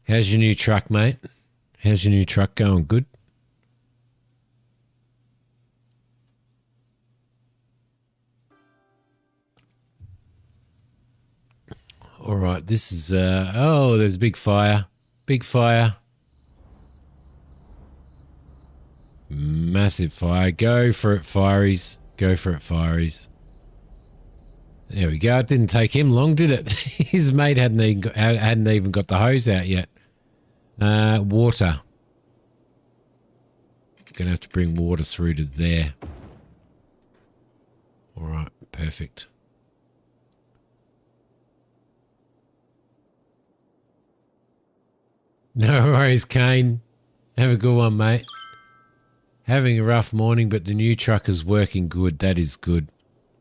How's your new truck, mate? How's your new truck going? Good? All right, this is, oh, there's a big fire. Big fire. Massive fire. Go for it, fireys. Go for it, fireys. There we go. It didn't take him long, did it? His mate hadn't even got the hose out yet. Water. Gonna have to bring water through to there. All right, perfect. No worries, Kane. Have a good one, mate. Having a rough morning, but the new truck is working good. That is good.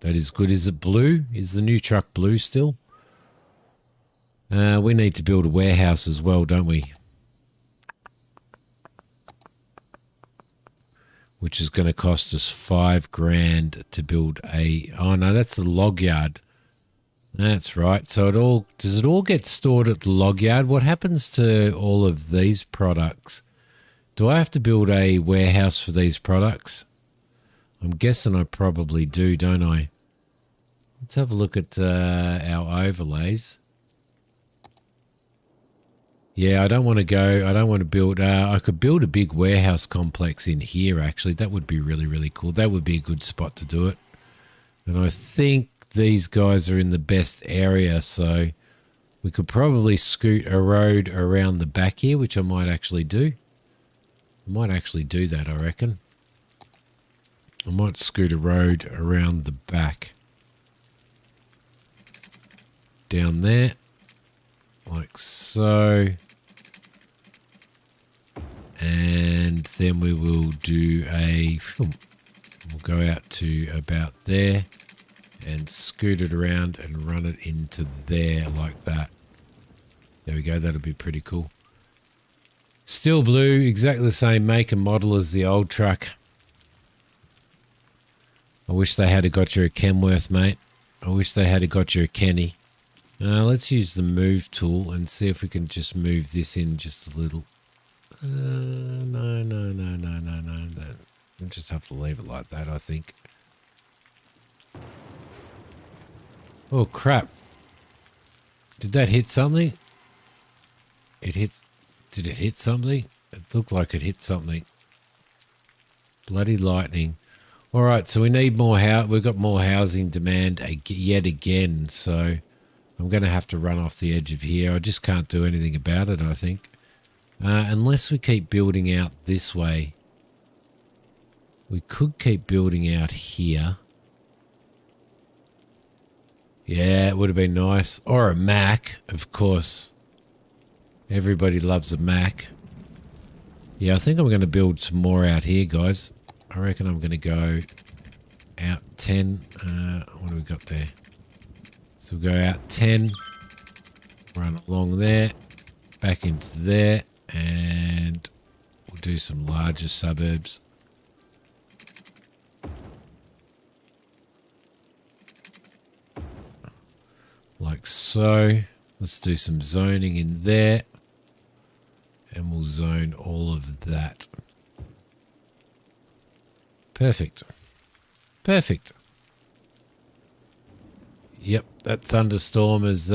That is good. Is it blue? Is the new truck blue still? We need to build a warehouse as well, don't we? Which is going to cost us $5,000 to build a... Oh, no, that's the log yard. That's right. So does it all get stored at the log yard? What happens to all of these products? Do I have to build a warehouse for these products? I'm guessing I probably do, don't I? Let's have a look at our overlays. Yeah, I don't want to build, I could build a big warehouse complex in here, actually. That would be really, really cool. That would be a good spot to do it. And I think these guys are in the best area, so we could probably scoot a road around the back here, which I might actually do. I might actually do that, I reckon. I might scoot a road around the back. Down there. Like so. And then we will do we'll go out to about there and scoot it around and run it into there like that. There we go. That'll be pretty cool. Still blue, exactly the same make and model as the old truck. I wish they had got you a Kenworth, mate. I wish they had got you a Kenny. Let's use the move tool and see if we can just move this in just a little. No. We'll just have to leave it like that, I think. Oh, crap. Did that hit something? Did it hit something? It looked like it hit something. Bloody lightning. All right, so we need more we've got more housing demand yet again, so I'm going to have to run off the edge of here. I just can't do anything about it, I think. Unless we keep building out this way. We could keep building out here. Yeah, it would have been nice. Or a Mac, of course. Everybody loves a Mac. Yeah, I think I'm going to build some more out here, guys. I reckon I'm going to go out 10. What do we got there? So we'll go out 10. Run along there. Back into there. And we'll do some larger suburbs. Like so. Let's do some zoning in there. And we'll zone all of that. Perfect. Perfect. Yep, that thunderstorm is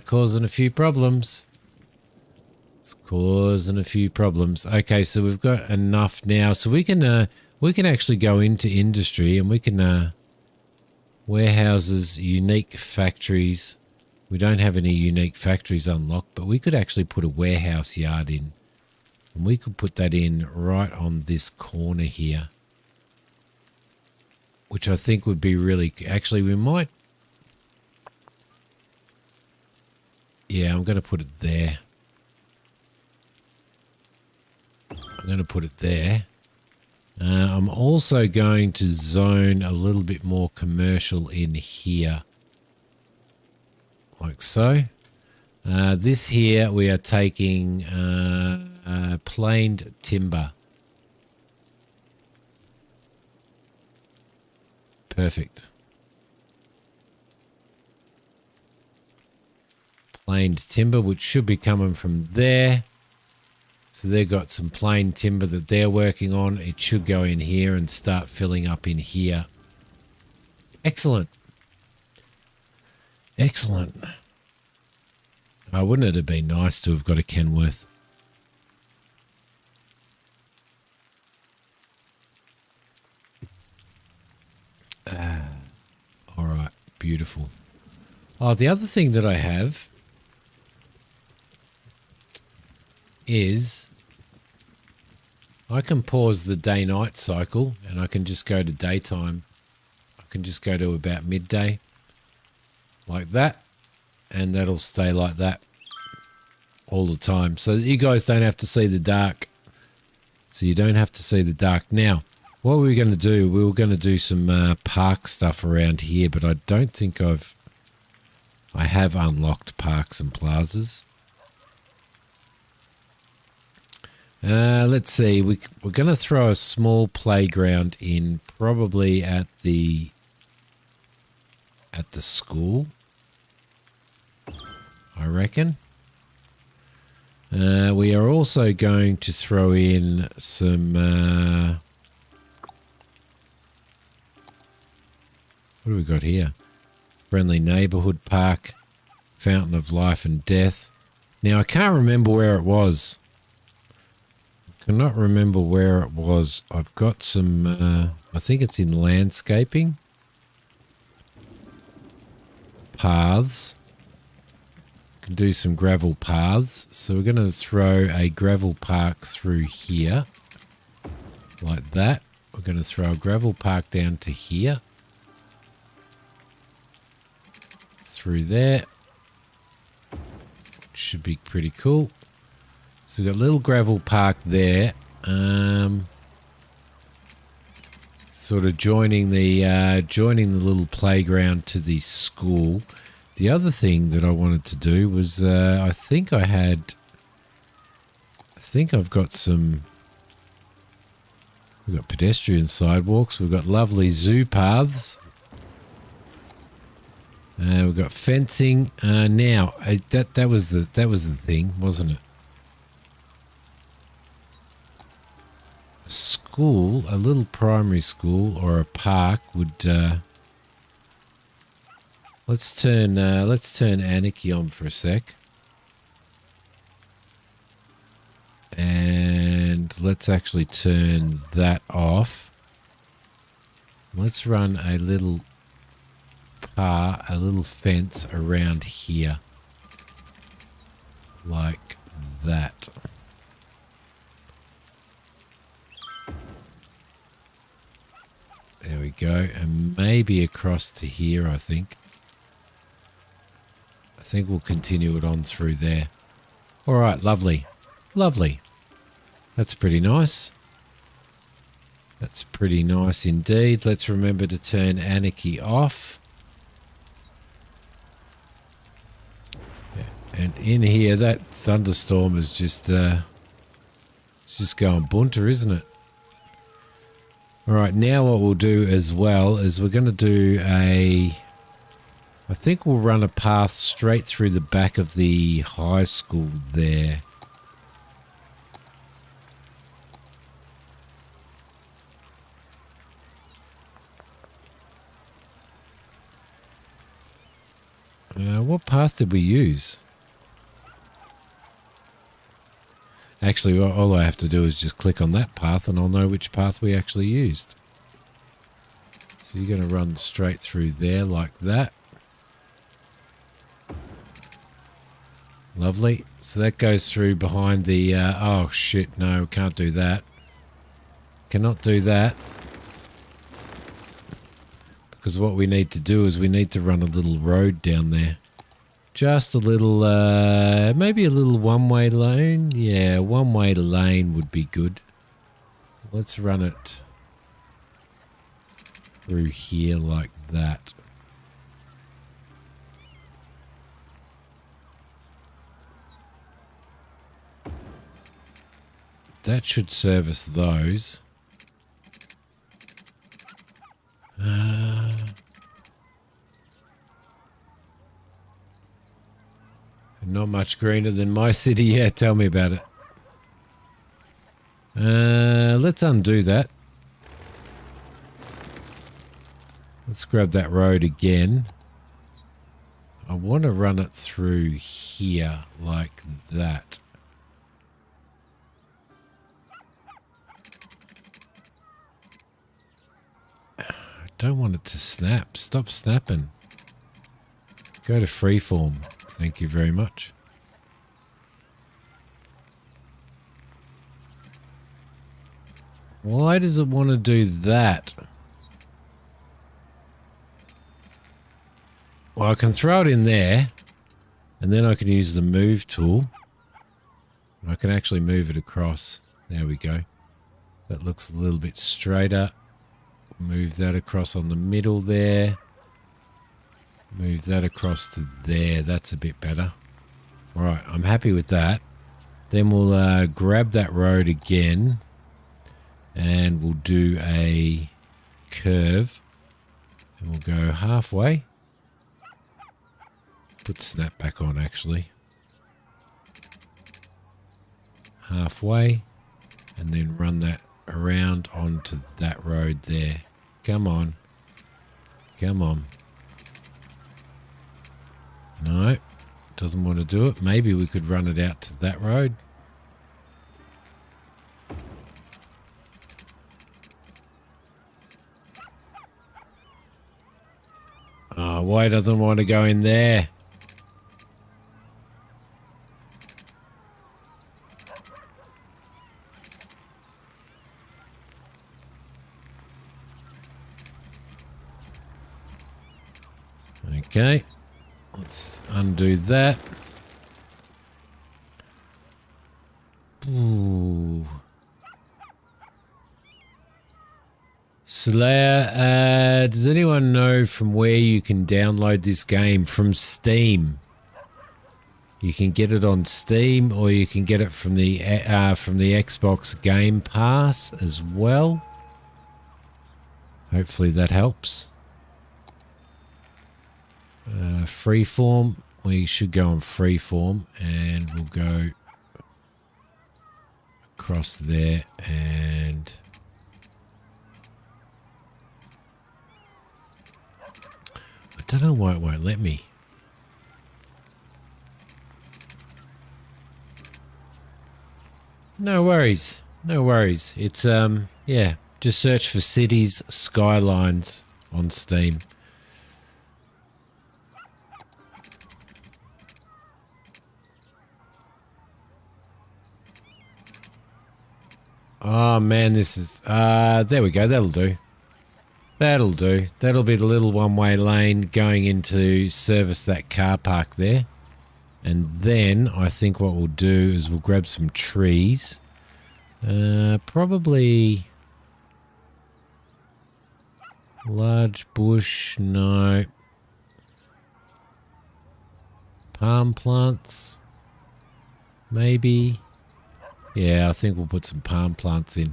causing a few problems. It's causing a few problems. Okay, so we've got enough now. So we can actually go into industry and we can warehouses, unique factories. We don't have any unique factories unlocked, but we could actually put a warehouse yard in. And we could put that in right on this corner here. Which I think would be really... Actually, we might... Yeah, I'm going to put it there. I'm going to put it there. I'm also going to zone a little bit more commercial in here. Like so. This here we are taking planed timber. Perfect. Planed timber, which should be coming from there. So they've got some plain timber that they're working on. It should go in here and start filling up in here. Excellent. Excellent. Oh, wouldn't it have been nice to have got a Kenworth? All right, beautiful. Oh, the other thing that I have is I can pause the day-night cycle and I can just go to daytime. I can just go to about midday. Like that, and that'll stay like that all the time, so that you guys don't have to see the dark. so you don't have to see the dark. Now, what we were going to do, we were going to do some park stuff around here, but I don't think I have unlocked parks and plazas. Let's see, we're going to throw a small playground in probably at the school, I reckon. We are also going to throw in some what do we got here? Friendly neighborhood park, fountain of life and death. Now I can't remember where it was. Cannot remember where it was. I've got some I think it's in landscaping. Paths. Can do some gravel paths. So we're going to throw a gravel park through here. Like that. We're going to throw a gravel park down to here. Through there. Which should be pretty cool. So we've got a little gravel park there. Sort of joining the little playground to the school. The other thing that I wanted to do was I think I've got some. We've got pedestrian sidewalks. We've got lovely zoo paths. We've got fencing. Now that was the thing, wasn't it? A school, a little primary school or a park would. Let's turn Anarchy on for a sec. And let's actually turn that off. Let's run a little fence around here. Like that. There we go. And maybe across to here, I think. I think we'll continue it on through there. All right, lovely. Lovely. That's pretty nice. That's pretty nice indeed. Let's remember to turn Anarchy off. Yeah. And in here, that thunderstorm is just it's just going bunter, isn't it? All right, now what we'll do as well is we're going to do I think we'll run a path straight through the back of the high school there. What path did we use? Actually, all I have to do is just click on that path and I'll know which path we actually used. So you're going to run straight through there like that. Lovely. So that goes through behind the... oh, shit. No, can't do that. Cannot do that. Because what we need to do is we need to run a little road down there. Just a little... maybe a little one-way lane. Yeah, one-way lane would be good. Let's run it through here like that. That should service those. Not much greener than my city. Yeah, tell me about it. Let's undo that. Let's grab that road again. I want to run it through here like that. Don't want it to snap. Stop snapping. Go to freeform. Thank you very much. Why does it want to do that? Well, I can throw it in there and then I can use the move tool. I can actually move it across. There we go. That looks a little bit straighter. Move that across on the middle there. Move that across to there. That's a bit better. All right, I'm happy with that. Then we'll grab that road again and we'll do a curve and we'll go halfway. Put snap back on actually. Halfway and then run that around onto that road there. Come on. Come on. No, doesn't want to do it. Maybe we could run it out to that road. Oh, why doesn't want to go in there? Okay, let's undo that. Ooh. Slayer, does anyone know from where you can download this game? From Steam. You can get it on Steam, or you can get it from the Xbox Game Pass as well. Hopefully that helps. Freeform. We should go on freeform, and we'll go across there and. I don't know why it won't let me. No worries. No worries. It's, yeah, just search for Cities Skylines on Steam. Oh, man, this is, there we go. That'll do. That'll do. That'll be the little one-way lane going into service that car park there. And then I think what we'll do is we'll grab some trees. Probably large bush, no. Palm plants, maybe. Yeah, I think we'll put some palm plants in.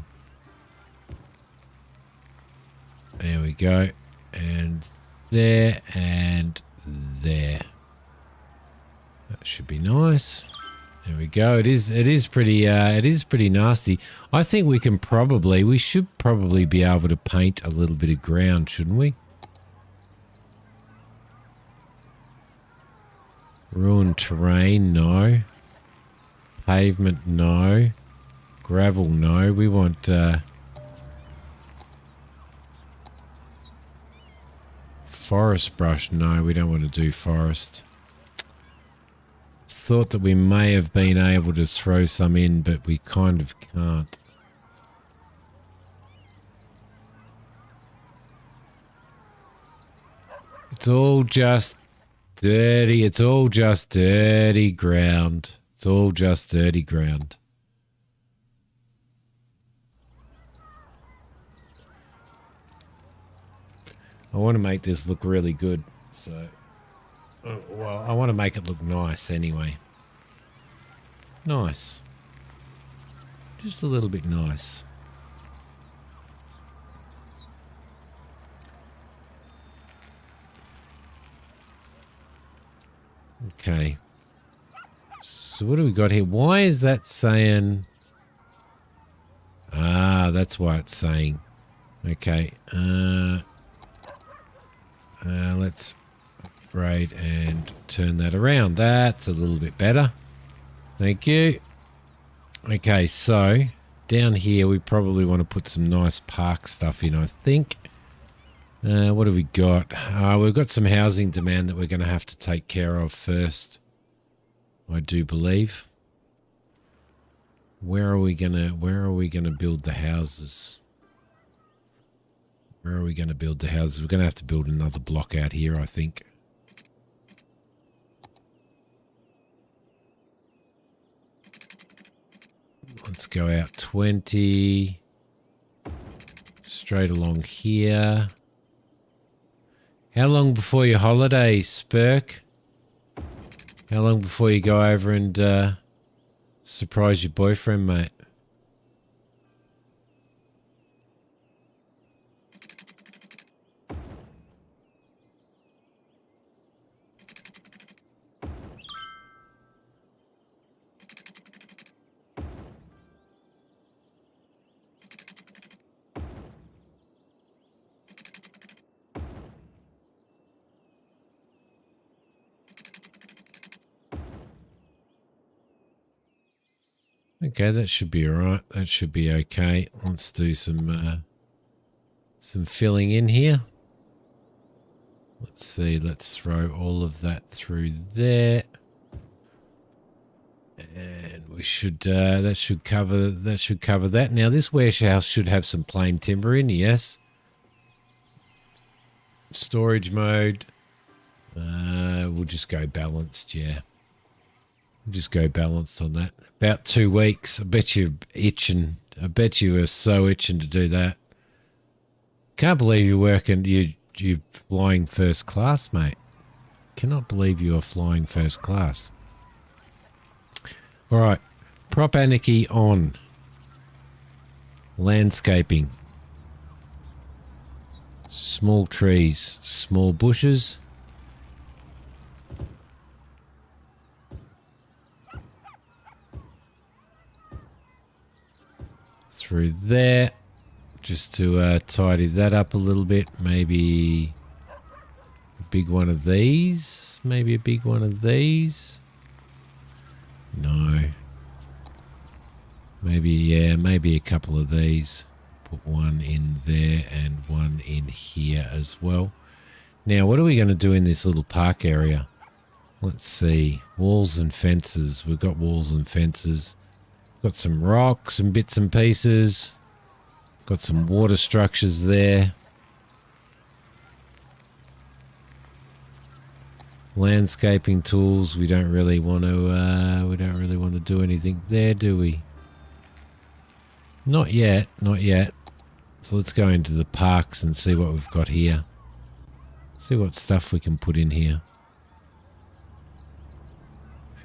There we go. And there and there. That should be nice. There we go. It is pretty nasty. I think we should probably be able to paint a little bit of ground, shouldn't we? Ruined terrain, no. Pavement, no. Gravel, no. We want forest brush, no. We don't want to do forest. Thought that we may have been able to throw some in, but we kind of can't. It's all just dirty. It's all just dirty ground. It's all just dirty ground. I want to make this look really good, so... well, I want to make it look nice anyway. Nice. Just a little bit nice. Okay. So what do we got here? Why is that saying... Ah, that's why it's saying... Okay. Let's... upgrade and turn that around. That's a little bit better. Thank you. Okay, so down here we probably want to put some nice park stuff in, I think. What have we got? We've got some housing demand that we're going to have to take care of first, I do believe. Where are we gonna build the houses? Where are we going to build the houses? We're going to have to build another block out here, I think. Let's go out 20. straight along here. How long before your holiday, Spurk? How long before you go over and surprise your boyfriend, mate? Okay, that should be all right. That should be okay. Let's do some filling in here. Let's see. Let's throw all of that through there, and we should that should cover that. Now this warehouse should have some plain timber in. Yes. Storage mode. We'll just go balanced. Yeah. We'll just go balanced on that. About 2 weeks. I bet you're itching. I bet you are so itching to do that. Can't believe you're working. You're flying first class, mate. Cannot believe you are flying first class. All right. Prop Anarchy on. Landscaping. Small trees. Small bushes. Through there, just to tidy that up a little bit. Maybe a big one of these. Maybe a big one of these. No. Maybe, yeah, maybe a couple of these. Put one in there and one in here as well. Now, what are we going to do in this little park area? Let's see. Walls and fences. We've got walls and fences. Got some rocks and bits and pieces. Got some water structures there. Landscaping tools. We don't really want to do anything there, do we? Not yet, not yet. So let's go into the parks and see what we've got here. See what stuff we can put in here.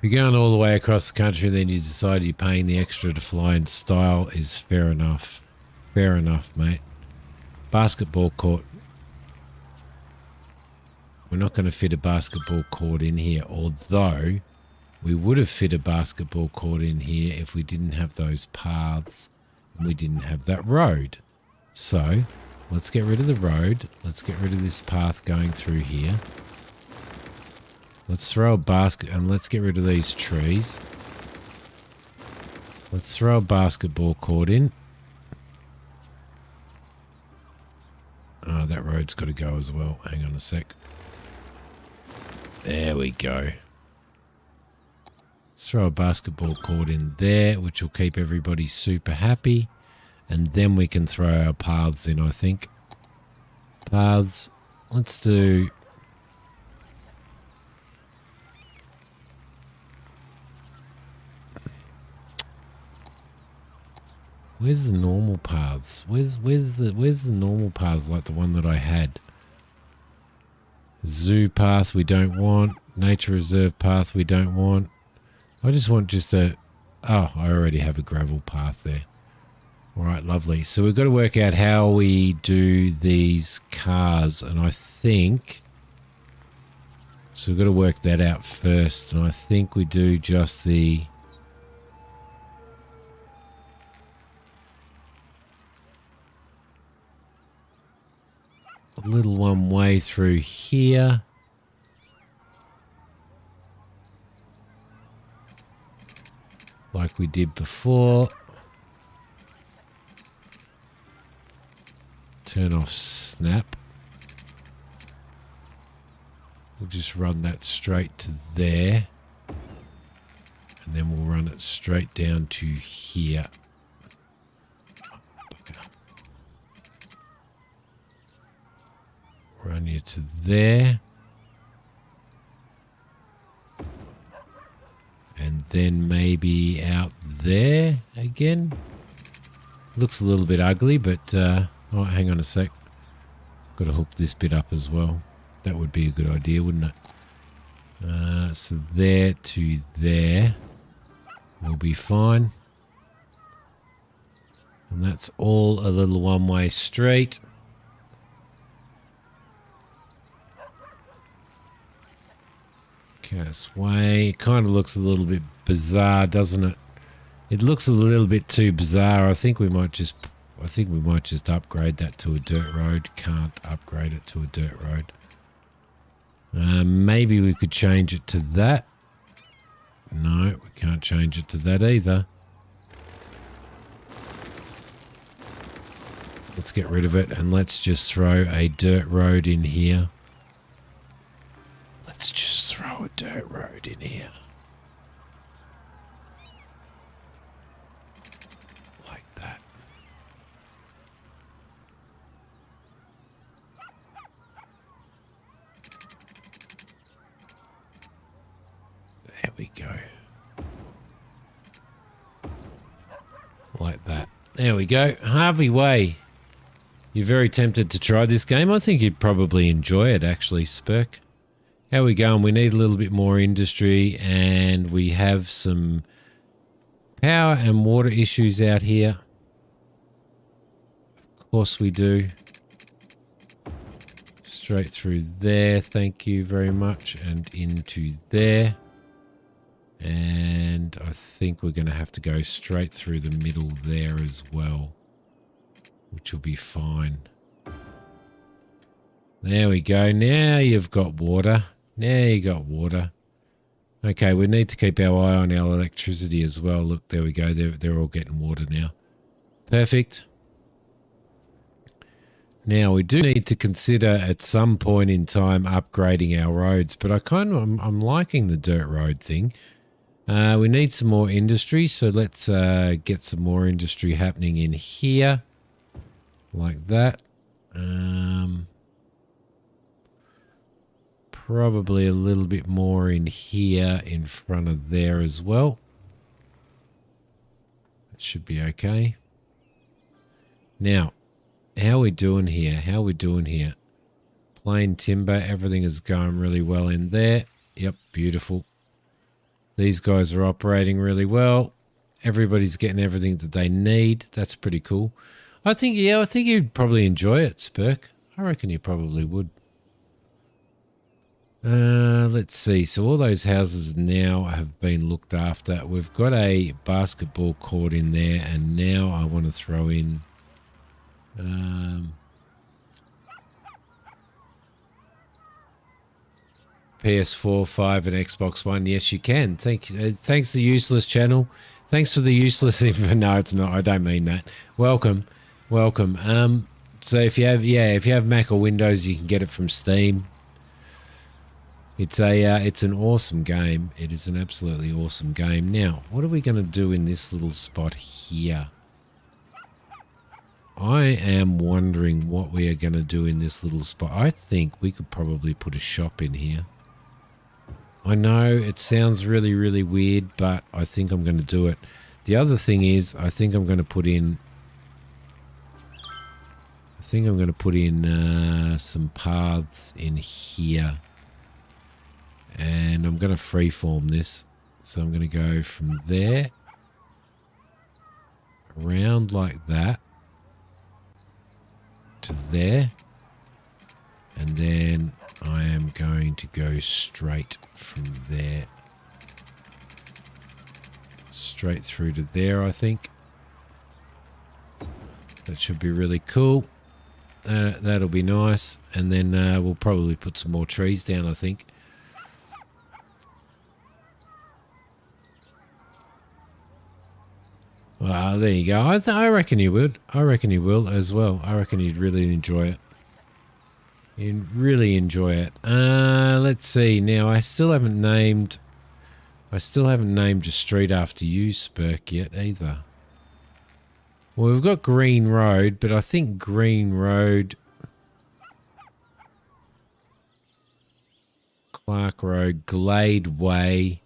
If you're going all the way across the country and then you decide you're paying the extra to fly in style is fair enough. Fair enough, mate. Basketball court. We're not going to fit a basketball court in here, although we would have fit a basketball court in here if we didn't have those paths and we didn't have that road. So let's get rid of the road. Let's get rid of this path going through here. Let's throw a basket and let's get rid of these trees. Let's throw a basketball court in. Oh, that road's got to go as well. Hang on a sec. There we go. Let's throw a basketball court in there, which will keep everybody super happy. And then we can throw our paths in, I think. Paths. Let's do... Where's the normal paths? Where's the normal paths like the one that I had? Zoo path we don't want. Nature reserve path we don't want. I just want just a... Oh, I already have a gravel path there. All right, lovely. So we've got to work out how we do these cars. And I think... So we've got to work that out first. And I think we do just the... little one way through here. Like we did before. Turn off snap. We'll just run that straight to there. And then we'll run it straight down to here. Run you to there. And then maybe out there again. Looks a little bit ugly, but Oh, hang on a sec. Got to hook this bit up as well. That would be a good idea, wouldn't it? So there to there will be fine. And that's all a little one-way street. Cass Way. It kind of looks a little bit bizarre, doesn't it? It looks a little bit too bizarre. I think we might just upgrade that to a dirt road. Can't upgrade it to a dirt road. Maybe we could change it to that. No, we can't change it to that either. Let's get rid of it and let's just throw a dirt road in here. Let's just throw a dirt road in here. Like that. There we go. Like that. There we go. Harvey Way. You're very tempted to try this game. I think you'd probably enjoy it, actually, Spurk. How we going? We need a little bit more industry, and we have some power and water issues out here. Of course we do. Straight through there, thank you very much, and into there. And I think we're going to have to go straight through the middle there as well, which will be fine. There we go. Now you've got water. Now you got water. Okay, we need to keep our eye on our electricity as well. Look, there we go. They're all getting water now. Perfect. Now we do need to consider at some point in time upgrading our roads, but I'm liking the dirt road thing. We need some more industry, so let's get some more industry happening in here. Like that. Probably a little bit more in here in front of there as well. That should be okay. Now, how are we doing here? How are we doing here? Plain timber, everything is going really well in there. Yep, beautiful. These guys are operating really well. Everybody's getting everything that they need. That's pretty cool. I think you'd probably enjoy it, Spurk. I reckon you probably would. Let's see. So all those houses now have been looked after. We've got a basketball court in there, and now I want to throw in PS4, 5, and Xbox One. Yes, you can. Thanks, the useless channel. Thanks for the useless info. No, it's not. I don't mean that. Welcome. So if you have Mac or Windows, you can get it from Steam. It's an awesome game. It is an absolutely awesome game. Now, what are we going to do in this little spot here? I am wondering what we are going to do in this little spot. I think we could probably put a shop in here. I know it sounds really, really weird, but I think I'm going to do it. The other thing is, I think I'm going to put in some paths in here. And I'm going to freeform this. So I'm going to go from there around like that to there. And then I am going to go straight from there. Straight through to there, I think. That should be really cool. That'll be nice. And then we'll probably put some more trees down, I think. Well, there you go. I reckon you would. I reckon you will as well. I reckon you'd really enjoy it. You'd really enjoy it. Let's see. Now, I still haven't named a street after you, Spurk, yet either. Well, we've got Green Road, but I think Green Road, Clark Road, Glade Way.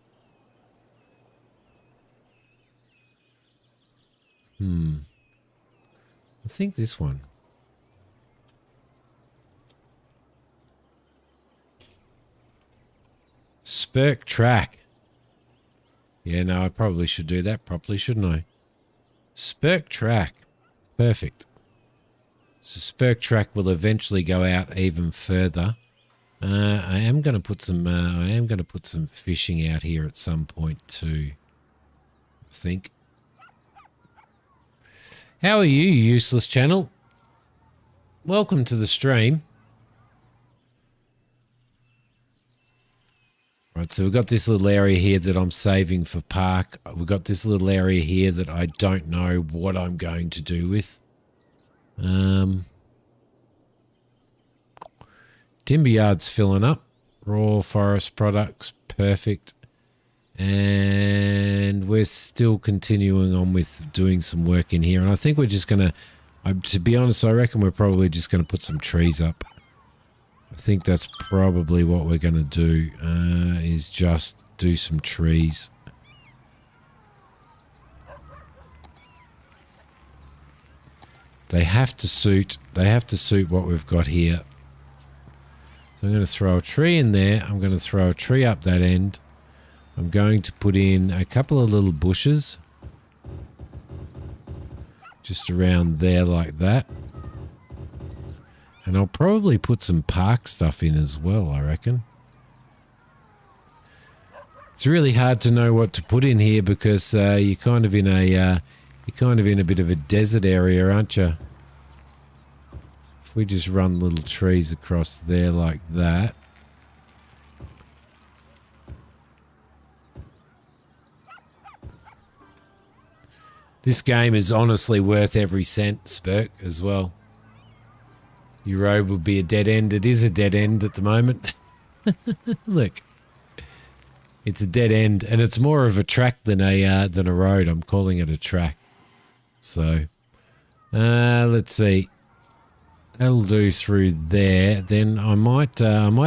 I think this one. Spurk track. Yeah, no, I probably should do that properly, shouldn't I? Spurk track. Perfect. So Spurk track will eventually go out even further. I am going to put some fishing out here at some point too. I think. How are you, useless channel? Welcome to the stream. Right, so we've got this little area here that I'm saving for park. We've got this little area here that I don't know what I'm going to do with. Timber yard's filling up. Raw forest products, perfect. And we're still continuing on with doing some work in here. And I think we're just going to be honest, I reckon we're probably just going to put some trees up. I think that's probably what we're going to do, is just do some trees. They have to suit what we've got here. So I'm going to throw a tree in there. I'm going to throw a tree up that end. I'm going to put in a couple of little bushes just around there like that. And I'll probably put some park stuff in as well, I reckon. It's really hard to know what to put in here because you're kind of in a bit of a desert area, aren't you? If we just run little trees across there like that. This game is honestly worth every cent, Spurk, as well. Your road would be a dead end. It is a dead end at the moment. Look. It's a dead end, and it's more of a track than a road. I'm calling it a track. So, let's see. That'll do through there. Then I might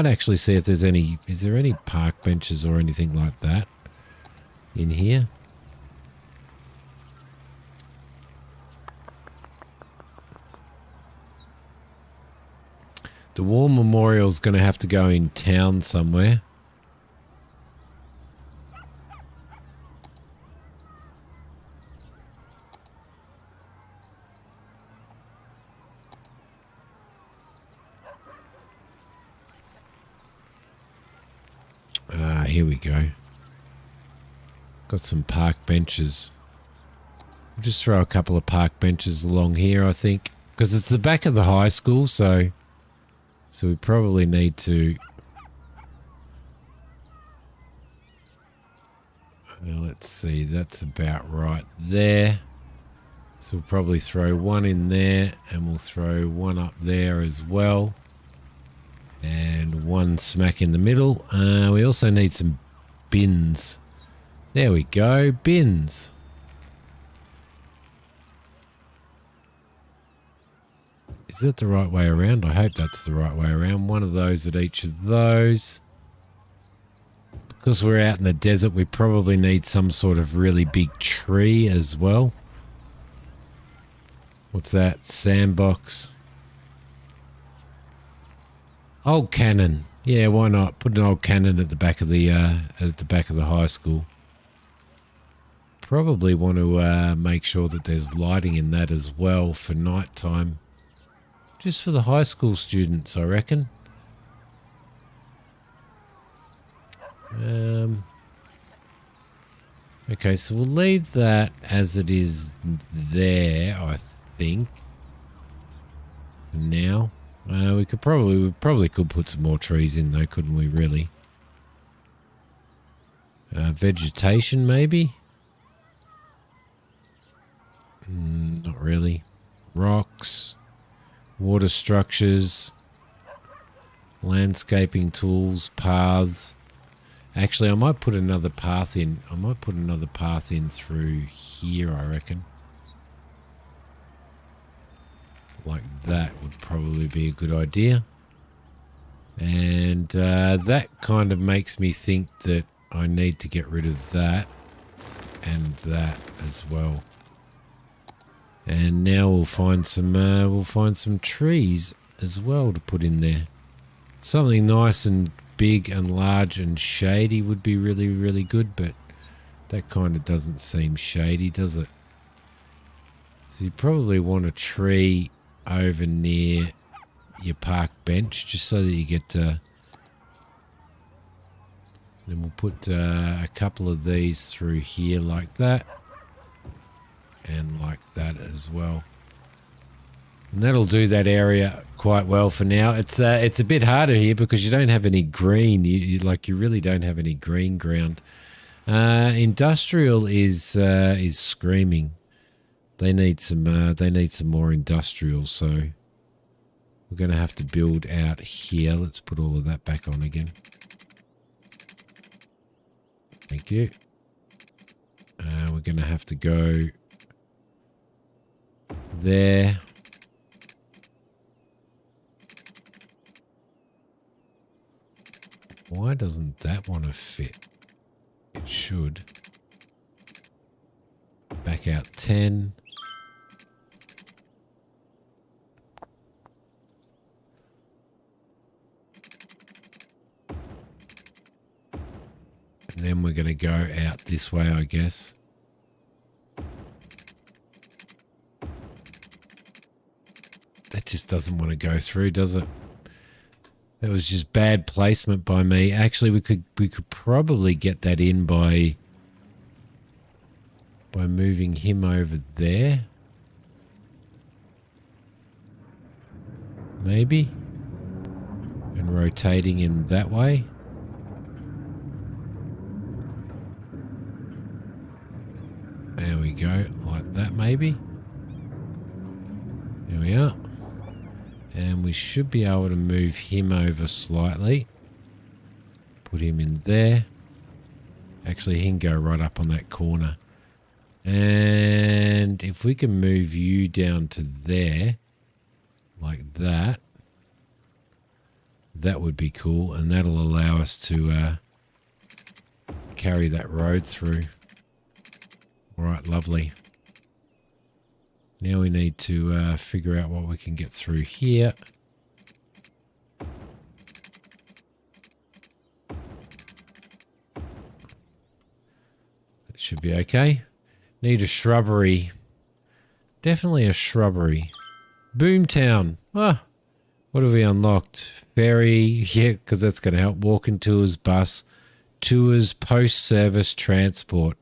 actually see if there's any. Is there any park benches or anything like that in here? The War Memorial's going to have to go in town somewhere. Here we go. Got some park benches. I'll just throw a couple of park benches along here, I think. Because it's the back of the high school, so we probably need to... let's see, that's about right there. So we'll probably throw one in there, and we'll throw one up there as well. And one smack in the middle. We also need some bins. There we go, bins. Is that the right way around? I hope that's the right way around. One of those at each of those. Because we're out in the desert, we probably need some sort of really big tree as well. What's that? Sandbox. Old cannon. Yeah, why not? Put an old cannon at the back of the high school. Probably want to make sure that there's lighting in that as well for night time. Just for the high school students, I reckon. Okay, so we'll leave that as it is there, I think. For now. We probably could put some more trees in though, couldn't we, really? Vegetation, maybe? Not really. Rocks. Water structures. Landscaping tools. Paths. Actually, I might put another path in. I might put another path in through here, I reckon. Like that would probably be a good idea. And that kind of makes me think that I need to get rid of that and that as well. And now we'll find some trees as well to put in there. Something nice and big and large and shady would be really, really good, but that kind of doesn't seem shady, does it? So you probably want a tree over near your park bench just so that you get to... Then we'll put a couple of these through here like that. And like that as well. And that'll do that area quite well for now. It's a bit harder here because you don't have any green. You really don't have any green ground. Industrial is screaming. They need some more industrial. So we're going to have to build out here. Let's put all of that back on again. Thank you. We're going to have to go there. Why doesn't that want to fit? It should. Back out 10. And then we're going to go out this way, I guess. That just doesn't want to go through, does it? That was just bad placement by me. Actually, we could probably get that in by moving him over there. Maybe. And rotating him that way. There we go, like that maybe. There we are. And we should be able to move him over slightly. Put him in there. Actually, he can go right up on that corner. And if we can move you down to there, like that, that would be cool. And that'll allow us to carry that road through. All right, lovely. Now we need to figure out what we can get through here. That should be okay. Need a shrubbery. Definitely a shrubbery. Boomtown. Ah, what have we unlocked? Ferry. Yeah, because that's going to help. Walking tours, bus, tours, post-service, transport.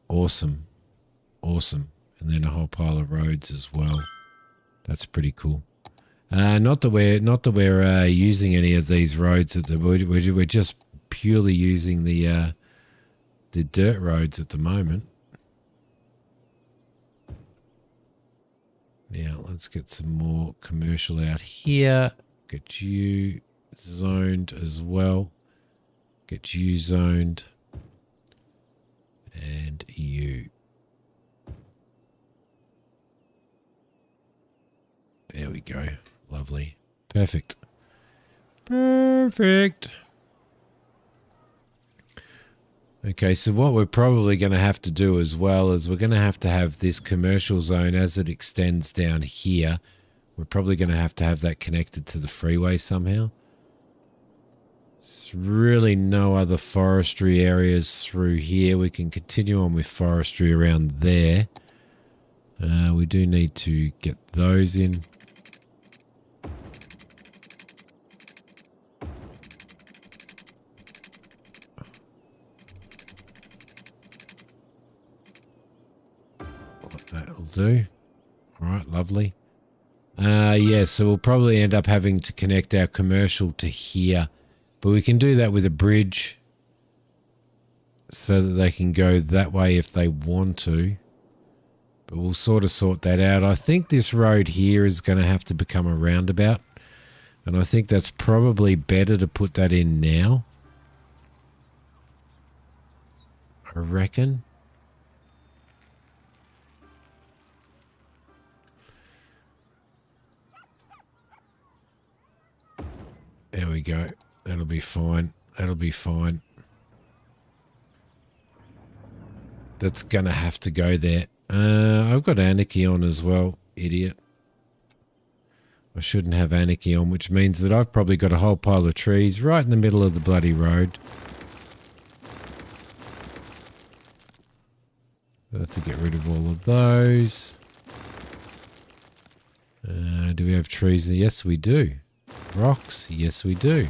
Awesome. Awesome. And then a whole pile of roads as well. That's pretty cool. Not that we're using any of these roads at the we're just purely using the dirt roads at the moment. Now let's get some more commercial out here. Get you zoned as well. Get you zoned. And you. There we go. Lovely. Perfect. Perfect. Okay, so what we're probably going to have to do as well is we're going to have this commercial zone as it extends down here. We're probably going to have that connected to the freeway somehow. There's really no other forestry areas through here. We can continue on with forestry around there. We do need to get those in. That'll do. All right, lovely. Yeah, so we'll probably end up having to connect our commercial to here. But we can do that with a bridge so that they can go that way if they want to. But we'll sort that out. I think this road here is going to have to become a roundabout. And I think that's probably better to put that in now. I reckon. There we go. That'll be fine. That'll be fine. That's going to have to go there. I've got Anarchy on as well, idiot. I shouldn't have Anarchy on, which means that I've probably got a whole pile of trees right in the middle of the bloody road. I'll have to get rid of all of those. Do we have trees? Yes, we do. Rocks? Yes, we do.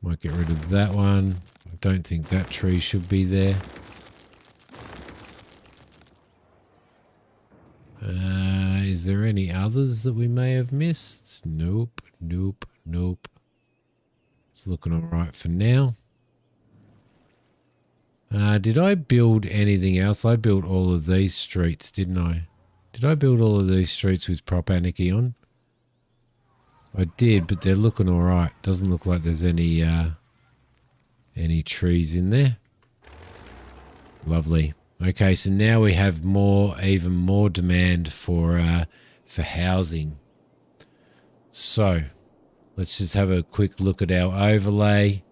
Might get rid of that one. I don't think that tree should be there. Is there any others that we may have missed? Nope, nope, nope. It's looking all right for now. Did I build anything else? I built all of these streets, didn't I? Did I build all of these streets with prop Anarchy on? I did, but they're looking all right. Doesn't look like there's any trees in there. Lovely. Okay, so now we have even more demand for housing. So let's just have a quick look at our overlay.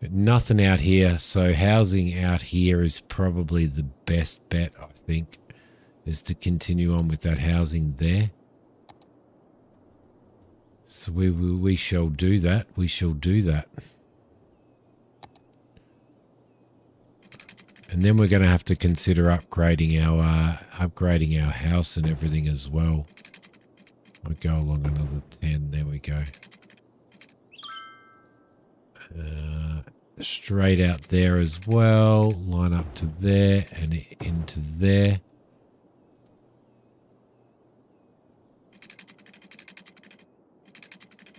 Nothing out here, so housing out here is probably the best bet, I think, is to continue on with that housing there. So we shall do that. We shall do that. And then we're going to have to consider upgrading our house and everything as well. I'll go along another 10. There we go. Straight out there as well. Line up to there and into there.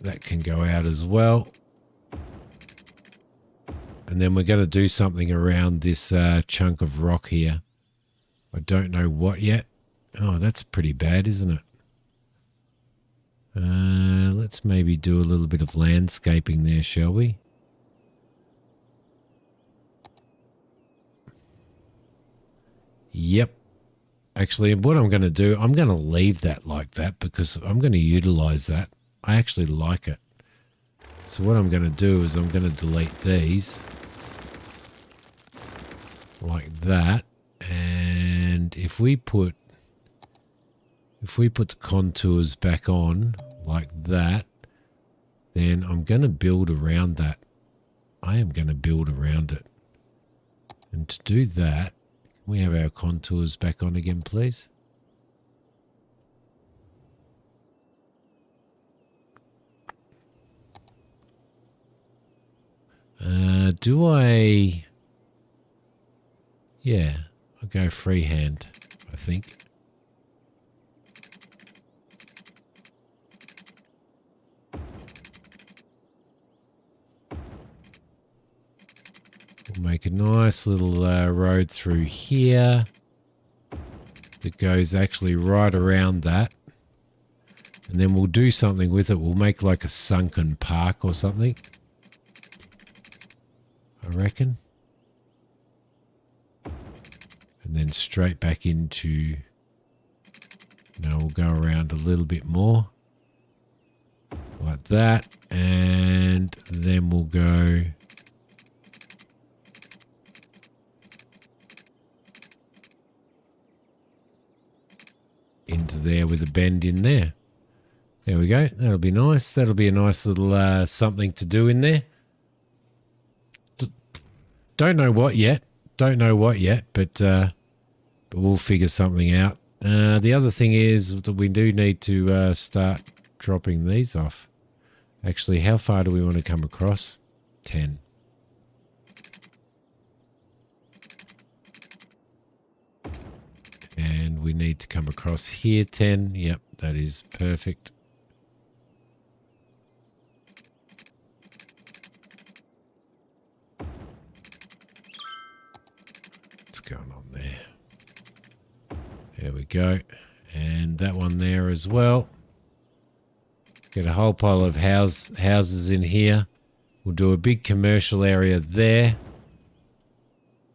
That can go out as well. And then we're going to do something around this chunk of rock here. I don't know what yet. Oh, that's pretty bad, isn't it? Let's maybe do a little bit of landscaping there, shall we? Yep. Actually, what I'm going to do, I'm going to leave that like that because I'm going to utilize that. I actually like it. So what I'm going to do is I'm going to delete these. Like that. And if we put the contours back on like that, then I'm going to build around that. I am going to build around it. And to do that, can we have our contours back on again, please? Do I... Yeah, I'll go freehand, I think. We'll make a nice little road through here that goes actually right around that. And then we'll do something with it. We'll make like a sunken park or something, I reckon. And then straight back into, no, we'll go around a little bit more like that. And then we'll go into there with a bend in there. There we go. That'll be nice. That'll be a nice little something to do in there. Don't know what yet. Don't know what yet, but we'll figure something out. The other thing is that we do need to start dropping these off. Actually, how far do we want to come across? 10. And we need to come across here 10. Yep, that is perfect. What's going on there? There we go. And that one there as well. Get a whole pile of houses in here. We'll do a big commercial area there.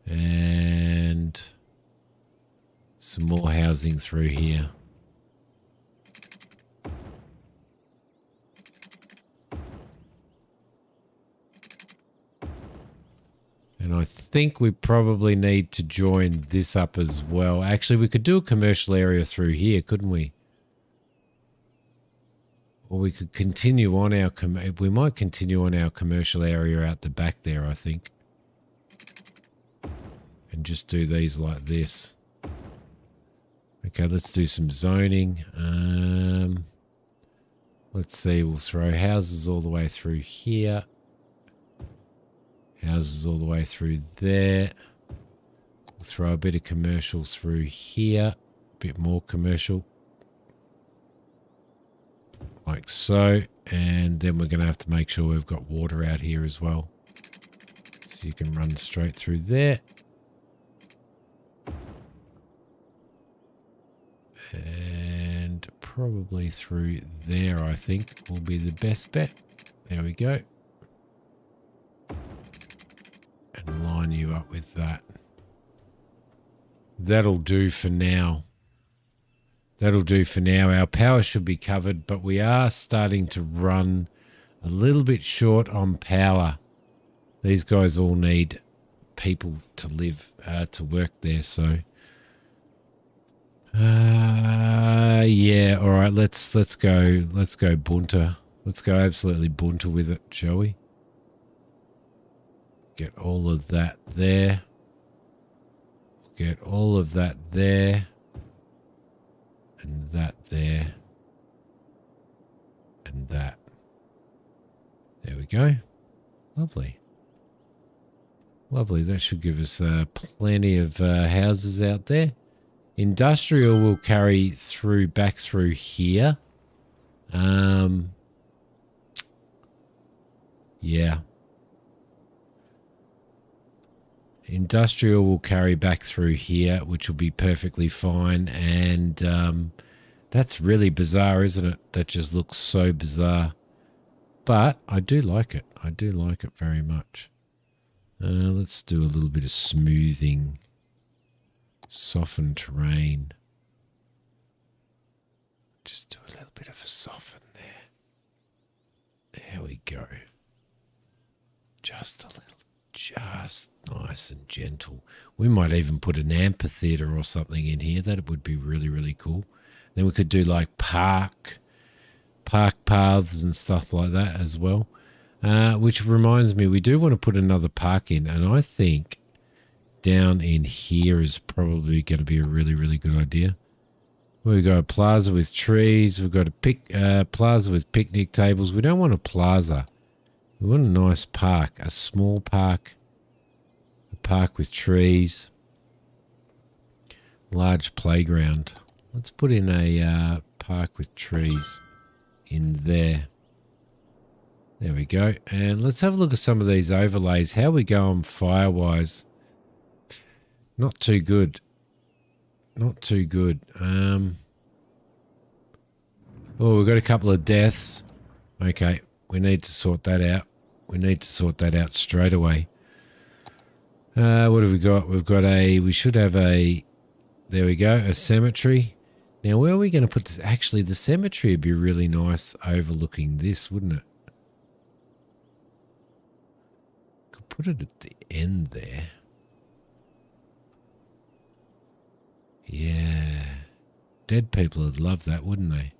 And some more housing through here. And I think we probably need to join this up as well. Actually, we could do a commercial area through here, couldn't we? Or we could continue on our, we might continue on our commercial area out the back there, I think. And just do these like this. Okay, let's do some zoning. Let's see, we'll throw houses all the way through here. Houses all the way through there. We'll throw a bit of commercial through here. A bit more commercial. Like so. And then we're going to have to make sure we've got water out here as well. So you can run straight through there. And probably through there, I think, will be the best bet. There we go. And line you up with that. That'll do for now. That'll do for now. Our power should be covered, but we are starting to run a little bit short on power. These guys all need people to live, to work there, so... yeah, all right, let's go bunter. Let's go absolutely bunter with it, shall we? Get all of that there. Get all of that there. And that there. And that. There we go. Lovely. Lovely, that should give us plenty of houses out there. Industrial will carry through back through here. Yeah. Industrial will carry back through here, which will be perfectly fine. And that's really bizarre, isn't it? That just looks so bizarre. But I do like it. I do like it very much. Let's do a little bit of smoothing. Soften terrain. Just do a little bit of a soften there. There we go. Just a little, just nice and gentle. We might even put an amphitheater or something in here. That would be really, really cool. Then we could do like park paths and stuff like that as well. Which reminds me, we do want to put another park in, and I think down in here is probably going to be a really, really good idea. We've got a plaza with trees. We've got a plaza with picnic tables. We don't want a plaza. We want a nice park, a small park, a park with trees, large playground. Let's put in a park with trees in there. There we go. And let's have a look at some of these overlays. How we go on fire-wise. Not too good. Not too good. Oh, we've got a couple of deaths. Okay, we need to sort that out. We need to sort that out straight away. What have we got? We should have a, there we go, a cemetery. Now, where are we going to put this? Actually, the cemetery would be really nice overlooking this, wouldn't it? Could put it at the end there. Yeah. Dead people would love that, wouldn't they?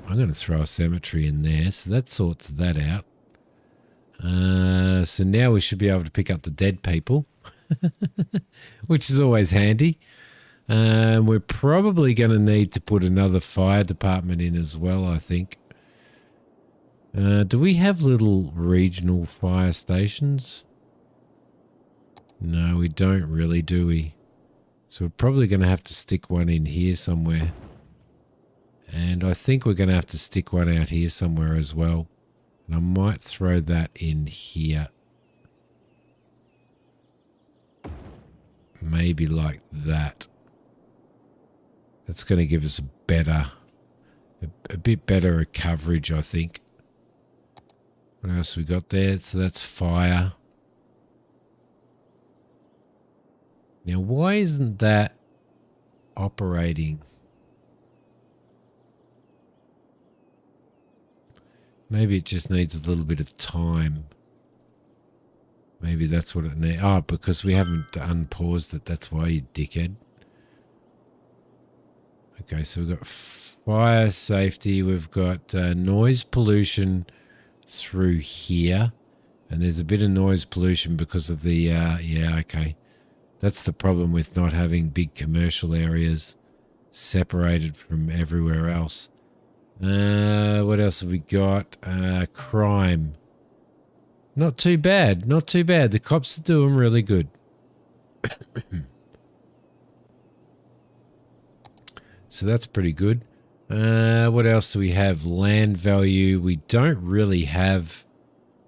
I'm going to throw a cemetery in there, so that sorts that out. So now we should be able to pick up the dead people, which is always handy. We're probably going to need to put another fire department in as well, I think. Do we have little regional fire stations? No, we don't really, do we? So we're probably going to have to stick one in here somewhere. And I think we're going to have to stick one out here somewhere as well. And I might throw that in here. Maybe like that. That's going to give us a bit better coverage, I think. What else we got there? So that's fire. Now, why isn't that operating? Maybe it just needs a little bit of time. Maybe that's what it needs. Oh, because we haven't unpaused it. That's why, you dickhead. Okay, so we've got Fire safety. We've got noise pollution through here. And there's a bit of noise pollution because of the, yeah, okay. That's the problem with not having big commercial areas separated from everywhere else. What else have we got? Crime. Not too bad. Not too bad. The cops are doing really good. So that's pretty good. What else do we have? Land value. We don't really have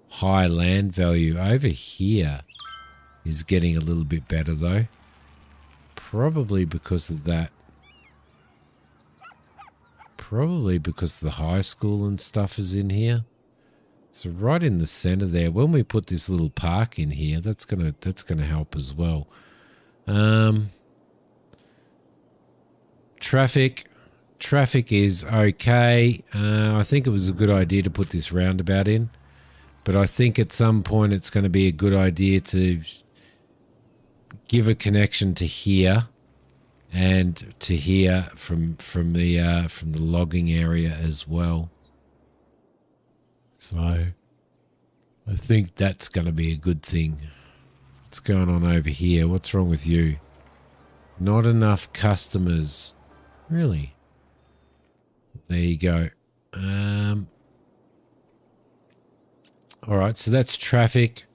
high land value. Over here is getting a little bit better though. Probably because of that. Probably because the high school and stuff is in here. So right in the center there, when we put this little park in here, that's gonna help as well. Traffic is okay. I think it was a good idea to put this roundabout in, but I think at some point it's going to be a good idea to give a connection to here and to here from the logging area as well. So I think that's going to be a good thing. What's going on over here? What's wrong with you? Not enough customers. Really? There you go. All right, so that's traffic.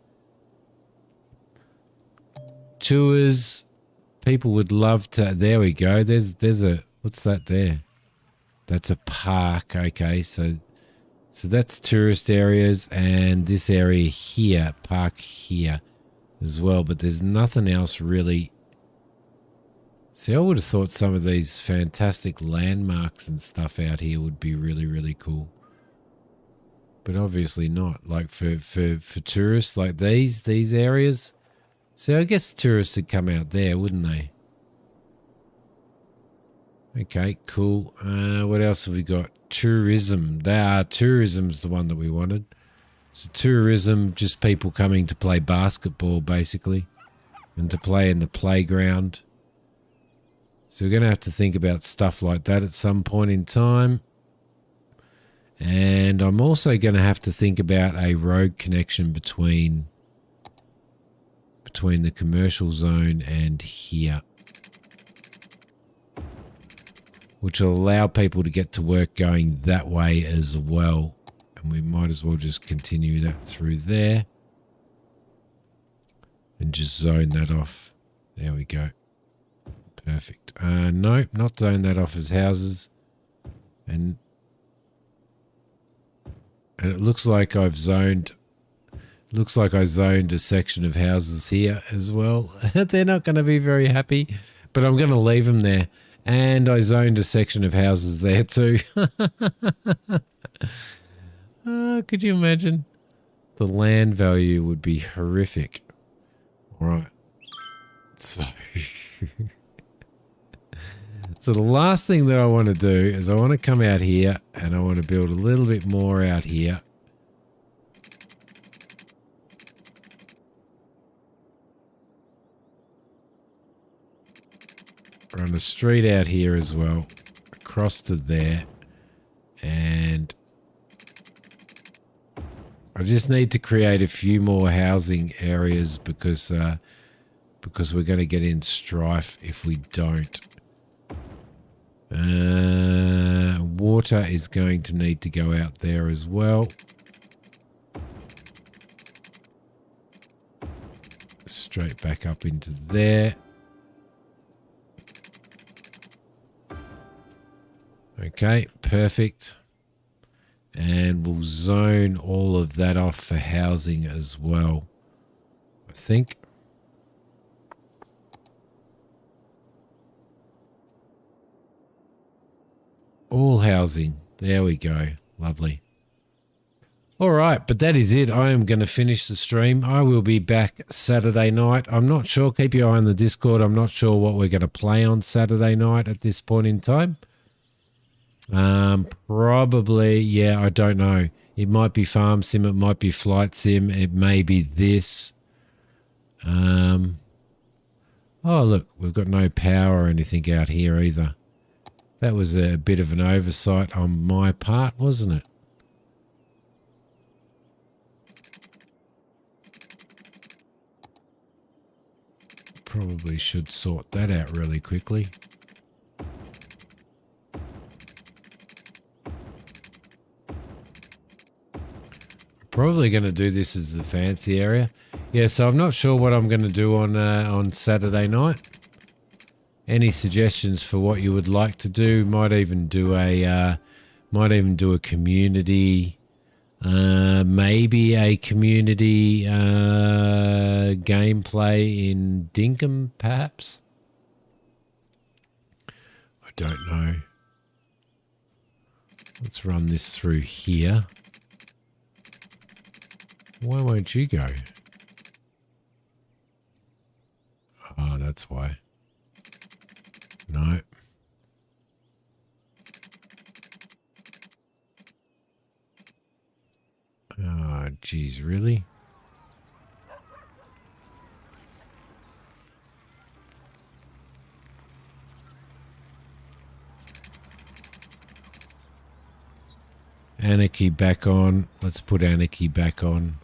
Tours. People would love to. There we go. There's a. What's that there? That's a park. Okay, so that's tourist areas, and this area here, park here as well. But there's nothing else really. See, I would have thought some of these fantastic landmarks and stuff out here would be really, really cool. But obviously not. Like for tourists like these areas. So I guess tourists would come out there, wouldn't they? Okay, cool. What else have we got? Tourism. Tourism's the one that we wanted. So tourism, just people coming to play basketball, basically. And to play in the playground. So we're going to have to think about stuff like that at some point in time. And I'm also going to have to think about a road connection between the commercial zone and here, which will allow people to get to work going that way as well. And we might as well just continue that through there and just zone that off. There we go. Perfect. No, not zone that off as houses. And it looks like I've zoned. Looks like I zoned a section of houses here as well. They're not going to be very happy, but I'm going to leave them there. And I zoned a section of houses there too. Could you imagine? The land value would be horrific. All right. So the last thing that I want to do is I want to come out here and I want to build a little bit more out here. Run a street out here as well, across to there, and I just need to create a few more housing areas because we're going to get in strife if we don't. Water is going to need to go out there as well. Straight back up into there. Okay, perfect. And we'll zone all of that off for housing as well, I think. All housing. There we go. Lovely. All right, but that is it. I am going to finish the stream. I will be back Saturday night. I'm not sure. Keep your eye on the Discord. I'm not sure what we're going to play on Saturday night at this point in time. Probably, yeah, I don't know. It might be Farm Sim. It might be Flight Sim. It may be this. Oh, look, we've got no power or anything out here either. That was a bit of an oversight on my part, wasn't it? Probably should sort that out really quickly. Probably going to do this as the fancy area. Yeah, so I'm not sure what I'm going to do on Saturday night. Any suggestions for what you would like to do? Might even do a community, maybe a community gameplay in Dinkum, perhaps. I don't know. Let's run this through here. Why won't you go? Oh, that's why. No. Oh, geez, really? Anarchy back on. Let's put Anarchy back on.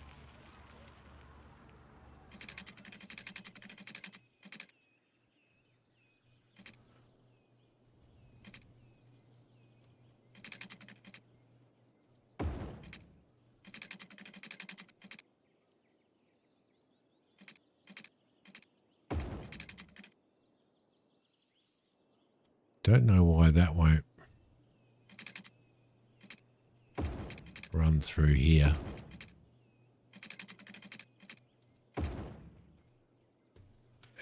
Don't know why that won't run through here.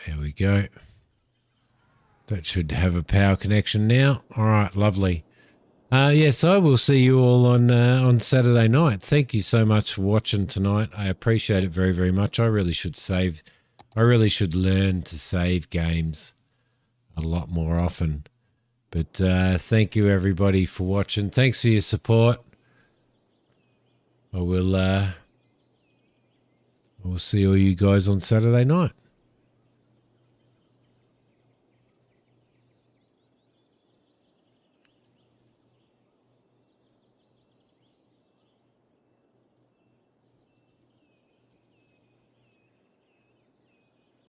There we go. That should have a power connection now. All right, lovely. Yes, I will see you all on Saturday night. Thank you so much for watching tonight. I appreciate it very, very much. I really should learn to save games a lot more often. But thank you everybody for watching. Thanks for your support. We'll see all you guys on Saturday night.